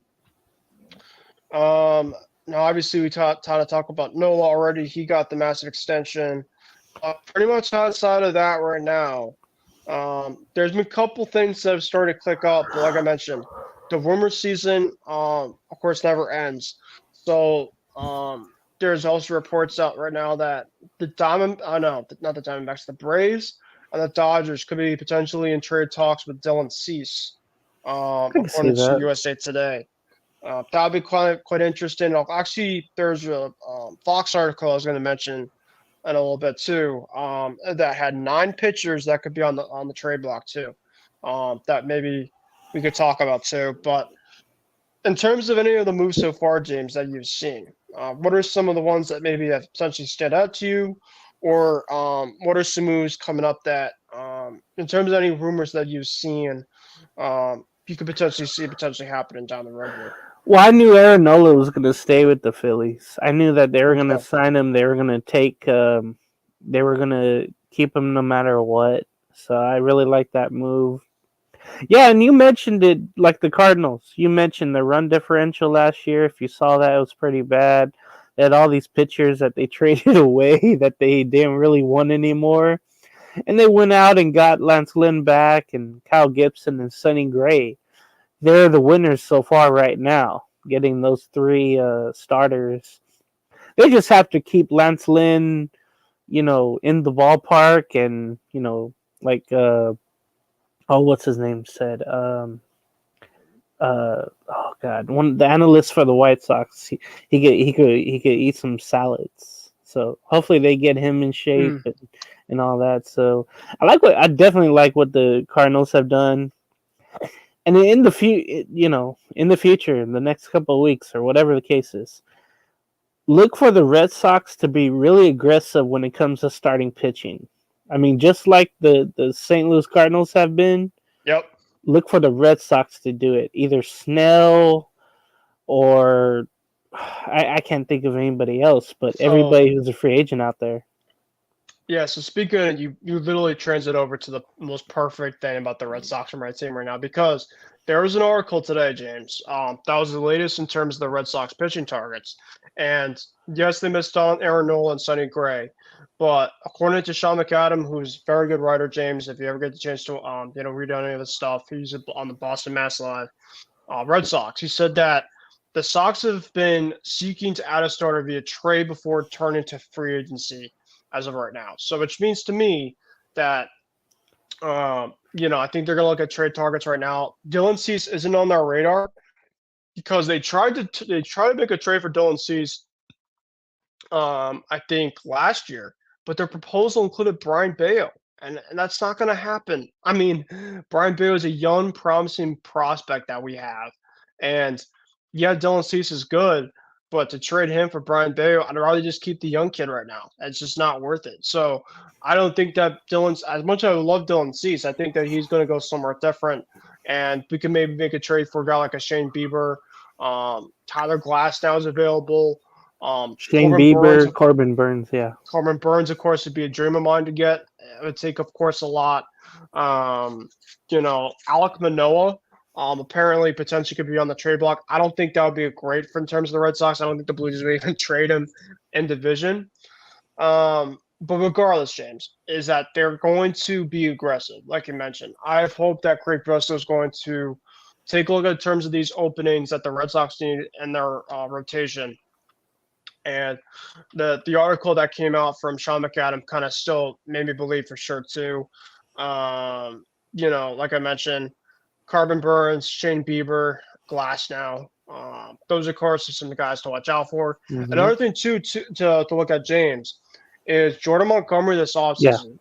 Now, obviously, we to talk about Nola already. He got the massive extension. Pretty much outside of that right now, there's been a couple things that have started to click up. But like I mentioned, the rumor season, of course, never ends. So there's also reports out right now that the Diamondbacks, the Braves and the Dodgers could be potentially in trade talks with Dylan Cease, according to USA Today. That would be quite interesting. Actually, there's a Fox article I was going to mention in a little bit too, that had 9 pitchers that could be on the trade block too, that maybe we could talk about too. But in terms of any of the moves so far, James, that you've seen, what are some of the ones that maybe have potentially stand out to you, or what are some moves coming up that, in terms of any rumors that you've seen, you could potentially see happening down the road here? Well, I knew Aaron Nola was going to stay with the Phillies. I knew that they were going to sign him. They were going to they were going to keep him no matter what. So I really like that move. Yeah, and you mentioned it like the Cardinals. You mentioned the run differential last year. If you saw that, it was pretty bad. They had all these pitchers that they traded away that they didn't really want anymore. And they went out and got Lance Lynn back and Kyle Gibson and Sonny Gray. They're the winners so far right now, getting those three starters. They just have to keep Lance Lynn, in the ballpark and, like what's his name said? Oh God, one the analyst for the White Sox. He could eat some salads. So hopefully they get him in shape and all that. So I definitely like what the Cardinals have done. And in the in the future, in the next couple of weeks or whatever the case is, look for the Red Sox to be really aggressive when it comes to starting pitching. I mean, just like the St. Louis Cardinals have been. Yep. Look for the Red Sox to do it. Either Snell or I can't think of anybody else, but everybody who's a free agent out there. Yeah, so speaking of, you literally transit over to the most perfect thing about the Red Sox and Red team right now, because there was an article today, James. That was the latest in terms of the Red Sox pitching targets. And yes, they missed on Aaron Nola and Sonny Gray, but according to Sean McAdam, who's a very good writer, James, if you ever get the chance to read any of his stuff, he's on the Boston Mass Live Red Sox. He said that the Sox have been seeking to add a starter via trade before turning to free agency as of right now. So which means to me that I think they're going to look at trade targets right now. Dylan Cease isn't on their radar because they tried to make a trade for Dylan Cease I think last year, but their proposal included Brian Bayo. And that's not going to happen. I mean, Brian Bayo is a young, promising prospect that we have. And yeah, Dylan Cease is good, but to trade him for Brian Bayo, I'd rather just keep the young kid right now. It's just not worth it. So I don't think that as much as I love Dylan Cease, I think that he's going to go somewhere different. And we can maybe make a trade for a guy like a Shane Bieber. Tyler Glass now is available. Shane Bieber, Corbin Burns, yeah. Corbin Burns, of course, would be a dream of mine to get. It would take, of course, a lot. Alec Manoah, apparently potentially could be on the trade block. I don't think that would be a great for in terms of the Red Sox. I don't think the Blue Jays would even trade him in division. But regardless, James, is that they're going to be aggressive, like you mentioned. I hope that Craig Breslow is going to take a look at terms of these openings that the Red Sox need in their rotation. And the article that came out from Sean McAdam kind of still made me believe for sure too. Like I mentioned, Corbin Burns, Shane Bieber, Glass now. Those, of course, are some guys to watch out for. Mm-hmm. Another thing too to look at, James, is Jordan Montgomery this offseason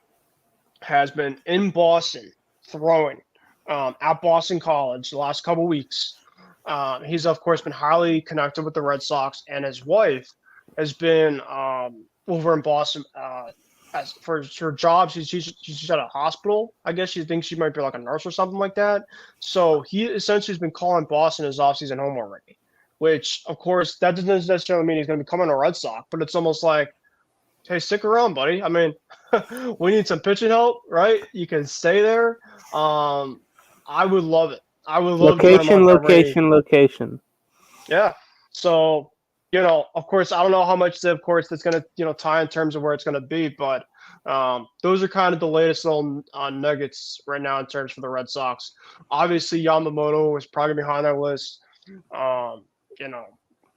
has been in Boston throwing at Boston College the last couple weeks. He's, of course, been highly connected with the Red Sox, and his wife has been over in Boston as for her job. She's at a hospital. I guess she thinks she might be like a nurse or something like that. So he essentially has been calling Boston his offseason home already, which, of course, that doesn't necessarily mean he's going to be coming to Red Sox, but it's almost like, hey, stick around, buddy. I mean, we need some pitching help, right? You can stay there. I would love it. I would love location. Yeah. So, of course, I don't know how much, that's going to, tie in terms of where it's going to be, but those are kind of the latest little nuggets right now in terms for the Red Sox. Obviously, Yamamoto was probably behind that list.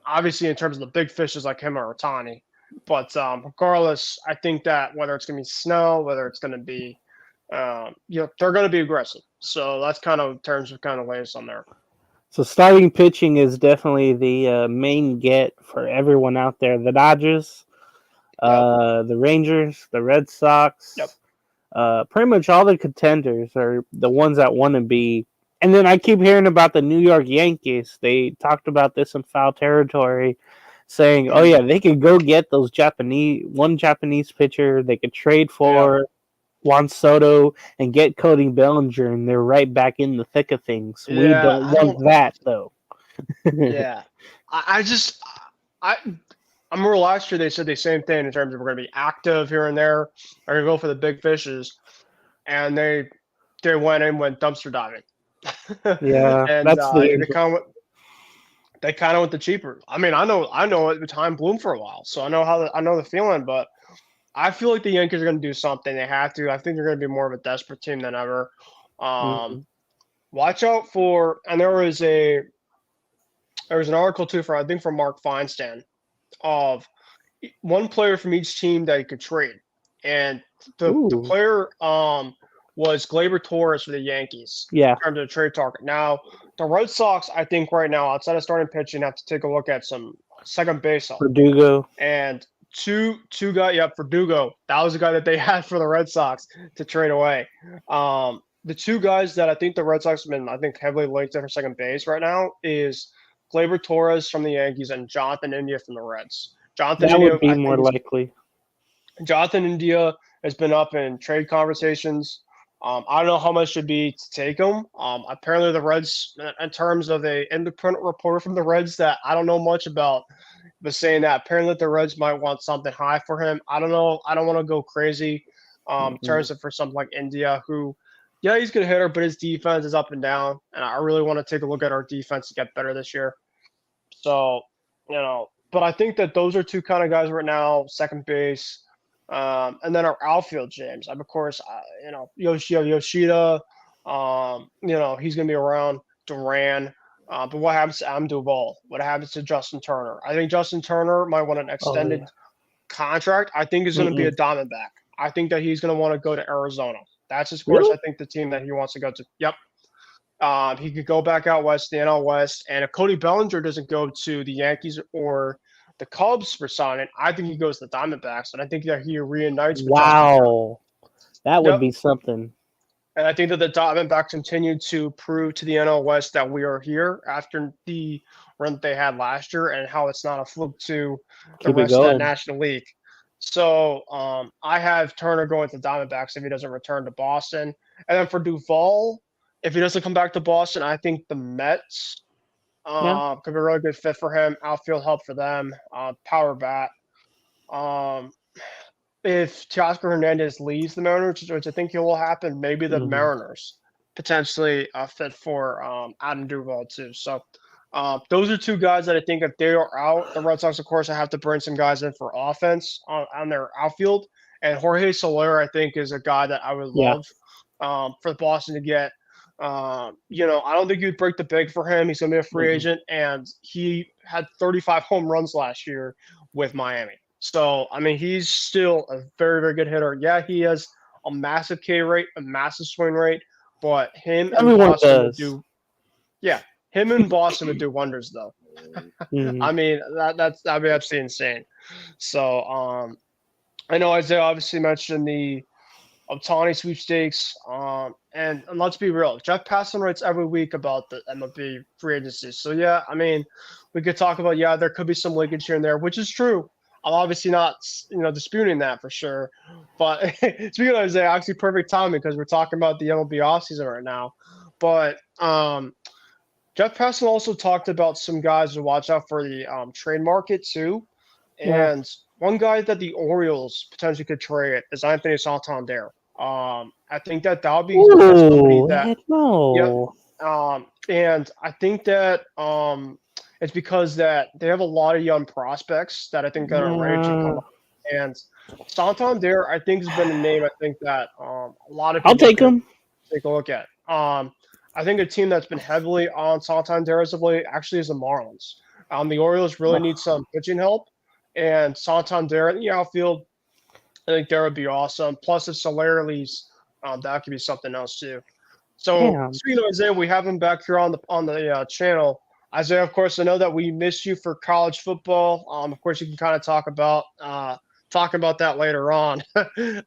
Obviously in terms of the big fishes like him or Ohtani, but regardless, I think that whether it's going to be Snell, whether it's going to be, they're going to be aggressive. So that's kind of in terms of kind of latest on there. So starting pitching is definitely the main get for everyone out there. The Dodgers, the Rangers, the Red Sox, pretty much all the contenders are the ones that want to be. And then I keep hearing about the New York Yankees. They talked about this in Foul Territory, saying, oh, yeah, they could go get those one Japanese pitcher. They could trade for Juan Soto and get Cody Bellinger, and they're right back in the thick of things. We don't want that, though. Yeah. I remember last year they said the same thing in terms of we're going to be active here and there. We're going to go for the big fishes. And they went dumpster diving. Yeah, and that's the they kind of went the cheaper. I mean, I know it. Time Bloom for a while, so I know the feeling. But I feel like the Yankees are going to do something. They have to. I think they're going to be more of a desperate team than ever. Mhm. Watch out for. And there was an article too for I think from Mark Feinstein of one player from each team that you could trade, and the Ooh, player was Gleyber Torres for the Yankees yeah, in terms of trade target. Now the Red Sox, I think right now outside of starting pitching, have to take a look at some second base help Verdugo. and two guy. Yep, Verdugo. That was the guy that they had for the Red Sox to trade away. The two guys that I think the Red Sox have been, I think, heavily linked to for second base right now is Gleyber Torres from the Yankees and Jonathan India from the Reds. Jonathan That India, would be I more think, is likely. Jonathan India has been up in trade conversations. I don't know how much should be to take him. Apparently, the Reds, in terms of a independent reporter from the Reds that I don't know much about, was saying that apparently the Reds might want something high for him. I don't know. I don't want to go crazy in Mhm. terms of for something like India, who, yeah, he's a good hitter, but his defense is up and down. And I really want to take a look at our defense to get better this year. So, but I think that those are two kind of guys right now, second base. And then our outfield, James. Of course, Yoshida. He's going to be around. Duran. But what happens to Am Duval? What happens to Justin Turner? I think Justin Turner might want an Oh yeah. extended contract. I think he's going to be a Mm-mm. Diamondback. I think that he's going to want to go to Arizona. That's, of course, Really? I think the team that he wants to go to. Yep. He could go back out west, the NL West, and if Cody Bellinger doesn't go to the Yankees or the Cubs for signing, I think he goes to the Diamondbacks, and I think that he reunites with Justin Turner. Wow, that would Yep, be something. and I think that the Diamondbacks continue to prove to the NL West that we are here after the run that they had last year, and how it's not a fluke to the Keep it rest of that going. National League. So I have Turner going to the Diamondbacks if he doesn't return to Boston, and then for Duvall, if he doesn't come back to Boston, I think the Mets Yeah. could be a really good fit for him. Outfield help for them. Power bat. Um, if Teoscar Hernandez leaves the Mariners, which I think it will happen, maybe the Hmm. Mariners potentially fit for Adam Duvall too. So those are two guys that I think if they are out, the Red Sox, of course, I have to bring some guys in for offense on their outfield. And Jorge Soler, I think, is a guy that I would Yeah. love for Boston to get. I don't think you'd break the bank for him. He's going to be a free Mm-mm. agent, and he had 35 home runs last year with Miami. So, I mean, he's still a very, very good hitter. Yeah, he has a massive K rate, a massive swing rate, but Everyone does. Yeah, him and Boston would do wonders, though. Hmm. I mean, that'd be absolutely insane. So, I know Isaiah obviously mentioned the Ohtani sweepstakes. And let's be real, Jeff Passan writes every week about the MLB free agency. So yeah, I mean, we could talk about there could be some leakage here and there, which is true. I'm obviously not disputing that for sure. But speaking of Isaiah, actually perfect timing because we're talking about the MLB offseason right now. But Jeff Passan also talked about some guys to watch out for the trade market too. Yeah. And one guy that the Orioles potentially could trade is Anthony Santander. I think that would be that's somebody Ooh, that. heck Yep. no. And I think that it's because that they have a lot of young prospects that I think that are ready to come Yeah. up. And Santander, I think, has been a name I think that a lot of I'll people take could him. take a look at. I think a team that's been heavily on Santander as of late actually is the Marlins. The Orioles really need some pitching help, and Santander in the outfield, I think that would be awesome. Plus, if Soler leaves, that could be something else too. So Damn. speaking of Isaiah, we have him back here on the channel. Isaiah, of course, I know that we missed you for college football. Of course, you can kind of talk about that later on. Me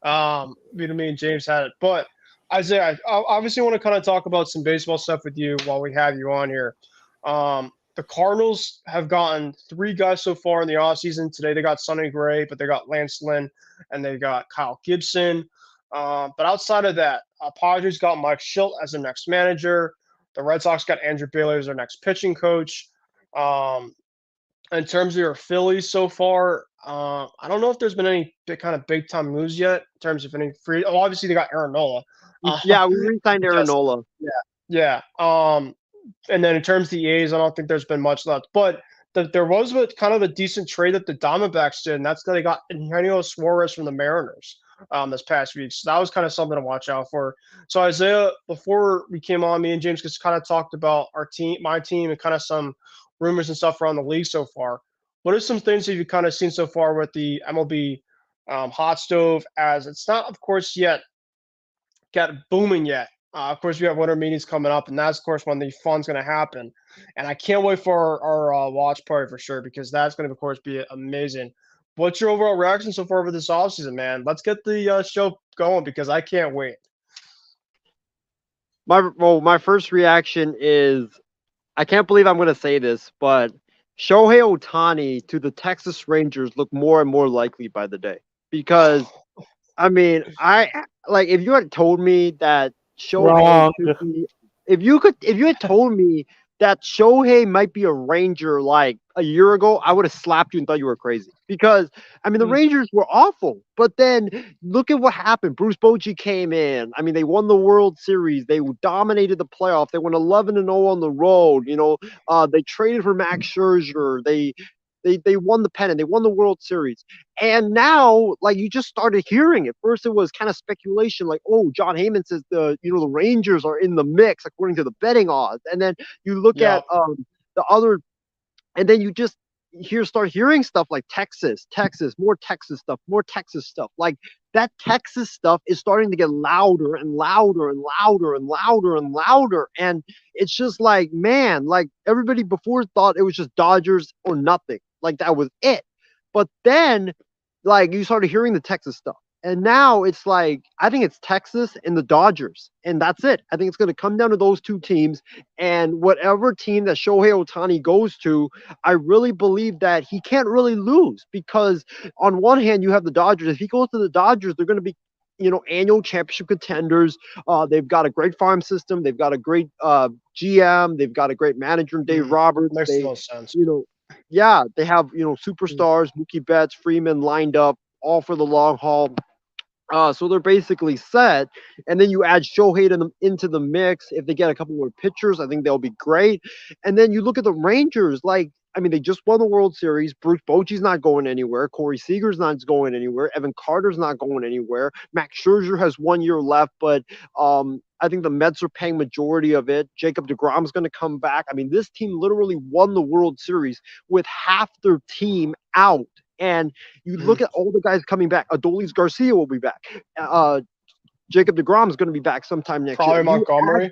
and James had it, but Isaiah, I obviously want to kind of talk about some baseball stuff with you while we have you on here. The Cardinals have gotten 3 guys so far in the offseason. Today they got Sonny Gray, but they got Lance Lynn and they got Kyle Gibson. But outside of that, Padres got Mike Schilt as the next manager. The Red Sox got Andrew Bailey as their next pitching coach. In terms of your Phillies so far, I don't know if there's been any big time moves yet in terms of any free. Oh, obviously they got Aaron Nola. Yeah, we re-signed Aaron Because Nola. Yeah. And then in terms of the A's, I don't think there's been much left. But there was kind of a decent trade that the Diamondbacks did, and that's that they got Eugenio Suarez from the Mariners this past week. So that was kind of something to watch out for. So Isaiah, before we came on, me and James just kind of talked about our team, my team, and kind of some rumors and stuff around the league so far. What are some things that you've kind of seen so far with the MLB hot stove? As it's not, of course, yet got booming yet. Of course, we have winter meetings coming up, and that's, of course, when the fun's going to happen. And I can't wait for our watch party for sure, because that's going to, of course, be amazing. What's your overall reaction so far over this offseason, man? Let's get the show going, because I can't wait. My first reaction is, I can't believe I'm going to say this, but Shohei Ohtani to the Texas Rangers look more and more likely by the day. Because, I mean, if you had told me that Shohei could be, if you had told me that Shohei might be a Ranger like a year ago, I would have slapped you and thought you were crazy. Because, I mean, the Rangers were awful, but then look at what happened. Bruce Bochy came in. I mean, they won the World Series. They dominated the playoff. They went 11-0 on the road. You know, they traded for Max Scherzer. They won the pennant. They won the World Series. And now, like, you just started hearing it. First, it was kind of speculation, like, oh, John Heyman says the Rangers are in the mix according to the betting odds. And then you look at the other, and then you just start hearing stuff like Texas, more Texas stuff. Like, that Texas stuff is starting to get louder and louder and louder and louder and louder. And it's just like, man, like, everybody before thought it was just Dodgers or nothing. Like, that was it. But then, like, you started hearing the Texas stuff. And now it's like, I think it's Texas and the Dodgers. And that's it. I think it's going to come down to those two teams. And whatever team that Shohei Ohtani goes to, I really believe that he can't really lose. Because on one hand, you have the Dodgers. If he goes to the Dodgers, they're going to be, annual championship contenders. They've got a great farm system. They've got a great GM. They've got a great manager, Dave Roberts. Makes no sense. Yeah, they have, superstars, Mookie Betts, Freeman lined up, all for the long haul. So they're basically set. And then you add Shohei into the mix. If they get a couple more pitchers, I think they'll be great. And then you look at the Rangers, like, I mean, they just won the World Series. Bruce Bochy's not going anywhere. Corey Seager's not going anywhere. Evan Carter's not going anywhere. Max Scherzer has 1 year left, but I think the Mets are paying majority of it. Jacob deGrom's going to come back. I mean, this team literally won the World Series with half their team out. And you look at all the guys coming back. Adolis Garcia will be back. Jacob deGrom is going to be back sometime next year. Probably Montgomery.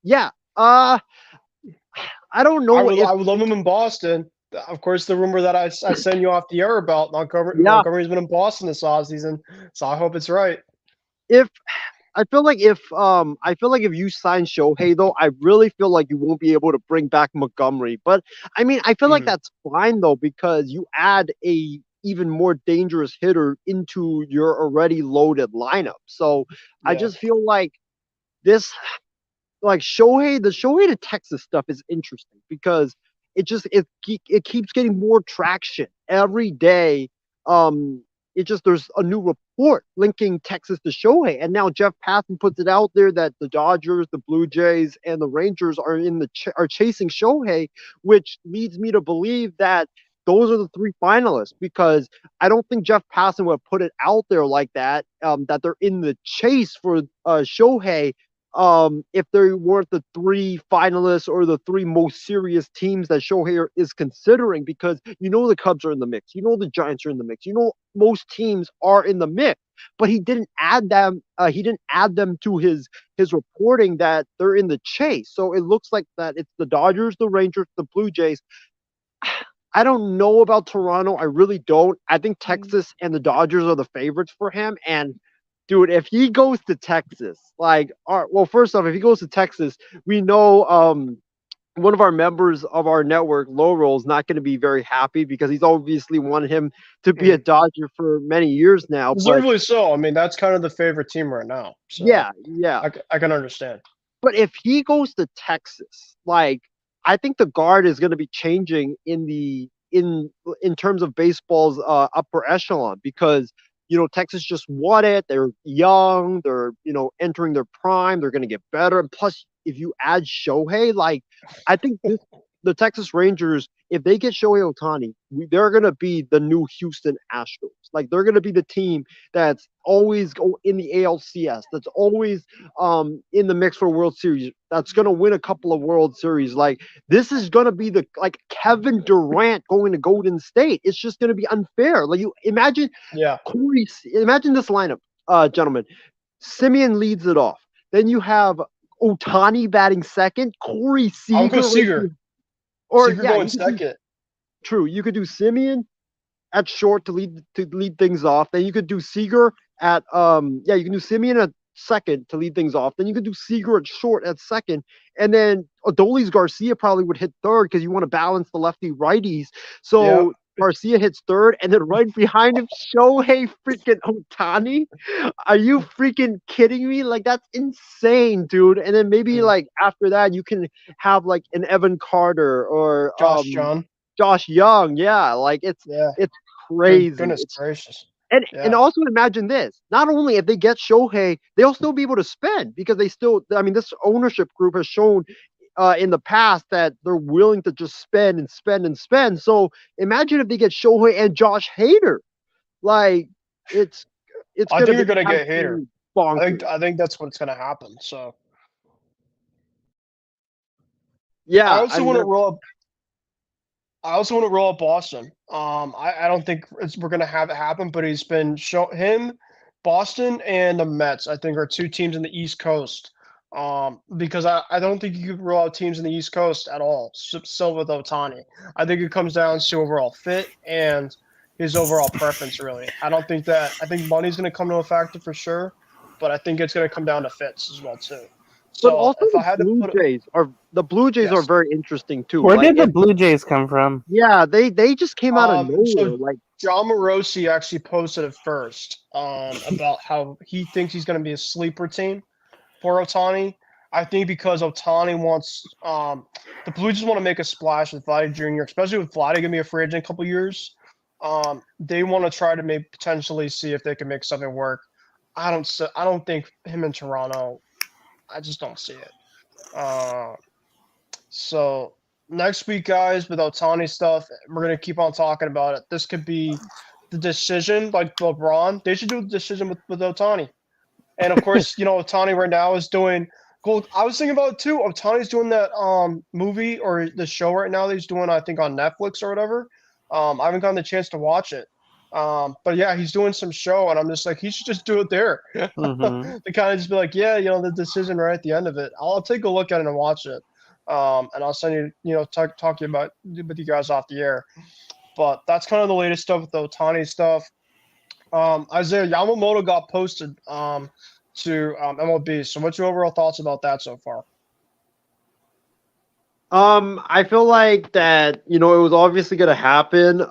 Yeah. I don't know. I would love him in Boston. Of course, the rumor that I send you off the air about Montgomery's been in Boston this offseason, so I hope it's right. I feel like if you sign Shohei, though, I really feel like you won't be able to bring back Montgomery. But I mean, I feel like that's fine though, because you add a even more dangerous hitter into your already loaded lineup. So I just feel like this, like the Shohei to Texas stuff is interesting because it keeps getting more traction every day. There's a new report linking Texas to Shohei, and now Jeff Passan puts it out there that the Dodgers, the Blue Jays, and the Rangers are are chasing Shohei, which leads me to believe that those are the three finalists, because I don't think Jeff Passan would put it out there like that, that they're in the chase for Shohei, if they weren't the three finalists or the three most serious teams that Shohei is considering, because the Cubs are in the mix, the Giants are in the mix, most teams are in the mix, but he didn't add them. He didn't add them to his reporting that they're in the chase. So it looks like that it's the Dodgers, the Rangers, the Blue Jays. I don't know about Toronto. I really don't. I think Texas and the Dodgers are the favorites for him. And dude, if he goes to Texas, first off, if he goes to Texas, we know one of our members of our network, Laurel, is not going to be very happy because he's obviously wanted him to be a Dodger for many years now. Deservedly so. I mean, that's kind of the favorite team right now. So yeah. I can understand. But if he goes to Texas, I think the guard is going to be changing in terms of baseball's upper echelon, because Texas just won it. They're young. They're entering their prime. They're going to get better. And plus, if you add Shohei, like I think the Texas Rangers, if they get Shohei Ohtani, they're gonna be the new Houston Astros. Like they're gonna be the team that's always in the ALCS, that's always in the mix for World Series, that's gonna win a couple of World Series. Like this is gonna be the like Kevin Durant going to Golden State. It's just gonna be unfair. Like you imagine Yeah. imagine this lineup, gentlemen. Simeon leads it off. Then you have Otani batting second, Corey Seager. I'll go Seager. Or Seager yeah, going second. True. You could do Simeon at short to lead things off. Then you could do Seager at you can do Simeon at second to lead things off. Then you could do Seager at short at second, and then Adolis Garcia probably would hit third because you want to balance the lefty righties. So Garcia hits third, and then right behind him, Shohei freaking Ohtani. Are you freaking kidding me? Like that's insane, dude. And then maybe like after that, you can have like an Evan Carter or Josh Young. Yeah, like it's crazy. Goodness gracious. And also imagine this. Not only if they get Shohei, they'll still be able to spend because they still. I mean, this ownership group has shown in the past that they're willing to just spend and spend and spend. So imagine if they get Shohei and Josh Hader. Like it's. I think they're gonna get Hader. Bonkers. I think that's what's gonna happen. So. Yeah. I also want to roll up Boston. I don't think we're gonna have it happen, but he's been him, Boston, and the Mets. I think are two teams in the East Coast. Because I don't think you could roll out teams in the East Coast at all. So with Ohtani, I think it comes down to overall fit and his overall preference. Really, I think money's going to come to a factor for sure, but I think it's going to come down to fits as well too. So but also the Blue Jays are very interesting too. Where did the Blue Jays come from? Yeah, they just came out of nowhere. So like John Morosi actually posted it first about how he thinks he's going to be a sleeper team for Ohtani. I think because Ohtani wants the Blue Jays want to make a splash with Vladdy Jr., especially with Vladdy going to be a free agent in a couple years. They want to try to potentially see if they can make something work. I don't think him in Toronto. I just don't see it. So next week, guys, with Ohtani stuff, we're gonna keep on talking about it. This could be the decision, like LeBron. They should do the decision with Ohtani. And of course, Ohtani right now is doing. Cool. I was thinking about it too. Ohtani's doing that movie or the show right now that he's doing, I think, on Netflix or whatever. I haven't gotten the chance to watch it. But yeah, he's doing some show, and I'm just like, he should just do it there. Mm-hmm. To kind of just be like, the decision right at the end of it. I'll take a look at it and watch it. And I'll send you, talk to you about with you guys off the air. But that's kind of the latest stuff with the Ohtani stuff. Isaiah Yamamoto got posted to MLB. So what's your overall thoughts about that so far? I feel like that, it was obviously going to happen.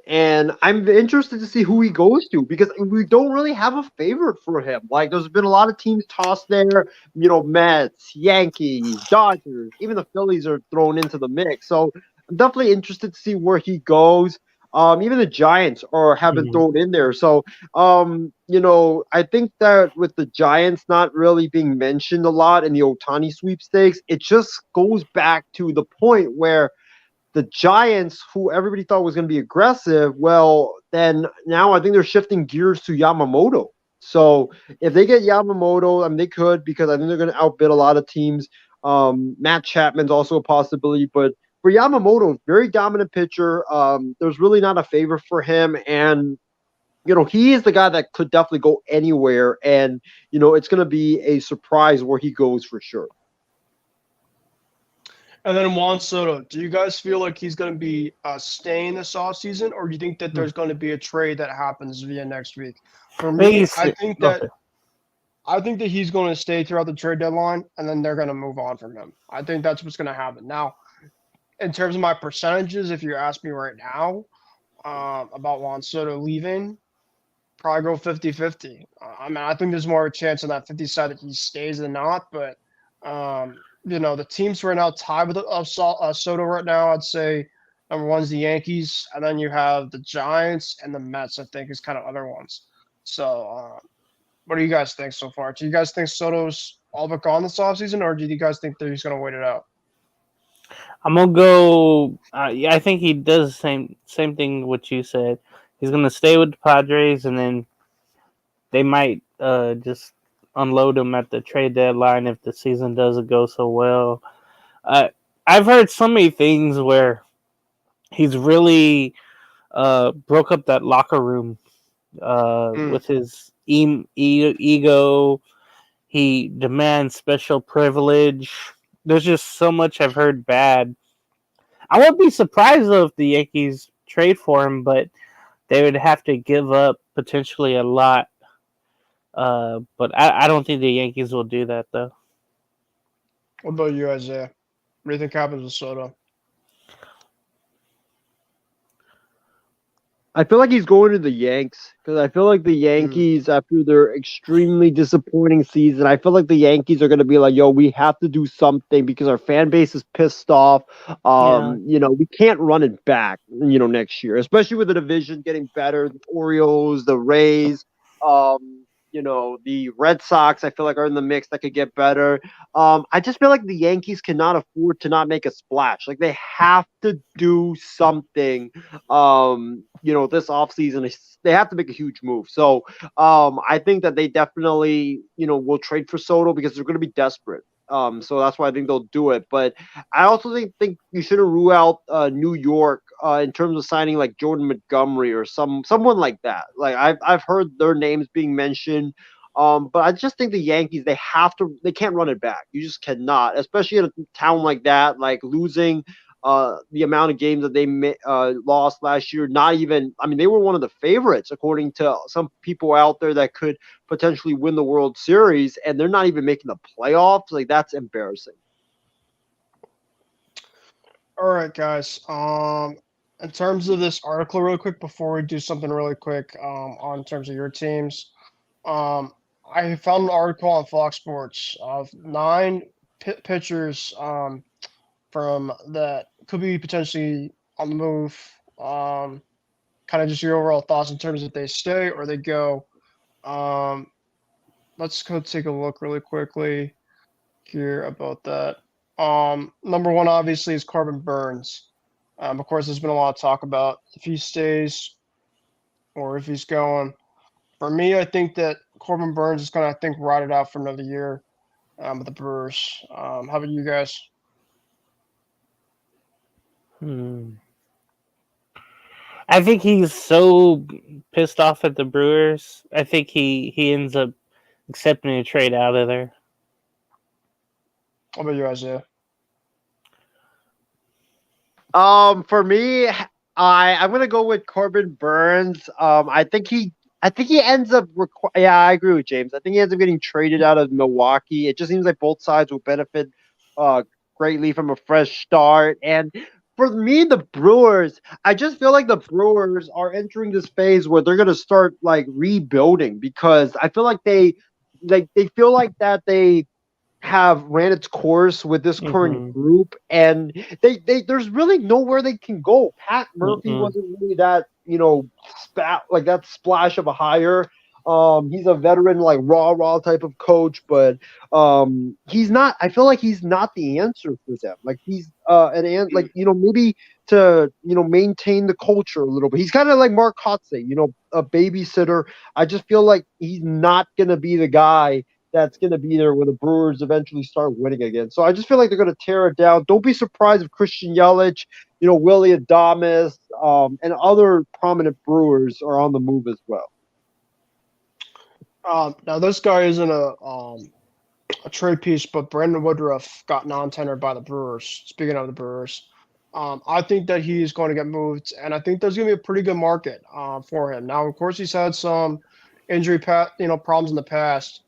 And I'm interested to see who he goes to because we don't really have a favorite for him. Like, there's been a lot of teams tossed there, Mets, Yankees, Dodgers, even the Phillies are thrown into the mix. So I'm definitely interested to see where he goes. Even the Giants have been thrown in there. So, I think that with the Giants not really being mentioned a lot in the Ohtani sweepstakes, it just goes back to the point where the Giants, who everybody thought was going to be aggressive, well, then now I think they're shifting gears to Yamamoto. So if they get Yamamoto, I mean, they could because I think they're going to outbid a lot of teams. Matt Chapman's also a possibility, but for Yamamoto, very dominant pitcher. There's really not a favor for him. And, he is the guy that could definitely go anywhere. And, it's going to be a surprise where he goes for sure. And then Juan Soto, do you guys feel like he's going to be staying this offseason, or do you think that there's going to be a trade that happens via next week? For me, I think that he's going to stay throughout the trade deadline, and then they're going to move on from him. I think that's what's going to happen. Now, in terms of my percentages, if you ask me right now about Juan Soto leaving, probably go 50-50. I mean, I think there's more of a chance on that 50 side that he stays than not, but the teams right now tied with Soto right now, I'd say number one's the Yankees, and then you have the Giants and the Mets, I think, is kind of other ones. So what do you guys think so far? Do you guys think Soto's all but gone this offseason, or do you guys think that he's going to wait it out? I'm gonna go. Yeah, I think he does the same thing what you said. He's gonna stay with the Padres, and then they might just unload him at the trade deadline if the season doesn't go so well. I've heard so many things where he's really broke up that locker room with his ego. He demands special privilege. There's just so much I've heard bad. I won't be surprised though if the Yankees trade for him, but they would have to give up potentially a lot. But I don't think the Yankees will do that though. What about you, Isaiah? What do you think happens with Soto? I feel like he's going to the Yanks because I feel like the Yankees, after their extremely disappointing season, I feel like the Yankees are going to be like, yo, we have to do something because our fan base is pissed off. Yeah. We can't run it back, next year, especially with the division getting better. The Orioles, the Rays, the Red Sox, I feel like are in the mix that could get better. I just feel like the Yankees cannot afford to not make a splash. Like they have to do something. This offseason, they have to make a huge move. So I think that they definitely, will trade for Soto because they're going to be desperate. So that's why I think they'll do it. But I also think you shouldn't rule out New York in terms of signing like Jordan Montgomery or someone like that. Like I've heard their names being mentioned. But I just think the Yankees, they can't run it back. You just cannot, especially in a town like that, like losing the amount of games that they lost last year. They were one of the favorites according to some people out there that could potentially win the World Series, and they're not even making the playoffs. Like that's embarrassing. All right, guys. In terms of this article, real quick, before we do something really quick, on terms of your teams, I found an article on Fox Sports of 9 pitchers, from that could be potentially on the move. Kind of just your overall thoughts in terms of if they stay or they go. Let's go take a look really quickly here about that. Number one, obviously, is Corbin Burns. Of course, there's been a lot of talk about if he stays or if he's going. For me, I think that Corbin Burns is going to, ride it out for another year with the Brewers. How about you guys? I think he's so pissed off at the Brewers. I think he ends up accepting a trade out of there. How about you, Isaiah? For me, I'm gonna go with Corbin Burns. I think he ends up. Yeah, I agree with James. I think he ends up getting traded out of Milwaukee. It just seems like both sides will benefit greatly from a fresh start. And for me, the Brewers, I just feel like the Brewers are entering this phase where they're gonna start like rebuilding because I feel like they feel like that they have ran its course with this current group, and they there's really nowhere they can go. Pat Murphy wasn't really that that splash of a hire. He's a veteran, like raw type of coach, but he's not. I feel like he's not the answer for them. Like he's maybe to maintain the culture a little bit. He's kind of like Mark Kotze, a babysitter. I just feel like he's not gonna be the guy that's going to be there when the Brewers eventually start winning again. So I just feel like they're going to tear it down. Don't be surprised if Christian Yelich, Willie Adames, and other prominent Brewers are on the move as well. Now this guy isn't a trade piece, but Brandon Woodruff got non-tendered by the Brewers. Speaking of the Brewers, I think that he is going to get moved, and I think there's going to be a pretty good market for him. Now, of course, he's had some injury problems in the past.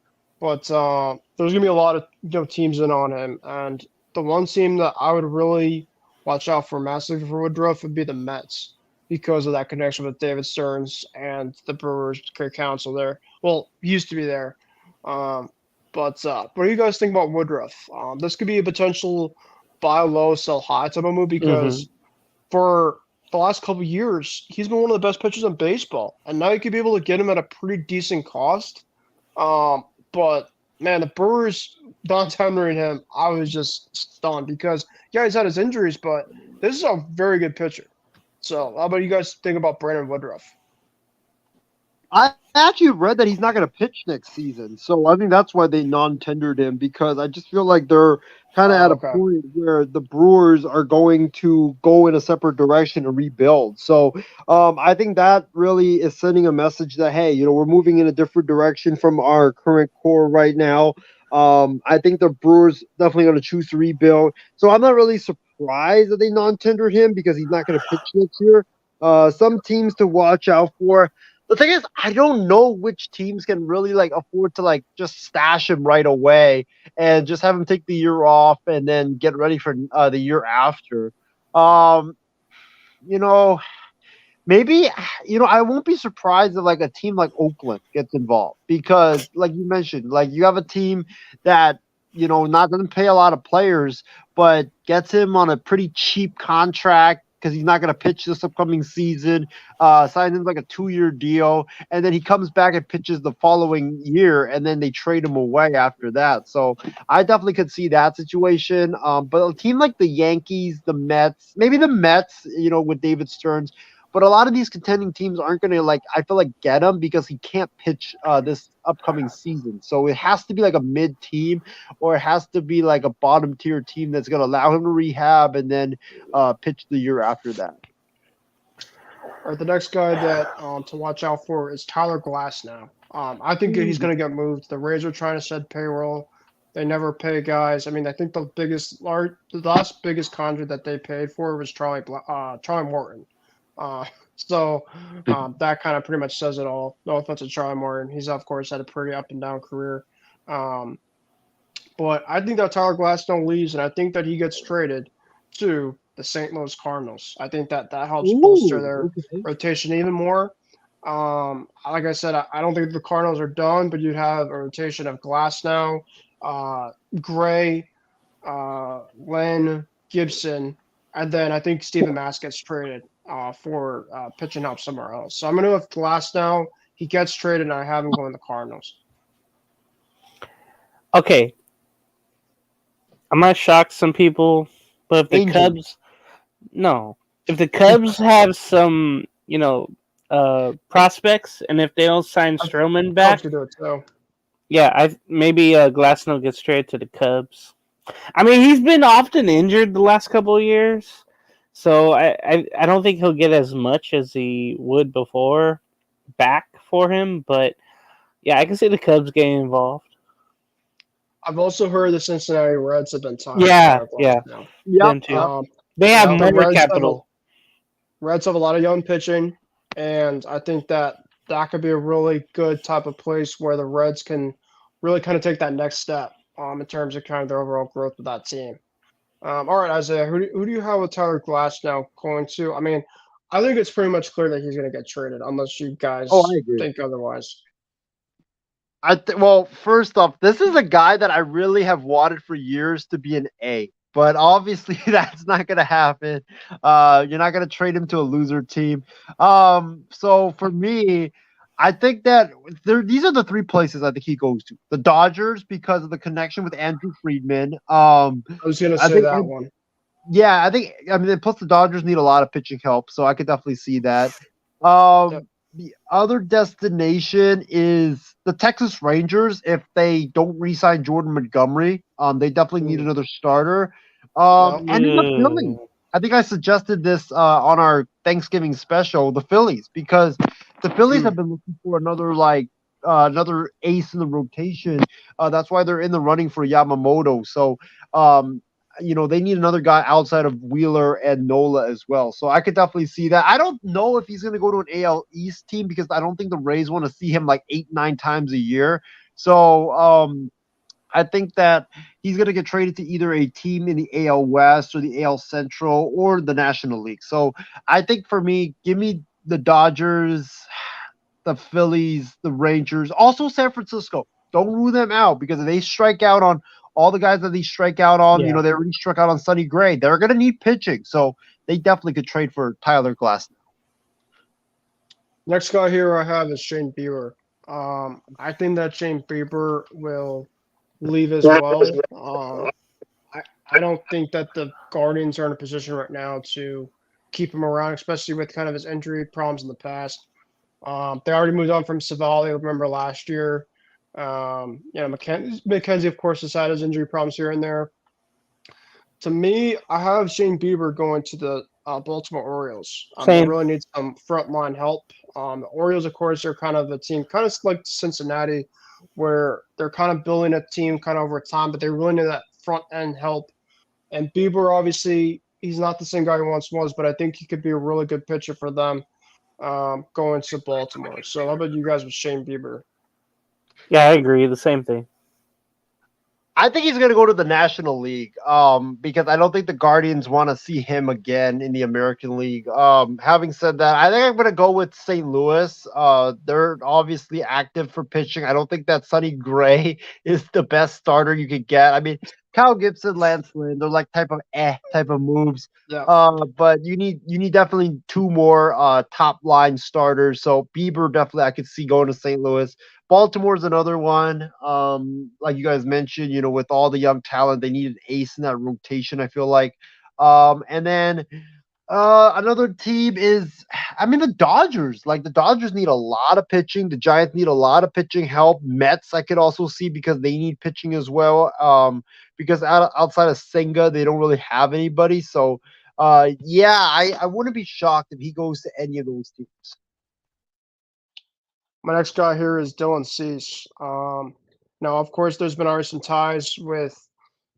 But there's going to be a lot of teams in on him. And the one team that I would really watch out for massively for Woodruff would be the Mets because of that connection with David Stearns and the Brewers council there. Well, he used to be there. But what do you guys think about Woodruff? This could be a potential buy low, sell high type of move because for the last couple of years, he's been one of the best pitchers in baseball. And now you could be able to get him at a pretty decent cost. But Man, the Brewers not tendering him, I was just stunned because yeah, he's had his injuries, but this is a very good pitcher. So, how about you guys think about Brandon Woodruff? I actually read that he's not going to pitch next season, so I think that's why they non-tendered him because I just feel like they're kind of at a Okay. point where the Brewers are going to go in a separate direction and rebuild. So I think that really is sending a message that hey, we're moving in a different direction from our current core right now. I think the Brewers definitely going to choose to rebuild. So I'm not really surprised that they non-tendered him because he's not going to pitch next year. Some teams to watch out for. The thing is, I don't know which teams can really like afford to like just stash him right away and just have him take the year off and then get ready for the year after. Um, you know, maybe I won't be surprised if like a team like Oakland gets involved because, like you mentioned, like you have a team that not doesn't pay a lot of players, but gets him on a pretty cheap contract because he's not going to pitch this upcoming season. Signs him like a 2-year deal, and then he comes back and pitches the following year, and then they trade him away after that. So I definitely could see that situation. But a team like the Yankees, the Mets, maybe the Mets, with David Stearns. But a lot of these contending teams aren't going to I feel like get him because he can't pitch this upcoming season. So it has to be like a mid team, or it has to be like a bottom tier team that's going to allow him to rehab and then pitch the year after that. All right, the next guy that to watch out for is Tyler Glass now. I think he's going to get moved. The Rays are trying to shed payroll. They never pay guys. I mean, I think the last biggest contract that they paid for was Charlie Morton. So that kind of pretty much says it all. No offense to Charlie Morton. He's, of course, had a pretty up and down career. But I think that Tyler Glasnow leaves, and I think that he gets traded to the St. Louis Cardinals. I think that helps bolster their Okay. rotation even more. Like I said, I don't think the Cardinals are done, but you'd have a rotation of Glasnow, Gray, Len, Gibson, and then I think Steven Mass gets traded for pitching help somewhere else. So I'm going to have Glasnow. He gets traded, and I have him going to the Cardinals. Okay, I might shock some people, but if the Angels. Cubs, no, if the Cubs have some, prospects, and if they don't sign Stroman back, Cubs could do it too. yeah, maybe Glasnow gets traded to the Cubs. I mean, he's been often injured the last couple of years, so I don't think he'll get as much as he would before back for him. But yeah, I can see the Cubs getting involved. I've also heard the Cincinnati Reds have been talking Yeah, about yeah, now. them too. They have The more capital. Reds have a lot of young pitching, and I think that could be a really good type of place where the Reds can really kind of take that next step in terms of kind of their overall growth with that team. All right, Isaiah, who do you have with Tyler Glass now going to? I mean, I think it's pretty much clear that he's going to get traded, unless you guys Oh, I agree. think otherwise. Well, first off, this is a guy that I really have wanted for years to be an A, but obviously that's not going to happen. You're not going to trade him to a loser team. So for me, I think that these are the three places I think he goes to. The Dodgers because of the connection with Andrew Friedman. I was going to say that think, one. Yeah, I mean, plus the Dodgers need a lot of pitching help, so I could definitely see that. Yep. The other destination is the Texas Rangers. If they don't re-sign Jordan Montgomery, they definitely need another starter. And then the Phillies. I think I suggested this on our Thanksgiving special, the Phillies, because the Phillies have been looking for another ace in the rotation. That's why they're in the running for Yamamoto. So they need another guy outside of Wheeler and Nola as well. So I could definitely see that. I don't know if he's going to go to an AL East team because I don't think the Rays want to see him like 8-9 times a year. So I think that he's going to get traded to either a team in the AL West or the AL Central or the National League. So I think for me, give me the Dodgers, the Phillies, the Rangers, also San Francisco. Don't rule them out because if they strike out on all the guys that they strike out on, they already struck out on Sonny Gray. They're going to need pitching. So they definitely could trade for Tyler Glass. Next guy here I have is Shane Bieber. I think that Shane Bieber will leave as well. I don't think that the Guardians are in a position right now to keep him around, especially with kind of his injury problems in the past. They already moved on from Savali, remember last year. McKenzie, of course, has had his injury problems here and there. To me, I have Shane Bieber going to the Baltimore Orioles. They Same. really need some frontline help. The Orioles, of course, are kind of a team, kind of like Cincinnati, where they're kind of building a team kind of over time, but they really need that front end help. And Bieber, obviously, he's not the same guy he once was, but I think he could be a really good pitcher for them going to Baltimore. So, how about you guys with Shane Bieber? Yeah, I agree. The same thing. I think he's going to go to the National League because I don't think the Guardians want to see him again in the American League. Having said that, I think I'm going to go with St. Louis. They're obviously active for pitching. I don't think that Sonny Gray is the best starter you could get. I mean, Kyle Gibson, Lance Lynn, they're like type of moves. Yeah. But you need definitely two more top line starters. So Bieber definitely I could see going to St. Louis. Baltimore's another one. Like you guys mentioned, with all the young talent, they need an ace in that rotation, I feel like. And then another team is, the Dodgers. Like the Dodgers need a lot of pitching. The Giants need a lot of pitching help. Mets, I could also see because they need pitching as well. Because outside of Senga, they don't really have anybody. So, I wouldn't be shocked if he goes to any of those teams. My next guy here is Dylan Cease. Now, of course, there's been already some ties with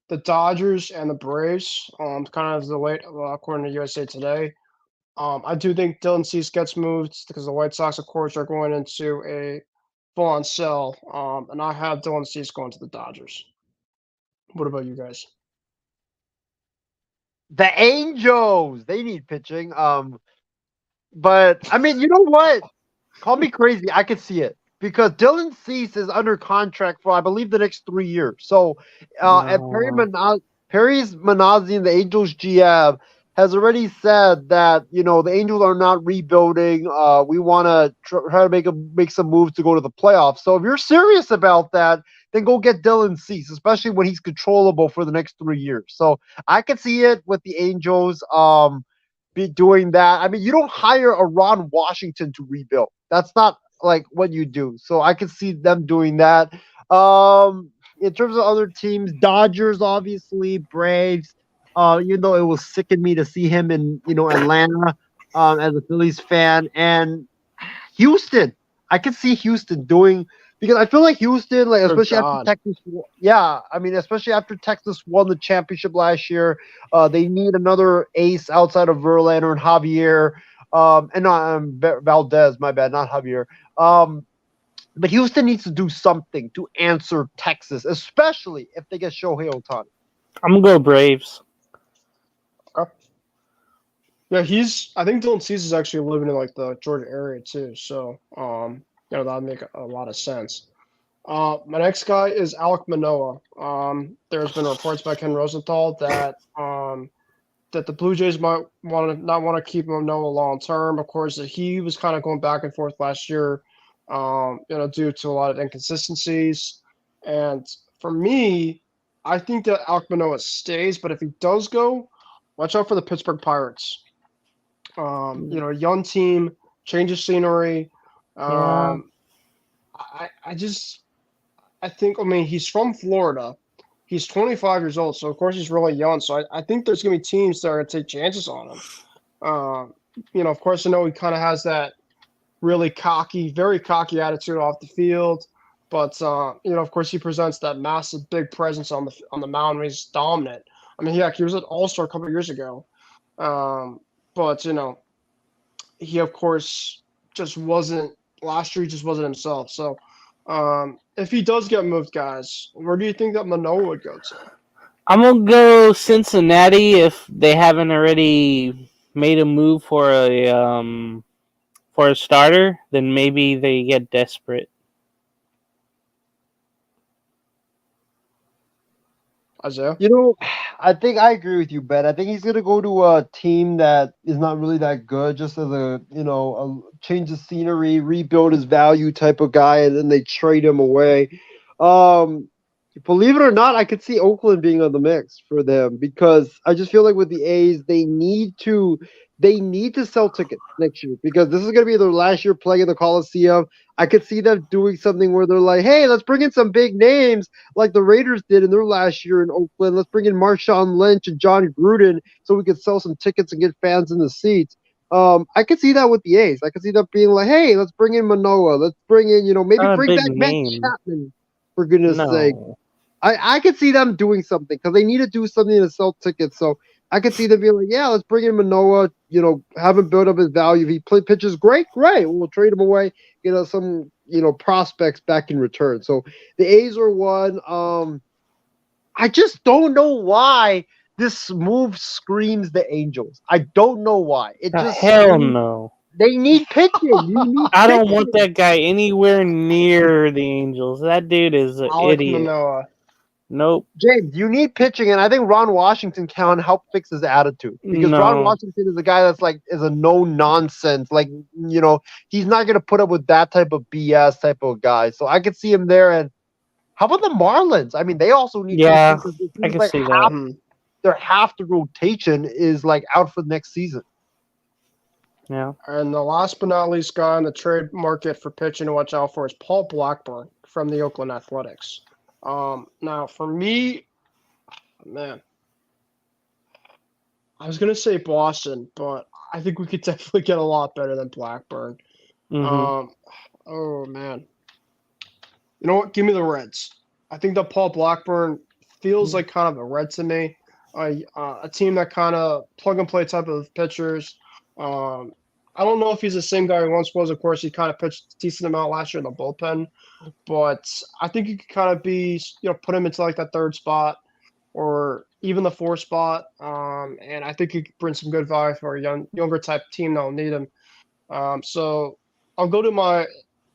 the Dodgers and the Braves. Kind of the late, according to USA Today. I do think Dylan Cease gets moved because the White Sox, of course, are going into a full-on sell. And I have Dylan Cease going to the Dodgers. What about you guys? The Angels, they need pitching. But you know what? Call me crazy. I could see it because Dylan Cease is under contract for, I believe, the next 3 years. So, and Perry's Manazian, the Angels GM, has already said that the Angels are not rebuilding. We want to try to make some moves to go to the playoffs. So, if you're serious about that, then go get Dylan Cease, especially when he's controllable for the next 3 years. So, I could see it with the Angels. Be doing that. You don't hire a Ron Washington to rebuild. That's not like what you do. So I could see them doing that. In terms of other teams, Dodgers, obviously, Braves. Even though it will sicken me to see him in Atlanta as a Phillies fan, and Houston. I could see Houston doing because I feel like Houston, like especially after Texas, especially after Texas won the championship last year, they need another ace outside of Verlander and Javier, and not Valdez. My bad, not Javier. But Houston needs to do something to answer Texas, especially if they get Shohei Ohtani. I'm gonna go Braves. Okay. Yeah, I think Dylan Cease is actually living in like the Georgia area too, so that would make a lot of sense. My next guy is Alek Manoah. There's been reports by Ken Rosenthal that that the Blue Jays might not want to keep Manoah long term. Of course, he was kind of going back and forth last year, due to a lot of inconsistencies. And for me, I think that Alek Manoah stays, but if he does go, watch out for the Pittsburgh Pirates. A young team, change of scenery. I think he's from Florida. He's 25 years old, so of course he's really young. So I think there's gonna be teams that are gonna take chances on him. Of course I know he kind of has that really very cocky attitude off the field, but of course he presents that massive big presence on the mound when he's dominant. He was an All-Star a couple of years ago, but he of course just wasn't last year. He just wasn't himself. So if he does get moved, guys, where do you think that Manoah would go to? I'm gonna go Cincinnati if they haven't already made a move for a starter. Then maybe they get desperate. Isaiah? I think I agree with you, Ben. I think he's gonna go to a team that is not really that good, just as a change of scenery, rebuild his value type of guy, and then they trade him away. Believe it or not, I could see Oakland being on the mix for them because I just feel like with the A's, they need to sell tickets next year because this is going to be their last year playing in the Coliseum. I could see them doing something where they're like, "Hey, let's bring in some big names like the Raiders did in their last year in Oakland. Let's bring in Marshawn Lynch and John Gruden so we could sell some tickets and get fans in the seats." I could see that with the A's. I could see them being like, "Hey, let's bring in Manoa. Let's bring in, maybe Not a bring big back Matt name. Chapman for goodness sake." No. I could see them doing something because they need to do something to sell tickets. So I could see them being like, yeah, let's bring in Manoa, have him build up his value. If he pitches great, we'll trade him away, get us some, prospects back in return. So the A's are one. I just don't know why this move screams the Angels. I don't know why. It just Hell screams, no. they need pitching. You need I don't want pitching. that guy anywhere near the Angels. That dude is an Alek idiot. Manoah. Nope. James, you need pitching, and I think Ron Washington can help fix his attitude because Ron No. Washington is a guy that's is a no nonsense. He's not gonna put up with that type of BS type of guy. So I could see him there. And how about the Marlins? I mean, they also need Yeah, pitching because it I seems can like see that. half the rotation is out for the next season. Yeah. And the last but not least guy on the trade market for pitching to watch out for is Paul Blackburn from the Oakland Athletics. Now for me, man, I was gonna say Boston, but I think we could definitely get a lot better than Blackburn. Mm-hmm. Oh man, you know what? Give me the Reds. I think that Paul Blackburn feels like kind of a Red to me. A team that kind of plug and play type of pitchers. I don't know if he's the same guy he once was. Of course, he kind of pitched a decent amount last year in the bullpen, but I think he could kind of be, put him into that third spot or even the fourth spot. And I think he could bring some good value for a younger type team that'll need him. So I'll go to my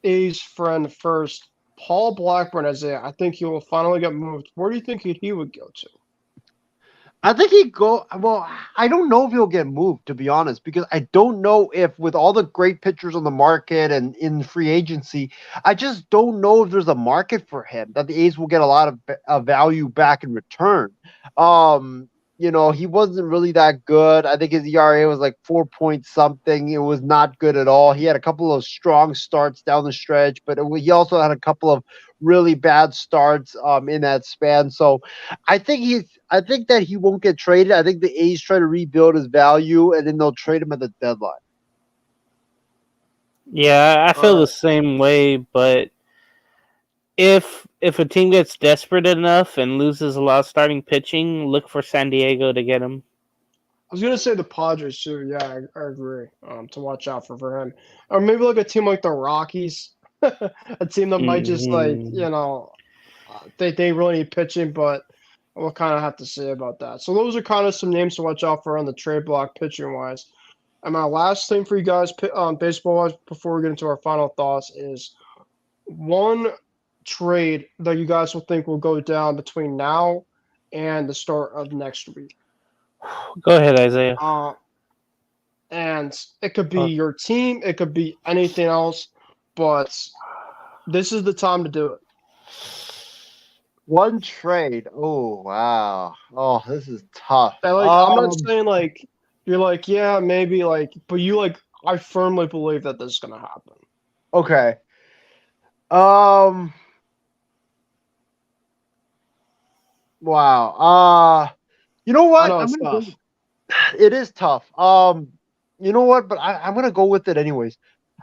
A's friend first. Paul Blackburn, I think he will finally get moved. Where do you think he would go to? I think he'd go. Well, I don't know if he'll get moved, to be honest, because I don't know if with all the great pitchers on the market and in free agency, I just don't know if there's a market for him that the A's will get a lot of value back in return. He wasn't really that good. I think his ERA was like 4 point something. It was not good at all. He had a couple of strong starts down the stretch, but he also had a couple of really bad starts in that span. So I think that he won't get traded. I think the A's try to rebuild his value, and then they'll trade him at the deadline. Yeah, I feel the same way, but if a team gets desperate enough and loses a lot of starting pitching, look for San Diego to get him. I was gonna say the Padres too. Yeah, I agree. To watch out for him, or maybe a team like the Rockies, a team that might just they really need pitching, but we'll kind of have to see about that. So those are kind of some names to watch out for on the trade block pitching wise. And my last thing for you guys, baseball wise, before we get into our final thoughts, is one trade that you guys will think will go down between now and the start of next week. Go ahead, Isaiah. And it could be your team, it could be anything else, but this is the time to do it. One trade. Oh wow. Oh, this is tough. I'm not saying you're yeah, maybe but you I firmly believe that this is gonna happen. Okay. Wow. You know what? I know it's tough. It is tough. You know what? But I'm gonna go with it anyways.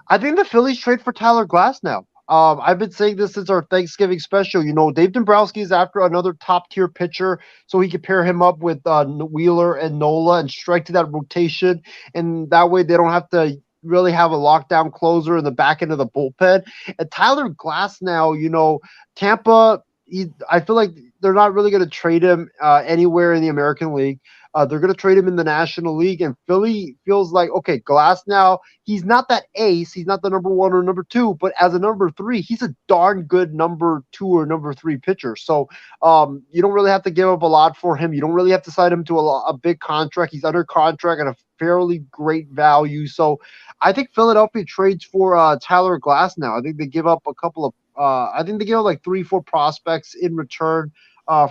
I think the Phillies trade for Tyler Glass now. I've been saying this since our Thanksgiving special. Dave Dombrowski is after another top tier pitcher, so he could pair him up with Wheeler and Nola and strike to that rotation, and that way they don't have to really have a lockdown closer in the back end of the bullpen. And Tyler Glass now, Tampa. I feel like they're not really going to trade him anywhere in the American League. They're going to trade him in the National League, and Philly feels like, okay, Glass now, he's not that ace. He's not the number one or number two, but as a number three, he's a darn good number two or number three pitcher. So you don't really have to give up a lot for him. You don't really have to sign him to a big contract. He's under contract at a fairly great value. So I think Philadelphia trades for Tyler Glass now. I think they give up a couple of I think they gave up like 3-4 prospects in return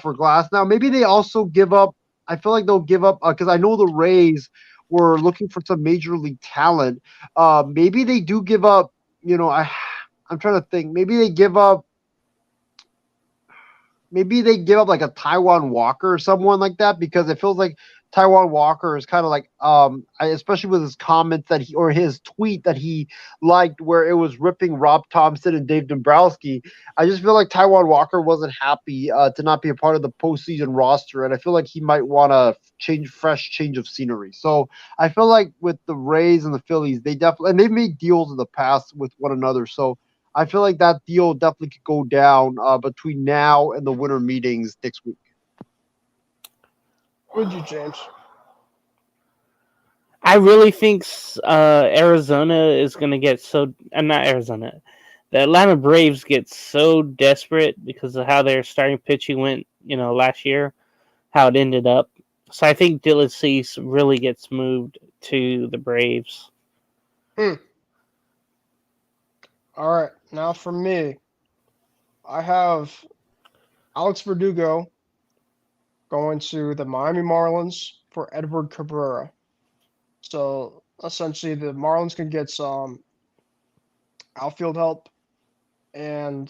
for Glass. Now maybe they also give up. I feel like they'll give up because I know the Rays were looking for some major league talent. Maybe they do give up. I'm trying to think. Maybe they give up like a Taiwan Walker or someone like that, because it feels like Taiwan Walker is kind of like especially with his comments or his tweet that he liked where it was ripping Rob Thompson and Dave Dombrowski. I just feel like Taiwan Walker wasn't happy to not be a part of the postseason roster, and I feel like he might want a fresh change of scenery. So I feel like with the Rays and the Phillies, they've made deals in the past with one another. So I feel like that deal definitely could go down between now and the winter meetings next week. Would you, James? I really think Arizona is going to get not Arizona. The Atlanta Braves get so desperate because of how their starting pitching went, last year, how it ended up. So I think Dylan Cease really gets moved to the Braves. All right, now for me, I have Alex Verdugo going to the Miami Marlins for Edward Cabrera. So essentially, the Marlins can get some outfield help, and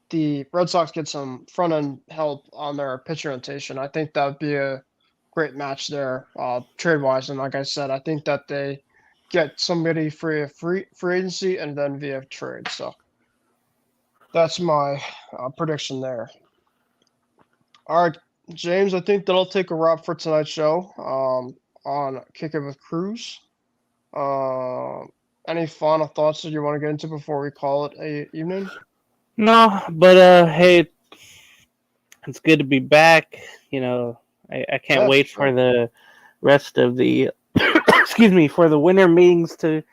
the Red Sox get some front end help on their pitch rotation. I think that would be a great match there, trade wise. And like I said, I think that they get somebody free agency and then via trade. So that's my prediction there. All right, James, I think that'll take a wrap for tonight's show on Kick It with Kruse. Any final thoughts that you want to get into before we call it a evening? No, but hey, it's good to be back. I can't wait for the rest of the for the winter meetings to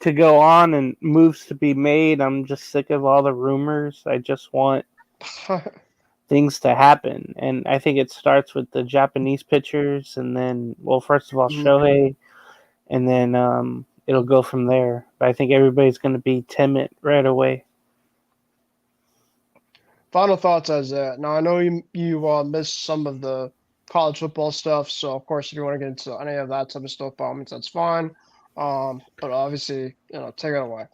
go on and moves to be made. I'm just sick of all the rumors. I just want things to happen, and I think it starts with the Japanese pitchers, and then, well, first of all, Shohei, and then it'll go from there. But I think everybody's going to be timid right away. Final thoughts as that. Now I know you missed some of the college football stuff, so of course if you want to get into any of that type of stuff, by all means, that's fine. But obviously, take it away.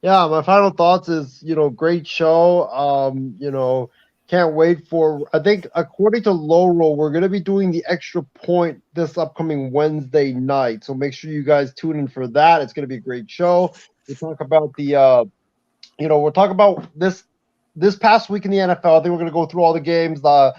Yeah, my final thoughts is, great show. Can't wait for, I think according to Loro, we're going to be doing the Extra Point this upcoming Wednesday night. So make sure you guys tune in for that. It's going to be a great show. We talk about we'll talk about this past week in the NFL. I think we're going to go through all the games, the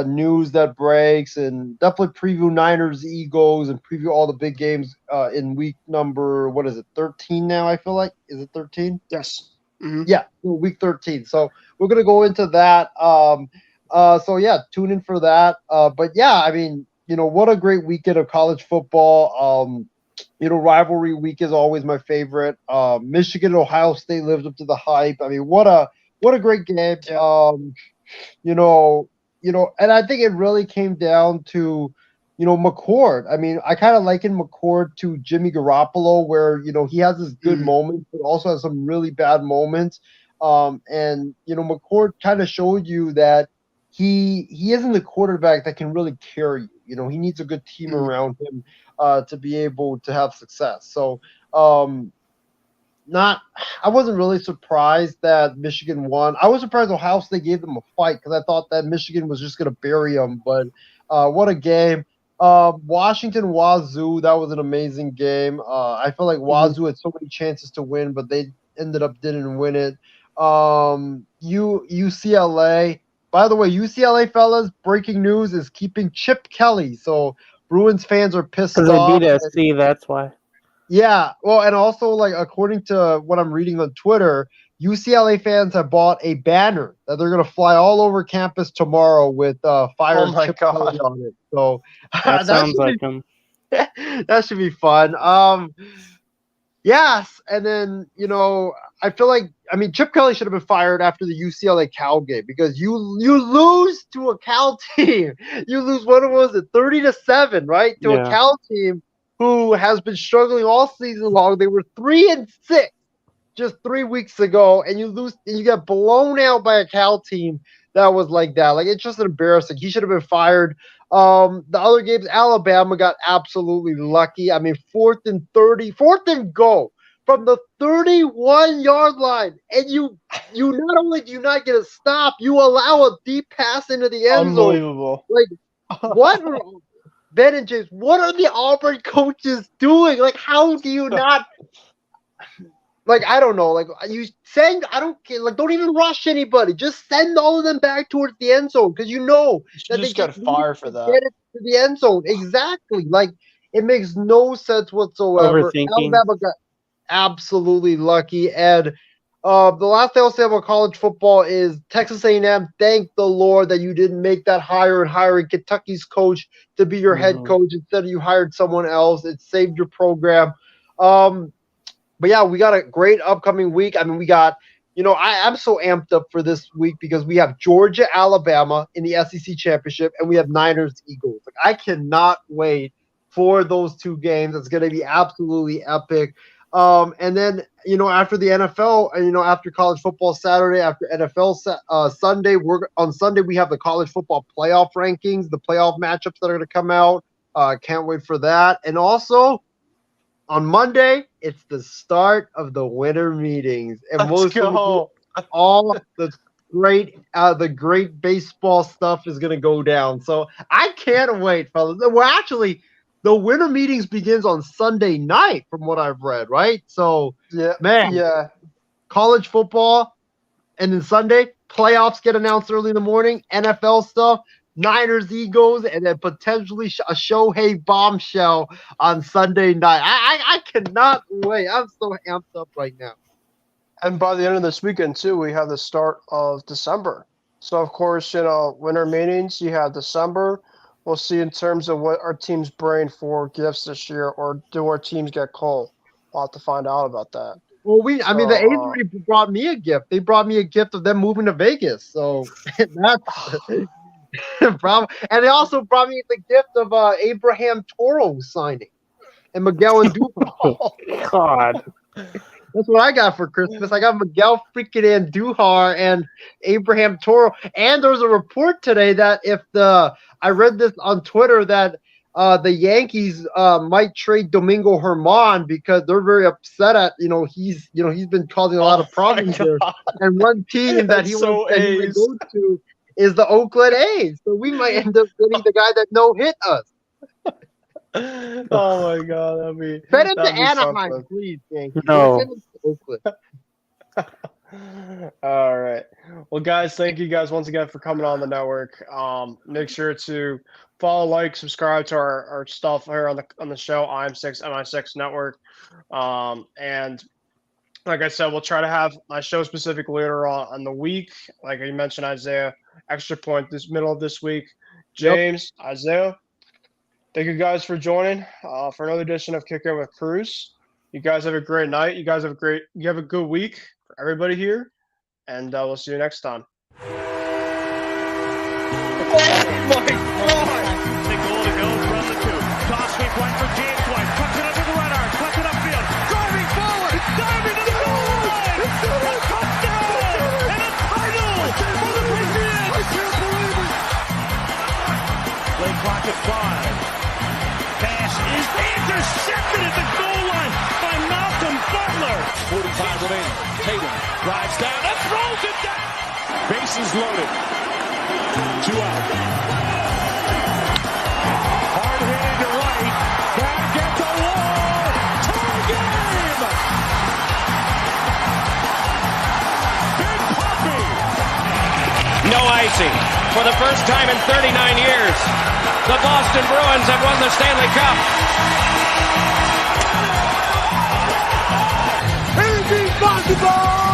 news that breaks, and definitely preview Niners, Eagles, and preview all the big games in week number, 13 now, I feel like? Is it 13? Yes. Mm-hmm. Yeah, week 13. So we're going to go into that. So, yeah, tune in for that. But, yeah, I mean, what a great weekend of college football. Rivalry week is always my favorite. Michigan and Ohio State lived up to the hype. I mean, what a great game. Yeah. And I think it really came down to, McCord. I mean, I kind of liken McCord to Jimmy Garoppolo, where, he has this good moments, but also has some really bad moments. And McCord kind of showed you that he isn't the quarterback that can really carry you. He needs a good team around him to be able to have success. So, I wasn't really surprised that Michigan won. I was surprised Ohio State gave them a fight because I thought that Michigan was just going to bury them. But what a game. Washington Wazoo, that was an amazing game. I feel like Wazoo had so many chances to win, but they didn't win it. UCLA. By the way, UCLA fellas, breaking news is keeping Chip Kelly. So Bruins fans are pissed off. Because they beat SC, that's why. Yeah, well, and also, according to what I'm reading on Twitter, UCLA fans have bought a banner that they're going to fly all over campus tomorrow with "Fire Chip Kelly" on it. So that sounds like them. That should be fun. Yes, and then I feel like Chip Kelly should have been fired after the UCLA Cal game because you lose to a Cal team. You lose 30-7, right? To a Cal team. who has been struggling all season long. They were 3-6 just 3 weeks ago, and you lose and you get blown out by a Cal team that was like that. Like, it's just embarrassing. He should have been fired. The other games, Alabama got absolutely lucky. I mean, 4th and 30, 4th and goal from the 31-yard line, and you not only do you not get a stop, you allow a deep pass into the end zone. Unbelievable. Like, what are Ben and James? What are the Auburn coaches doing? Like, how do you not? Like, I don't know. Like, you send, I don't care. Like, don't even rush anybody. Just send all of them back towards the end zone because you know that they got fired for that. Get it to the end zone. Exactly. Like, it makes no sense whatsoever. Alabama got absolutely lucky. And the last thing I'll say about college football is Texas A&M, thank the Lord that you didn't make that hire and hiring Kentucky's coach to be your head coach instead of you hired someone else. It saved your program. But yeah, we got a great upcoming week. I mean, we got, I'm so amped up for this week because we have Georgia, Alabama in the SEC championship, and we have Niners, Eagles. Like, I cannot wait for those two games. It's going to be absolutely epic. And then, after the NFL, and after college football Saturday, after NFL Sunday, on Sunday we have the college football playoff rankings, the playoff matchups that are going to come out. Can't wait for that. And also, on Monday, it's the start of the winter meetings, and all the great baseball stuff is gonna go down. So I can't wait, fellas. Well, actually, the winter meetings begins on Sunday night, from what I've read. Right? So college football, and then Sunday playoffs get announced early in the morning. NFL stuff. Niners, Eagles, and then potentially a Shohei bombshell on Sunday night. I cannot wait. I'm so amped up right now. And by the end of this weekend, too, we have the start of December. So, of course, winter meetings, you have December. We'll see in terms of what our teams bring for gifts this year, or do our teams get cold? We'll have to find out about that. Well, the A's already brought me a gift. They brought me a gift of them moving to Vegas. So that's problem. And they also brought me the gift of Abraham Toro signing and Miguel Andujar. Oh, God. That's what I got for Christmas. I got Miguel freaking Andujar and Abraham Toro. And there's a report today that I read this on Twitter that the Yankees might trade Domingo Germán because they're very upset at he's been causing a lot of problems there. And one team that he would go to is the Oakland A's. So we might end up getting the guy that no-hit us. Oh, my God. That'd be Send him to Anaheim, something. Please, Yankee. No. Send him to Oakland. All right. Well, guys, thank you guys once again for coming on the network. Make sure to follow, like, subscribe to our stuff here on the show, IM6 MI6 Network. And like I said, we'll try to have my show specific later on the week. Like you mentioned, Isaiah, Extra Point this middle of this week. James, Isaiah, thank you guys for joining for another edition of Kick In with Kruse. You guys have a great night. You have a good week for everybody here, and we'll see you next time. Oh my God! Big goal to go from the two. Toss sweep one for James White. Cuts it up to the right arm. Cuts it upfield. Driving forward. Diving to the goal line. A touchdown and a title for the Patriots. I can't believe it. Play clock at 5. Pass is intercepted at the goal line by Malcolm Butler. 45 remaining. Tatum drives down and throws it down. Bases loaded. 2 out. Hard hitting to right. Back at the wall. Tie game. Big Puppy. No icing. For the first time in 39 years, the Boston Bruins have won the Stanley Cup. Anything's possible.